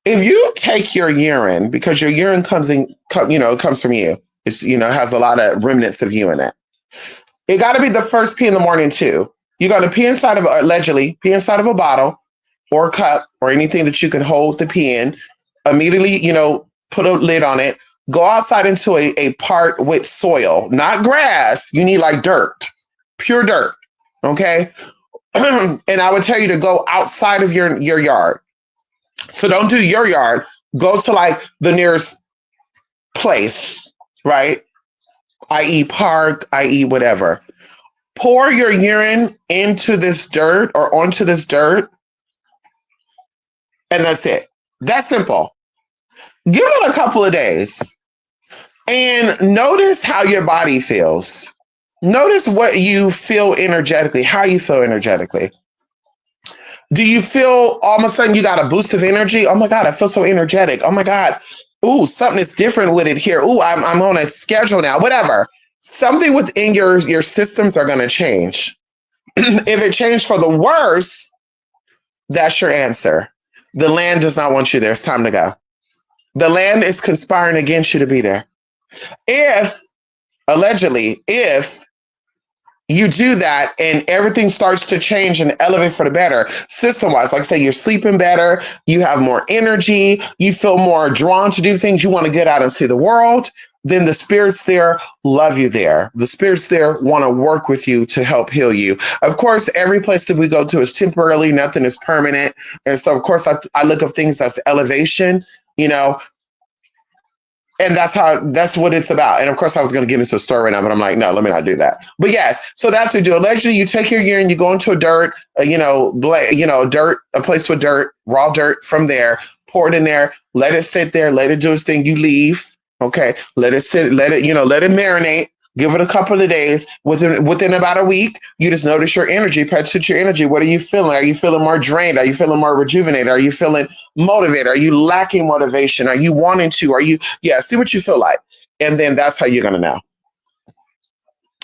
If you take your urine, because your urine comes from you, it's has a lot of remnants of you in it. It got to be the first pee in the morning too. You're gonna allegedly pee inside of a bottle or a cup or anything that you can hold the pee in. Immediately, put a lid on it. Go outside into a part with soil, not grass. You need like dirt. Pure dirt, okay? And I would tell you to go outside of your yard. So don't do your yard. Go to like the nearest place, right? I.e. park, i.e. whatever. Pour your urine into this dirt or onto this dirt, and that's it. That's simple. Give it a couple of days and notice how your body feels. Notice what you feel energetically, how you feel energetically. Do you feel all of a sudden you got a boost of energy? Oh my God, I feel so energetic. Oh my God. Ooh, something is different with it here. Ooh, I'm on a schedule now, whatever. Something within your systems are going to change. If it changed for the worse, that's your answer. The land does not want you there. It's time to go. The land is conspiring against you to be there. Allegedly, if you do that and everything starts to change and elevate for the better, system-wise, like I say, you're sleeping better, you have more energy, you feel more drawn to do things, you want to get out and see the world, then the spirits there love you there. The spirits there want to work with you to help heal you. Of course, every place that we go to is temporarily, nothing is permanent. And so, of course, I look at things as elevation, and that's what it's about. And of course, I was going to get into a story right now, but I'm like, no, let me not do that. But yes, so that's what you do. Allegedly, you take your urine, you go into a dirt, dirt, a place with dirt, raw dirt from there, pour it in there, let it sit there, let it do its thing. You leave. Okay. Let it sit, let it marinate. Give it a couple of days. Within about a week, you just notice your energy, patch your energy. What are you feeling? Are you feeling more drained? Are you feeling more rejuvenated? Are you feeling motivated? Are you lacking motivation? Are you wanting to? See what you feel like. And then that's how you're going to know.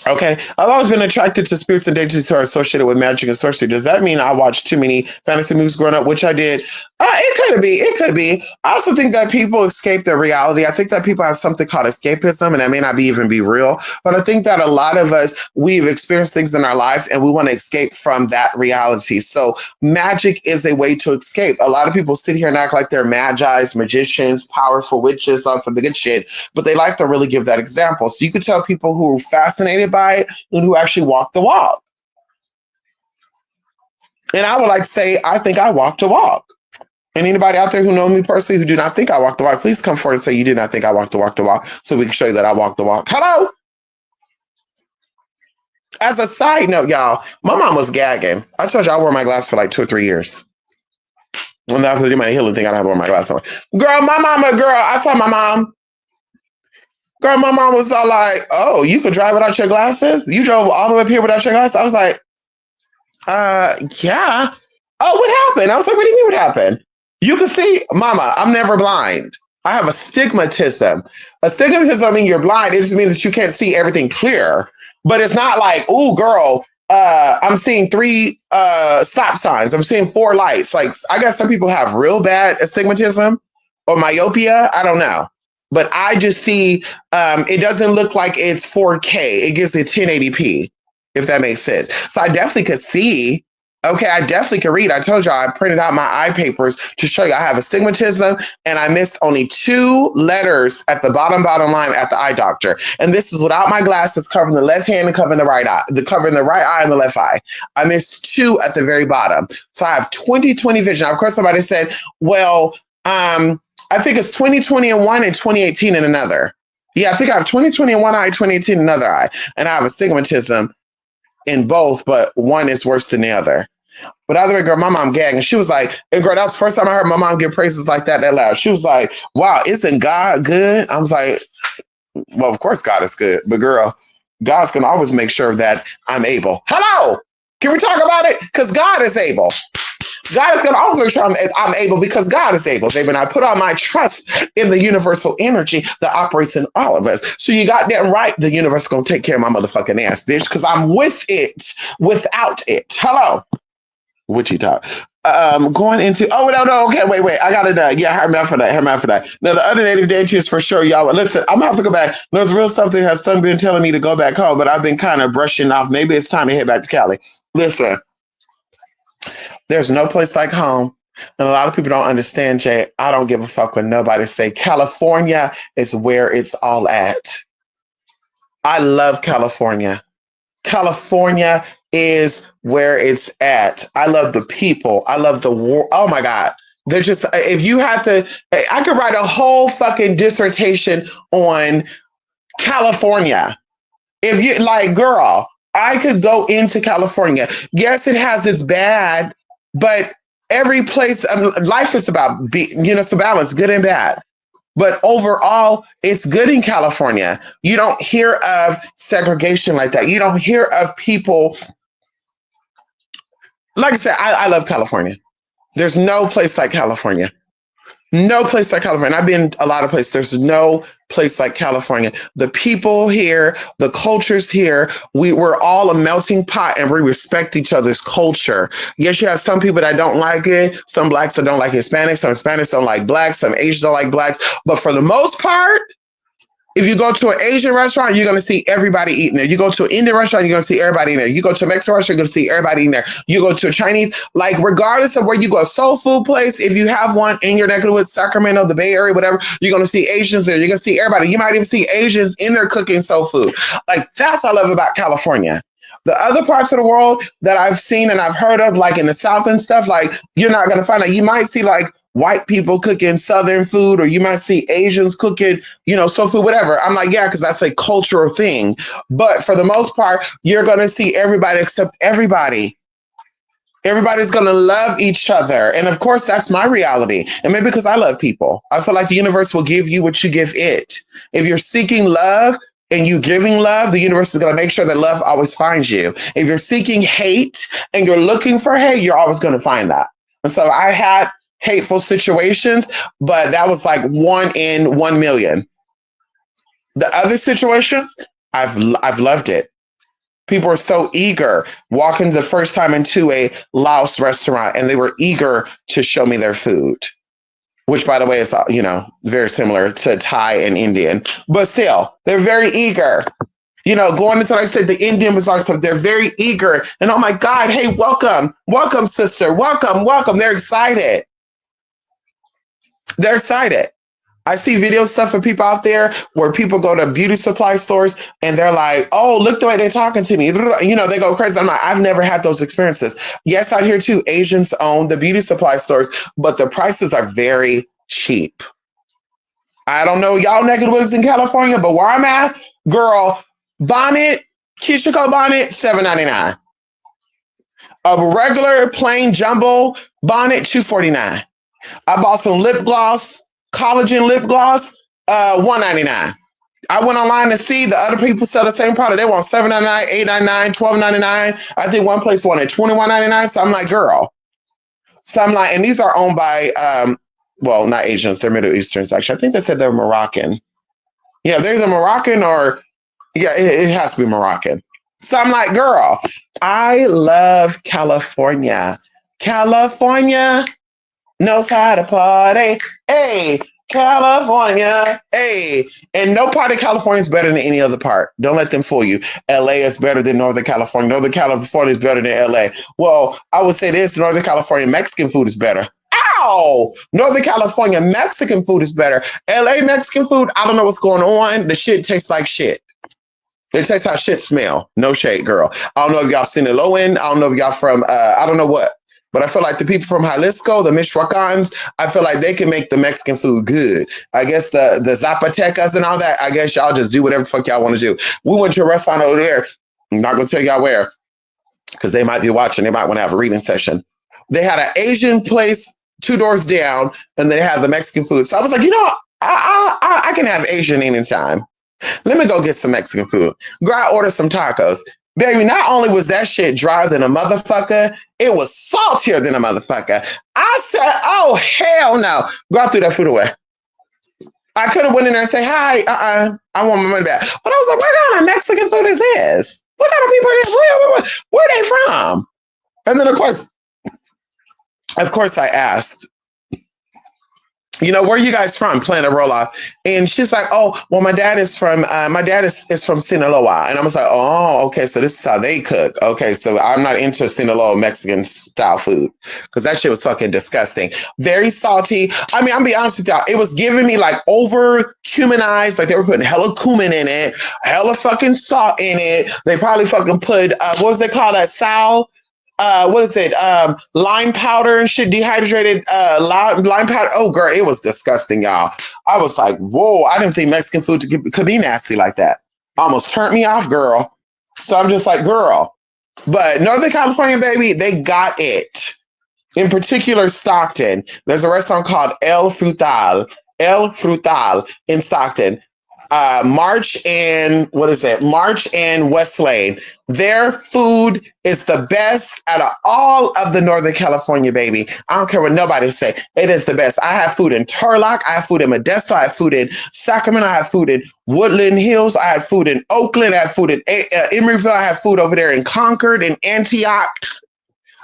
Okay. I've always been attracted to spirits and deities who are associated with magic and sorcery. Does that mean I watched too many fantasy movies growing up, which I did? It could be. I also think that people escape their reality. I think that people have something called escapism, and that may not even be real. But I think that a lot of us, we've experienced things in our life, and we want to escape from that reality. So magic is a way to escape. A lot of people sit here and act like they're magi's, magicians, powerful witches, lots of the good shit, but they like to really give that example. So you could tell people who are fascinated by it and who actually walk the walk. And I would like to say, I think I walk the walk. And anybody out there who know me personally who do not think I walk the walk, please come forward and say you do not think I walk the walk, so we can show you that I walk the walk. Hello? As a side note, y'all, my mom was gagging. I told you I wore my glasses for like 2 or 3 years. And after the healing thing, I don't have to wear my glasses on. Girl, I saw my mom. Girl, my mom was all like, oh, you could drive without your glasses? You drove all the way up here without your glasses? I was like, yeah. Oh, what happened? I was like, what do you mean what happened? You can see, mama, I'm never blind. I have astigmatism. Astigmatism means you're blind. It just means that you can't see everything clear. But it's not like, oh, girl, I'm seeing 3 stop signs. I'm seeing 4 lights. Like, I guess some people have real bad astigmatism or myopia. I don't know. But I just see, it doesn't look like it's 4K. It gives it 1080p, if that makes sense. So I definitely could see. Okay, I definitely can read. I told y'all I printed out my eye papers to show you I have astigmatism, and I missed only 2 letters at the bottom line at the eye doctor. And this is without my glasses covering the left hand and covering the right eye, covering the right eye and the left eye. I missed 2 at the very bottom. So I have 20/20 vision. Now, of course, somebody said, well, I think it's 20/20 in one and 20/18 in another. Yeah, I think I have 20/20 in one eye, 20/18 in another eye. And I have astigmatism in both, but one is worse than the other. But either way, girl, my mom gagged, and she was like, and girl, that was the first time I heard my mom give praises like that loud. She was like, wow, isn't God good? I was like, well, of course God is good, but girl, God's gonna always make sure that I'm able. Hello, can we talk about it? Because God is able. God is gonna always make sure I'm able because God is able, baby. And I put all my trust in the universal energy that operates in all of us. So you got that right. The universe is gonna take care of my motherfucking ass, bitch, because I'm with it, without it. Hello. Wichita. Going into no, okay, wait. I got it. Yeah, hermaphrodite. Now the other native deities for sure, y'all. Listen, I'm gonna have to go back. There's real stuff that has son been telling me to go back home, but I've been kind of brushing off. Maybe it's time to head back to Cali. Listen, there's no place like home. And a lot of people don't understand, Jay. I don't give a fuck what nobody say. California is where it's all at. I love California. California is where it's at. I love the people. I love the war. Oh my God. There's just, if you had to, I could write a whole fucking dissertation on California. If you like, girl, I could go into California. Yes, it has its bad, but every place, life is about, it's a balance, good and bad. But overall, it's good in California. You don't hear of segregation like that. You don't hear of people. Like I said, I love California. There's no place like California. No place like California. I've been a lot of places. There's no place like California. The people here, the cultures here, we're all a melting pot and we respect each other's culture. Yes, you have some people that don't like it. Some blacks that don't like Hispanics. Some Hispanics don't like blacks. Some Asians don't like blacks. But for the most part, if you go to an Asian restaurant, you're going to see everybody eating there. You go to an Indian restaurant, you're going to see everybody in there. You go to a Mexican restaurant, you're going to see everybody in there. You go to a Chinese, like regardless of where you go, a soul food place, if you have one in your neck of the woods, Sacramento, the Bay Area, whatever, you're going to see Asians there. You're going to see everybody. You might even see Asians in there cooking soul food. Like that's what I love about California. The other parts of the world that I've seen and I've heard of, like in the South and stuff, like you're not going to find out. You might see like white people cooking Southern food, or you might see Asians cooking, soul food, whatever. I'm like, yeah, because that's a cultural thing. But for the most part, you're going to see everybody except everybody. Everybody's going to love each other. And of course, that's my reality. And maybe because I love people, I feel like the universe will give you what you give it. If you're seeking love, and you giving love, the universe is going to make sure that love always finds you. If you're seeking hate and you're looking for hate, you're always going to find that. And so I had hateful situations, but that was like 1 in 1 million. The other situations, I've loved it. People are so eager walking the first time into a Laos restaurant, and they were eager to show me their food. Which, by the way, is, very similar to Thai and Indian. But still, they're very eager. Going into, like I said, the Indian bazaar stuff, they're very eager. And oh my God, hey, welcome. Welcome, sister. Welcome. They're excited. They're excited. I see video stuff of people out there where people go to beauty supply stores and they're like, oh, look the way they're talking to me. They go crazy. I'm like, I've never had those experiences. Yes, out here too, Asians own the beauty supply stores, but the prices are very cheap. I don't know y'all neck of the woods in California, but where I'm at, girl, bonnet, Kishiko bonnet, $7.99. A regular plain jumbo bonnet, $2.49. I bought some lip gloss, collagen lip gloss, $1.99. I went online to see the other people sell the same product. They want $7.99, $8.99, $12.99. I think one place wanted $21.99. So I'm like, girl. So I'm like, and these are owned by well, not Asians, they're Middle Easterns, actually. I think they said they're Moroccan. Yeah, they're either Moroccan or, yeah, it has to be Moroccan. So I'm like, girl, I love California. California knows how to party. Hey, California. Hey. And no part of California is better than any other part. Don't let them fool you. LA is better than Northern California. Northern California is better than LA. Well, I would say this, Northern California Mexican food is better. Ow! Northern California Mexican food is better. LA Mexican food, I don't know what's going on. The shit tastes like shit. It tastes how shit smell. No shade, girl. I don't know if y'all Sinaloan. I don't know if y'all from, I don't know what. But I feel like the people from Jalisco, the Michoacans, I feel like they can make the Mexican food good. I guess the Zapotecas and all that, I guess y'all just do whatever the fuck y'all want to do. We went to a restaurant over there. I'm not going to tell y'all where, because they might be watching. They might want to have a reading session. They had an Asian place 2 doors down, and they had the Mexican food. So I was like, you know, I can have Asian anytime. Let me go get some Mexican food. Girl, I ordered some tacos. Baby, not only was that shit drier than a motherfucker, it was saltier than a motherfucker. I said, oh, hell no. Girl, I threw that food away. I could have went in there and say, hi, I want my money back. But I was like, what kind of Mexican food is this? What kind of people are this? Where are they from? And then, of course, I asked, you know, where are you guys from? Playing a roll off. And she's like, oh, well, my dad is from Sinaloa. And I was like, oh, okay. So this is how they cook. Okay. So I'm not into Sinaloa Mexican style food because that shit was fucking disgusting. Very salty. I mean, I'll be honest with y'all. It was giving me like over cuminized, like they were putting hella cumin in it, hella fucking salt in it. They probably fucking put, what was they call that? Sal? What is it? Lime powder and shit, dehydrated lime powder. Oh, girl, it was disgusting, y'all. I was like, whoa, I didn't think Mexican food could be nasty like that. Almost turned me off, girl. So I'm just like, girl. But Northern California, baby, they got it. In particular, Stockton. There's a restaurant called El Frutal in Stockton. March and West Lane. Their food is the best out of all of the Northern California, baby. I don't care what nobody say. It is the best. I have food in Turlock. I have food in Modesto. I have food in Sacramento. I have food in Woodland Hills. I have food in Oakland. I have food in Emeryville. I have food over there in Concord and Antioch.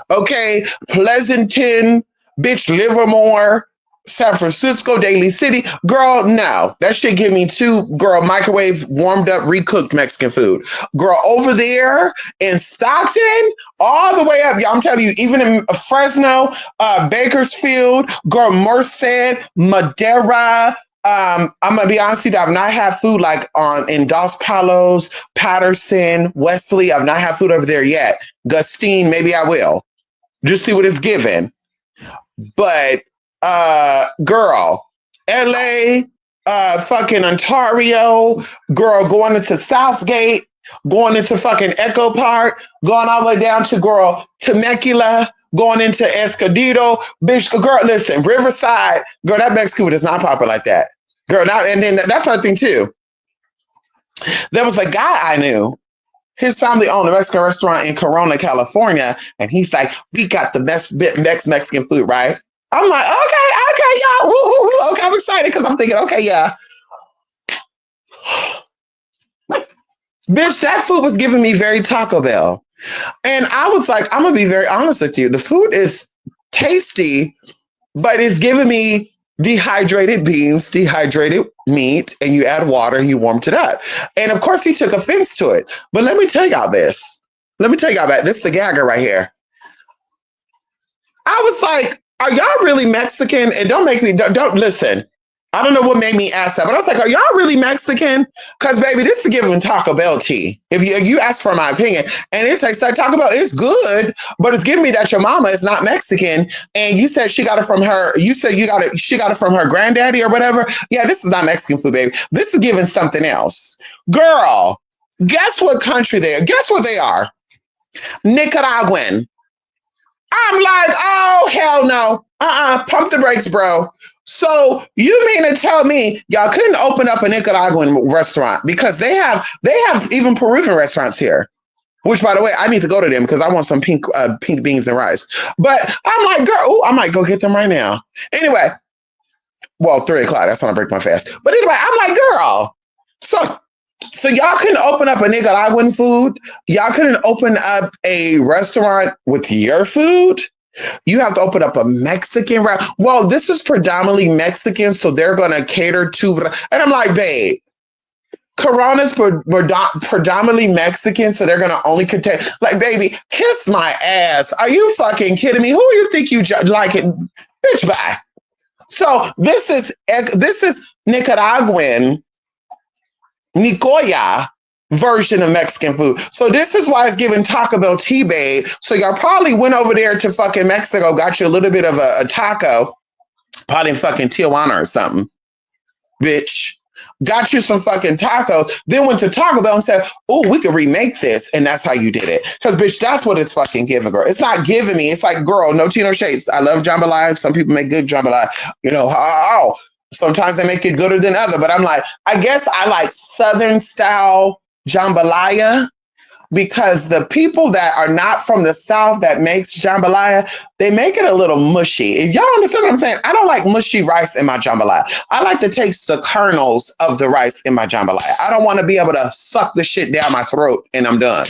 Okay, Pleasanton, bitch, Livermore, San Francisco, Daly City. Girl, no. That shit give me microwave, warmed up, recooked Mexican food. Girl, over there in Stockton, all the way up. Y'all, I'm telling you, even in Fresno, Bakersfield, girl, Merced, Madera. I'm gonna be honest with you, I've not had food like in Dos Palos, Patterson, Wesley. I've not had food over there yet. Gustine, maybe I will. Just see what it's given. But girl, LA, fucking Ontario, girl, going into Southgate, going into fucking Echo Park, going all the way down to girl Temecula, going into Escondido, bitch, girl, listen, Riverside, girl, that Mexican food is not popular like that. Girl, now and then that's another thing too. There was a guy I knew. His family owned a Mexican restaurant in Corona, California, and he's like, we got the best Mexican food, right? I'm like, okay, y'all. Ooh, okay, I'm excited because I'm thinking, okay, yeah. Bitch, that food was giving me very Taco Bell. And I was like, I'm going to be very honest with you. The food is tasty, but it's giving me dehydrated beans, dehydrated meat, and you add water and you warmed it up. And of course, he took offense to it. But let me tell y'all this. This is the gagger right here. I was like, are y'all really Mexican? And don't listen. I don't know what made me ask that, but I was like, are y'all really Mexican? Because, baby, this is giving Taco Bell tea. If you ask for my opinion, and it takes like Taco Bell, it's good, but it's giving me that your mama is not Mexican, and you said she got it from her. You said she got it from her granddaddy or whatever. Yeah, this is not Mexican food, baby. This is giving something else. Girl, guess what country they are? Guess what they are? Nicaraguan. I'm like, oh, hell no. Pump the brakes, bro. So you mean to tell me y'all couldn't open up a Nicaraguan restaurant because they have even Peruvian restaurants here, which, by the way, I need to go to them because I want some pink beans and rice. But I'm like, girl, I might go get them right now. Anyway, Well, 3 o'clock. That's when I break my fast. But anyway, I'm like, girl. So y'all couldn't open up a Nicaraguan food. Y'all couldn't open up a restaurant with your food. You have to open up a Mexican restaurant. Well, this is predominantly Mexican, so they're gonna cater to. And I'm like, babe, Corona's predominantly Mexican, so they're gonna only contain. Like, baby, kiss my ass. Are you fucking kidding me? Who do you think you like it? Bitch, bye. So this is Nicaraguan Nicoya version of Mexican food. So this is why it's giving Taco Bell T-Babe. So y'all probably went over there to fucking Mexico, got you a little bit of a taco, probably in fucking Tijuana or something, bitch. Got you some fucking tacos, then went to Taco Bell and said, oh, we could remake this. And that's how you did it. Because, bitch, that's what it's fucking giving, girl. It's not giving me. It's like, girl, no tea, no shades. I love jambalaya. Some people make good jambalaya. You know, sometimes they make it gooder than other. But I'm like, I guess I like Southern style jambalaya because the people that are not from the South that makes jambalaya, they make it a little mushy. If y'all understand what I'm saying, I don't like mushy rice in my jambalaya. I like to taste the kernels of the rice in my jambalaya. I don't want to be able to suck the shit down my throat and I'm done.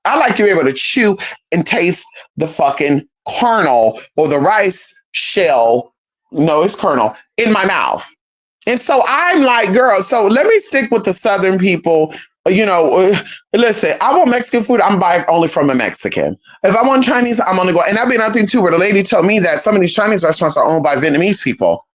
I like to be able to chew and taste the fucking kernel or the rice shell. No, it's kernel in my mouth. And so I'm like, girl, so let me stick with the Southern people. You know, listen, I want Mexican food. I'm buying only from a Mexican. If I want Chinese, I'm only going. And that'd be another thing too, where the lady told me that some of these Chinese restaurants are owned by Vietnamese people.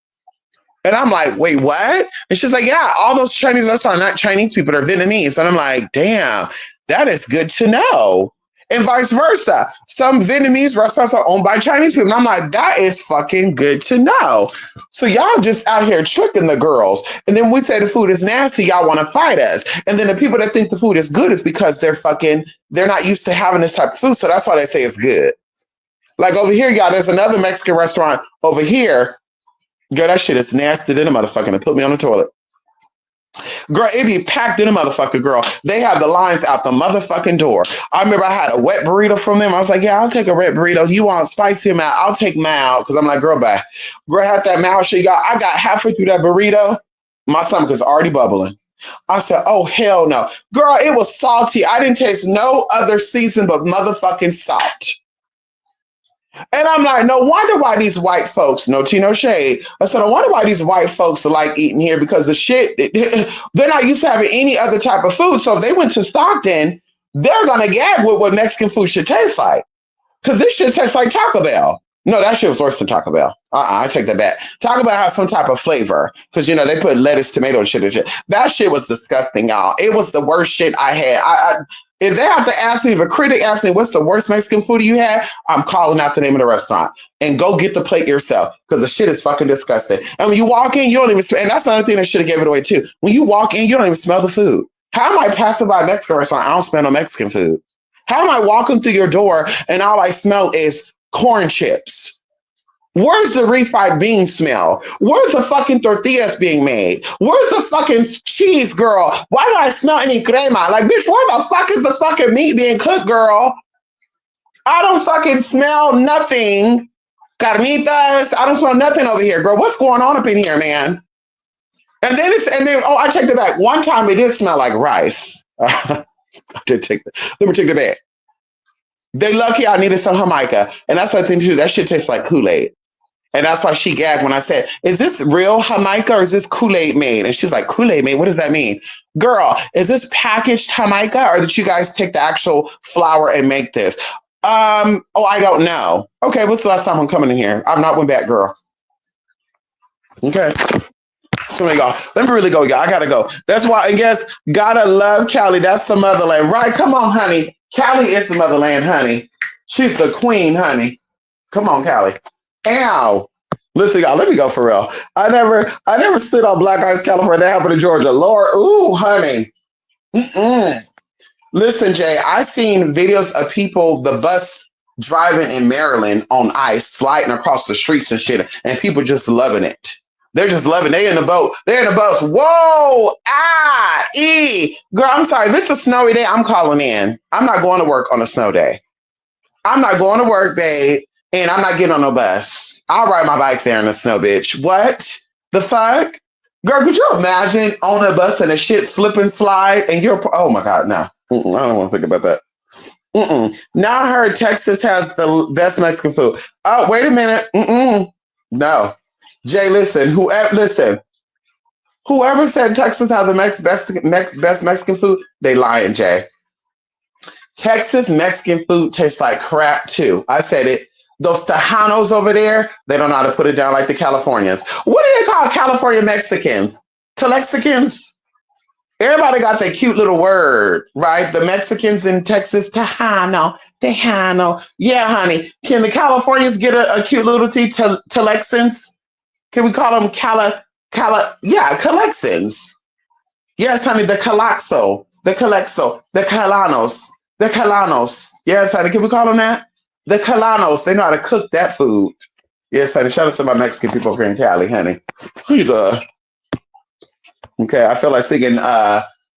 And I'm like, wait, what? And she's like, yeah, all those Chinese restaurants are not Chinese people, they're Vietnamese. And I'm like, damn, that is good to know. And vice versa. Some Vietnamese restaurants are owned by Chinese people. And I'm like, that is fucking good to know. So y'all just out here tricking the girls. And then we say the food is nasty, y'all want to fight us. And then the people that think the food is good is because they're not used to having this type of food. So that's why they say it's good. Like over here, y'all, there's another Mexican restaurant over here. Girl, that shit is nasty than a motherfucker. It put me on the toilet. Girl, it be packed in a motherfucker, girl. They have the lines out the motherfucking door. I remember I had a wet burrito from them. I was like, yeah, I'll take a wet burrito. You want spicy mild? I'll take mild. Because I'm like, girl, bye. Girl, had that mild shit. I got halfway through that burrito. My stomach is already bubbling. I said, oh, hell no. Girl, it was salty. I didn't taste no other season but motherfucking salt. And I'm like, no wonder why these white folks, no tea, no shade. I said, I wonder why these white folks like eating here because the shit, they're not used to having any other type of food. So if they went to Stockton, they're going to gag with what Mexican food should taste like. Because this shit tastes like Taco Bell. No, that shit was worse than Taco Bell. I take that back. Taco Bell has some type of flavor because, you know, they put lettuce, tomato, and shit. That shit was disgusting, y'all. It was the worst shit I had. If they have to ask me, if a critic asks me, what's the worst Mexican food you had? I'm calling out the name of the restaurant and go get the plate yourself because the shit is fucking disgusting. And when you walk in, you don't even smell. And that's another thing that should have gave it away too. When you walk in, you don't even smell the food. How am I passing by a Mexican restaurant? I don't smell no Mexican food. How am I walking through your door and all I smell is corn chips? Where's the refried bean smell? Where's the fucking tortillas being made? Where's the fucking cheese, girl? Why do I smell any crema? Like, bitch, where the fuck is the fucking meat being cooked, girl? I don't fucking smell nothing. Carnitas, I don't smell nothing over here, girl. What's going on up in here, man? And then I checked it back. One time it did smell like rice. I did take that. Let me take it back. They lucky I needed some Jamaica. And that's the thing too. That shit tastes like Kool-Aid. And that's why she gagged when I said, is this real Jamaica or is this Kool-Aid made? And she's like, Kool-Aid made? What does that mean? Girl, is this packaged Jamaica or did you guys take the actual flour and make this? I don't know. Okay, what's the last time I'm coming in here? I've not went back, girl. Okay. So there you go. Let me really go, y'all. I gotta go. That's why, I guess, gotta love Cali. That's the motherland. Right, come on, honey. Cali is the motherland, honey. She's the queen, honey. Come on, Cali. Ow. Listen, y'all, let me go for real. I never stood on Black Ice, California. That happened in Georgia. Lord, ooh, honey. Listen, Jay, I seen videos of people, the bus driving in Maryland on ice, sliding across the streets and shit, and people just loving it. They're just loving it. They in the boat. They're in the bus. Whoa, girl, I'm sorry. If it's a snowy day, I'm calling in. I'm not going to work on a snow day. I'm not going to work, babe. And I'm not getting on no bus. I'll ride my bike there in the snow, bitch. What? The fuck? Girl, could you imagine on a bus and a shit slip and slide and you're, oh my God, no. Mm-mm, I don't want to think about that. Mm-mm. Now I heard Texas has the best Mexican food. Oh, wait a minute. Mm-mm. No. Jay, whoever said Texas has the best Mexican food, they lying, Jay. Texas Mexican food tastes like crap too. I said it. Those Tejanos over there, they don't know how to put it down like the Californians. What do they call California Mexicans? Telexicans? Everybody got that cute little word, right? The Mexicans in Texas, Tejano, Tejano. Yeah, honey. Can the Californians get a cute little T, Telexans? Can we call them Calexans? Yes, honey, the Calaxo, the Calexo, the Calanos, the Calanos. Yes, honey, can we call them that? The Calanos, they know how to cook that food. Yes, honey, shout out to my Mexican people over here in Cali, honey. Okay, I feel like singing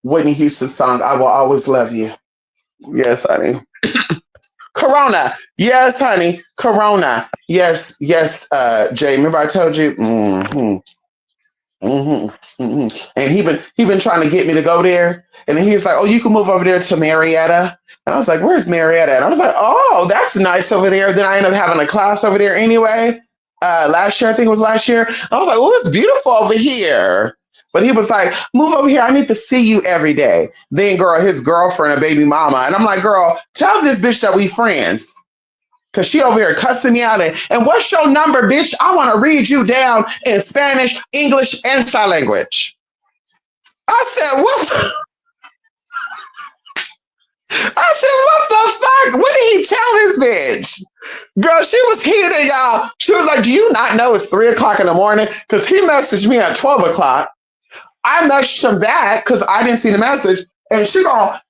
Whitney Houston's song, I Will Always Love You. Yes, honey. Corona. Yes, honey. Corona. Yes, Jay. Remember I told you? And he been trying to get me to go there. And then he was like, oh, you can move over there to Marietta. And I was like, where's Marietta? And I was like, oh, that's nice over there. Then I ended up having a class over there anyway. Last year, I think it was last year. I was like, oh, it's beautiful over here. But he was like, move over here. I need to see you every day. Then, girl, his girlfriend, a baby mama. And I'm like, girl, tell this bitch that we friends. Because she over here cussing me out. And what's your number, bitch? I want to read you down in Spanish, English, and sign language. I said, what? I said, what the fuck? What did he tell this bitch? Girl, she was heated, y'all. She was like, do you not know it's 3 o'clock in the morning? Because he messaged me at 12 o'clock. I messaged him back because I didn't see the message. And she gonna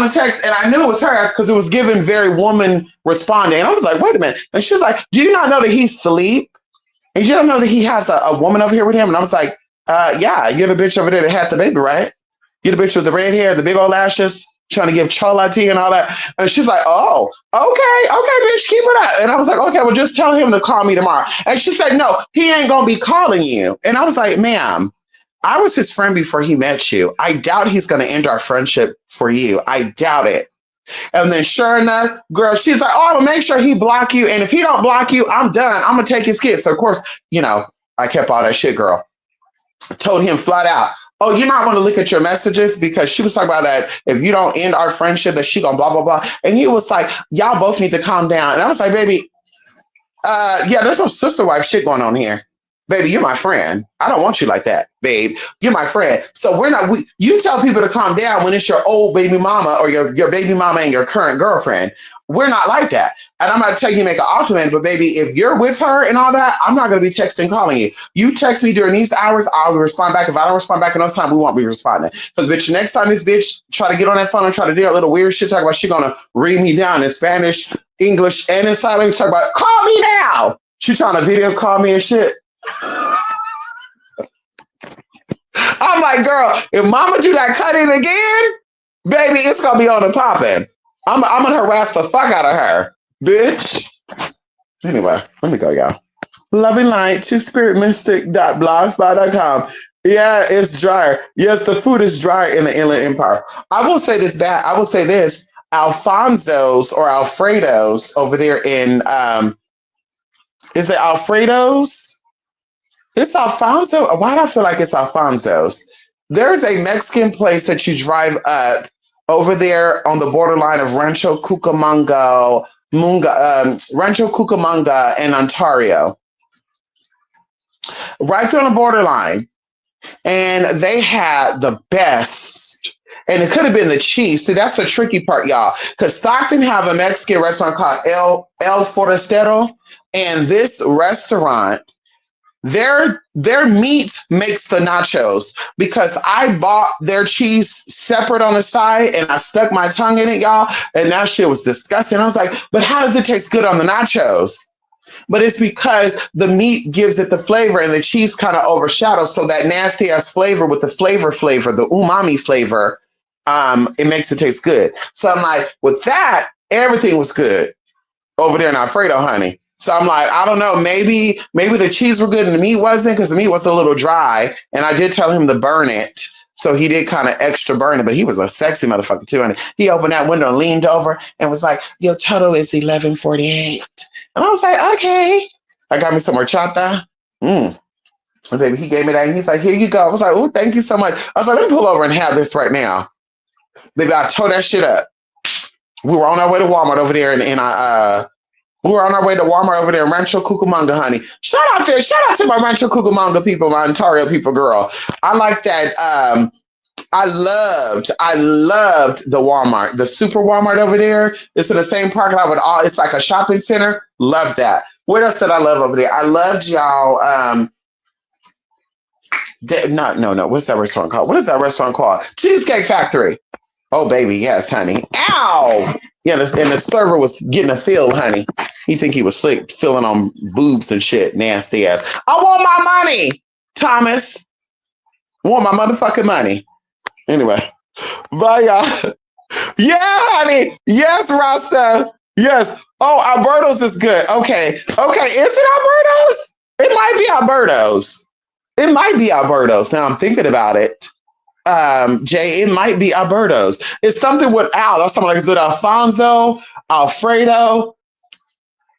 text, and I knew it was her ass because it was given very woman responding. And I was like, wait a minute. And she was like, do you not know that he's asleep? And you don't know that he has a woman over here with him? And I was like, yeah, you're the bitch over there that had the baby, right? You're the bitch with the red hair, the big old lashes, trying to give chola tea and all that. And she's like, oh, okay, bitch, keep it up. And I was like, okay, well, just tell him to call me tomorrow. And she said, no, he ain't gonna be calling you. And I was like, ma'am, I was his friend before he met you. I doubt he's going to end our friendship for you. I doubt it. And then sure enough, girl, she's like, oh, I'm going to make sure he block you. And if he don't block you, I'm done. I'm going to take his kids. So, of course, I kept all that shit, girl. Told him flat out, oh, you might want to look at your messages because she was talking about that if you don't end our friendship, that she going to blah, blah, blah. And he was like, y'all both need to calm down. And I was like, baby, yeah, there's some sister wife shit going on here. Baby, you're my friend. I don't want you like that, babe. You're my friend. So you tell people to calm down when it's your old baby mama or your baby mama and your current girlfriend. We're not like that. And I'm not telling you to make an ultimatum, but baby, if you're with her and all that, I'm not going to be texting, calling you. You text me during these hours, I'll respond back. If I don't respond back in those time, we won't be responding. Because, bitch, next time this bitch try to get on that phone and try to do a little weird shit, talk about she going to read me down in Spanish, English, and in sign language, talk about, call me now. She trying to video call me and shit. I'm like, girl, if mama do that cut in again, baby, it's going to be on and popping. I'm going to harass the fuck out of her, bitch. Anyway, let me go, y'all. Loving light to spiritmystic.blogspot.com. Yeah, it's drier. Yes, the food is dry in the Inland Empire. I will say this. Alfonso's or Alfredo's over there in, is it Alfredo's? It's Alfonso. Why do I feel like it's Alfonso's? There's a Mexican place that you drive up over there on the borderline of Rancho Cucamonga and Ontario. Right there on the borderline. And they had the best. And it could have been the cheese. See, that's the tricky part, y'all. Because Stockton have a Mexican restaurant called El Forastero. And this restaurant, their meat makes the nachos because I bought their cheese separate on the side and I stuck my tongue in it, y'all. And that shit was disgusting. I was like, but how does it taste good on the nachos? But it's because the meat gives it the flavor and the cheese kind of overshadows. So that nasty ass flavor with the flavor, the umami flavor, it makes it taste good. So I'm like, with that, everything was good over there in Alfredo, honey. So I'm like, I don't know, maybe the cheese were good and the meat wasn't because the meat was a little dry. And I did tell him to burn it. So he did kind of extra burn it, but he was a sexy motherfucker too. And he opened that window and leaned over and was like, your total is 11.48. And I was like, okay. I got me some horchata. And baby, he gave me that and he's like, here you go. I was like, oh, thank you so much. I was like, let me pull over and have this right now. Baby, I tore that shit up. We were on our way to Walmart over there we were on our way to Walmart over there in Rancho Cucamonga, honey. Shout out to my Rancho Cucamonga people, my Ontario people, girl. I like that. I loved the Walmart, the super Walmart over there. It's in the same parking lot with it's like a shopping center. Love that. What else did I love over there? I loved y'all. No. What's that restaurant called? What is that restaurant called? Cheesecake Factory. Oh, baby, yes, honey. Ow! Yeah, and the server was getting a feel, honey. He think he was slick, filling on boobs and shit. Nasty ass. I want my money, Thomas. I want my motherfucking money. Anyway. Bye, y'all. Yeah, honey. Yes, Rasta. Yes. Oh, Alberto's is good. Okay. Is it Alberto's? It might be Alberto's. It might be Alberto's. Now I'm thinking about it. Jay, it might be Alberto's. It's something with Al. That's something like, is it Alfonso? Alfredo?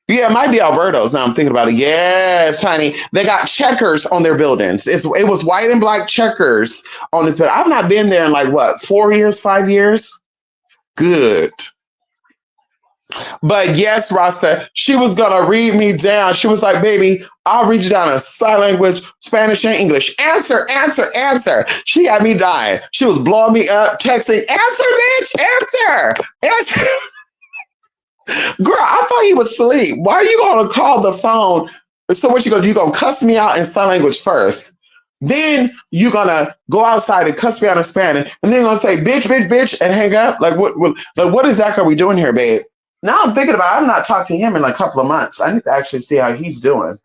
Yeah, it might be Alberto's. Now I'm thinking about it. Yes, honey. They got checkers on their buildings. It was white and black checkers on this building. I've not been there in like, what, 4 years, 5 years? Good. But yes, Rasta, she was going to read me down. She was like, baby, I'll read you down in sign language, Spanish, and English. Answer. She had me dying. She was blowing me up, texting, answer, bitch, answer. Girl, I thought he was asleep. Why are you going to call the phone? So what you going to do? You going to cuss me out in sign language first. Then you're going to go outside and cuss me out in Spanish. And then you're going to say, bitch, and hang up. Like, what exactly are we doing here, babe? Now I'm thinking about it. I've not talked to him in like a couple of months. I need to actually see how he's doing.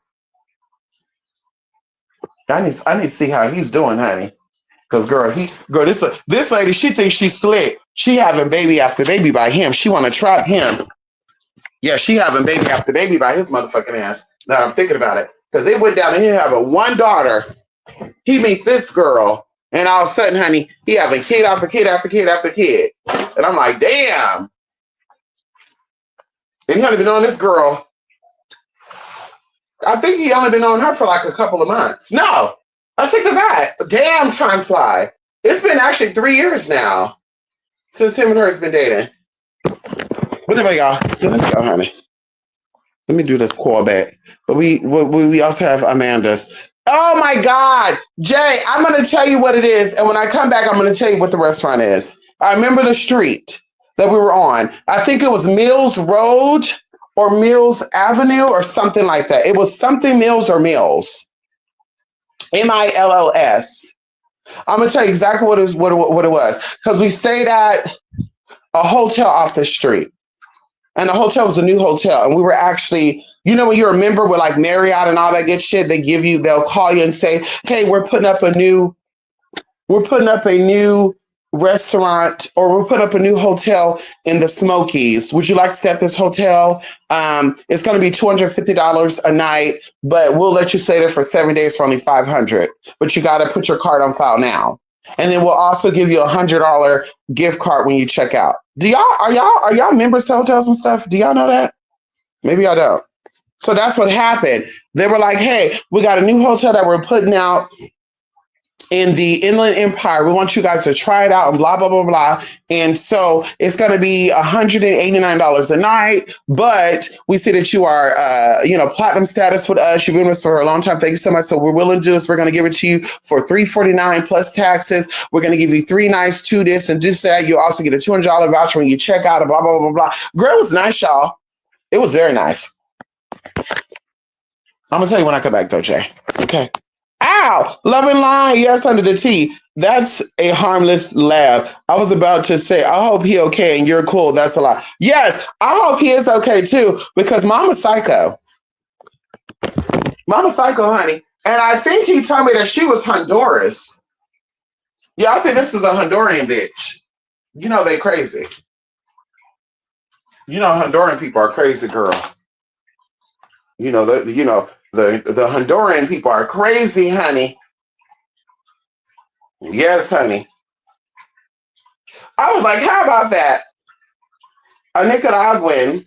I need to see how he's doing, honey. Because this lady, she thinks she's slick. She having baby after baby by him. She want to trap him. Yeah, she having baby after baby by his motherfucking ass. Now I'm thinking about it. Because they went down and he having one daughter. He meets this girl. And all of a sudden, honey, he having kid after kid after kid after kid. And I'm like, damn. And he only been on this girl. I think he only been on her for like a couple of months. No, I take it back. Damn, time fly. It's been actually 3 years now since him and her has been dating. But anyway, y'all, let me go, honey. Let me do this call back. But we also have Amanda's. Oh my God, Jay, I'm gonna tell you what it is, and when I come back, I'm gonna tell you what the restaurant is. I remember the street that we were on. I think it was Mills Road or Mills Avenue or something like that. It was something Mills or Mills. Mills. I'm gonna tell you exactly what it was. Because we stayed at a hotel off the street. And the hotel was a new hotel. And we were actually, you know, when you're a member with like Marriott and all that good shit, they'll call you and say, hey, we're putting up a new restaurant, or we'll put up a new hotel in the Smokies. Would you like to stay at this hotel? It's going to be $250 a night, but we'll let you stay there for 7 days for only $500. But you got to put your card on file now. And then we'll also give you $100 gift card when you check out. Are y'all members to hotels and stuff? Do y'all know that? Maybe I don't. So that's what happened. They were like, hey, we got a new hotel that we're putting out in the Inland Empire. We want you guys to try it out and blah, blah, blah, blah. And so it's going to be $189 a night, but we see that you are, platinum status with us. You've been with us for a long time. Thank you so much. So we're willing to do this. We're going to give it to you for $349 plus taxes. We're going to give you 3 nights, 2 this and this that. You'll also get a $200 voucher when you check out, blah, blah, blah, blah. Girl, it was nice, y'all. It was very nice. I'm going to tell you when I come back, though, Jay. Okay. Ow! Love and line, yes, under the T. That's a harmless laugh. I was about to say, I hope he okay and you're cool. That's a lot. Yes, I hope he is okay too, because Mama's psycho. Mama's psycho, honey. And I think he told me that she was Honduras. Yeah, I think this is a Honduran bitch. You know they crazy. You know Honduran people are crazy, girl. The Honduran people are crazy, honey. Yes, honey. I was like, how about that? A Nicaraguan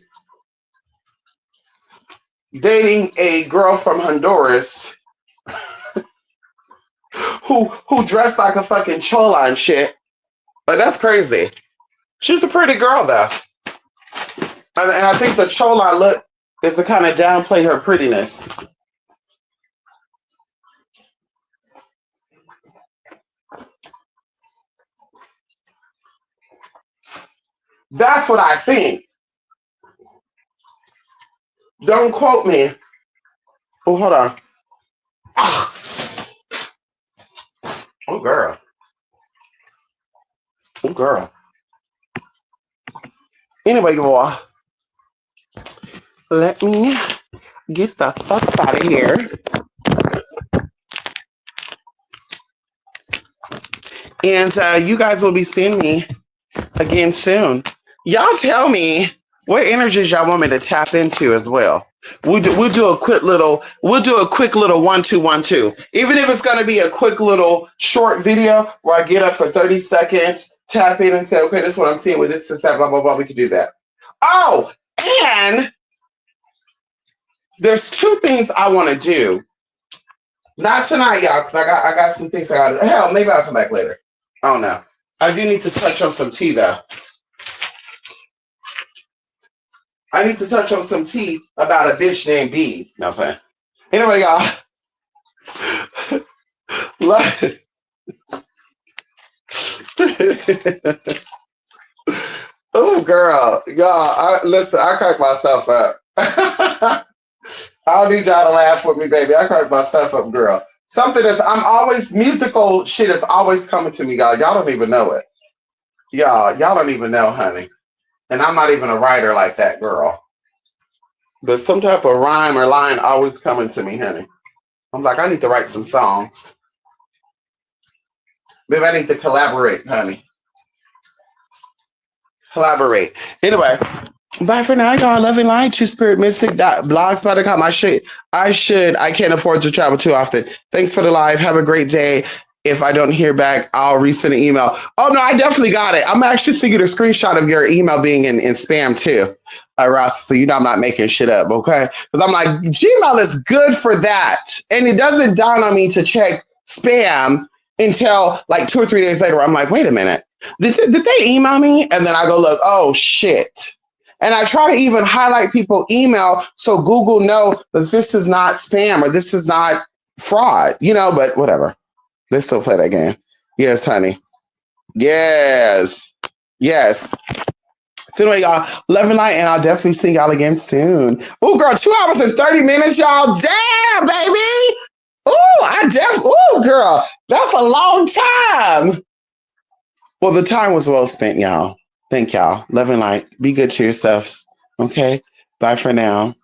dating a girl from Honduras who dressed like a fucking chola and shit. But that's crazy. She's a pretty girl though. And I think the chola look is to kind of downplay her prettiness. That's what I think. Don't quote me. Oh, hold on. Oh, girl. Oh, girl. Anyway, boy, let me get the fuck out of here. And you guys will be seeing me again soon. Y'all tell me what energies y'all want me to tap into as well. We'll do a quick little 1-2-1-2. Even if it's gonna be a quick little short video where I get up for 30 seconds, tap in and say, okay, this is what I'm seeing with this, that, blah, blah, blah. We can do that. Oh, and there's 2 things I want to do. Not tonight, y'all, because I got some things I got to. Hell, maybe I'll come back later. I don't know. I do need to touch on some tea, though. I need to touch on some tea about a bitch named B. No plan. Anyway, y'all. Oh, girl. Y'all, listen, I crack myself up. I don't need y'all to laugh with me, baby. I crack myself up, girl. Musical shit is always coming to me, y'all. Y'all don't even know it. Y'all don't even know, honey. And I'm not even a writer like that, girl. But some type of rhyme or line always coming to me, honey. I'm like, I need to write some songs. Maybe I need to collaborate, honey. Collaborate. Anyway, bye for now, y'all. Love and light to Spirit Mystic blogspot.com. I can't afford to travel too often. Thanks for the live. Have a great day. If I don't hear back, I'll resend an email. Oh no, I definitely got it. I'm actually sending you a screenshot of your email being in spam too, Ross. So you know I'm not making shit up, okay? Because I'm like, Gmail is good for that, and it doesn't dawn on me to check spam until like 2 or 3 days later. I'm like, wait a minute, did they email me? And then I go look. Oh shit. And I try to even highlight people email so Google know that this is not spam or this is not fraud, but whatever. They still play that game. Yes, honey. Yes. Yes. So anyway, y'all, love and light, and I'll definitely see y'all again soon. Oh, girl, 2 hours and 30 minutes, y'all. Damn, baby. Oh, girl, that's a long time. Well, the time was well spent, y'all. Thank y'all. Love and light. Be good to yourselves. Okay. Bye for now.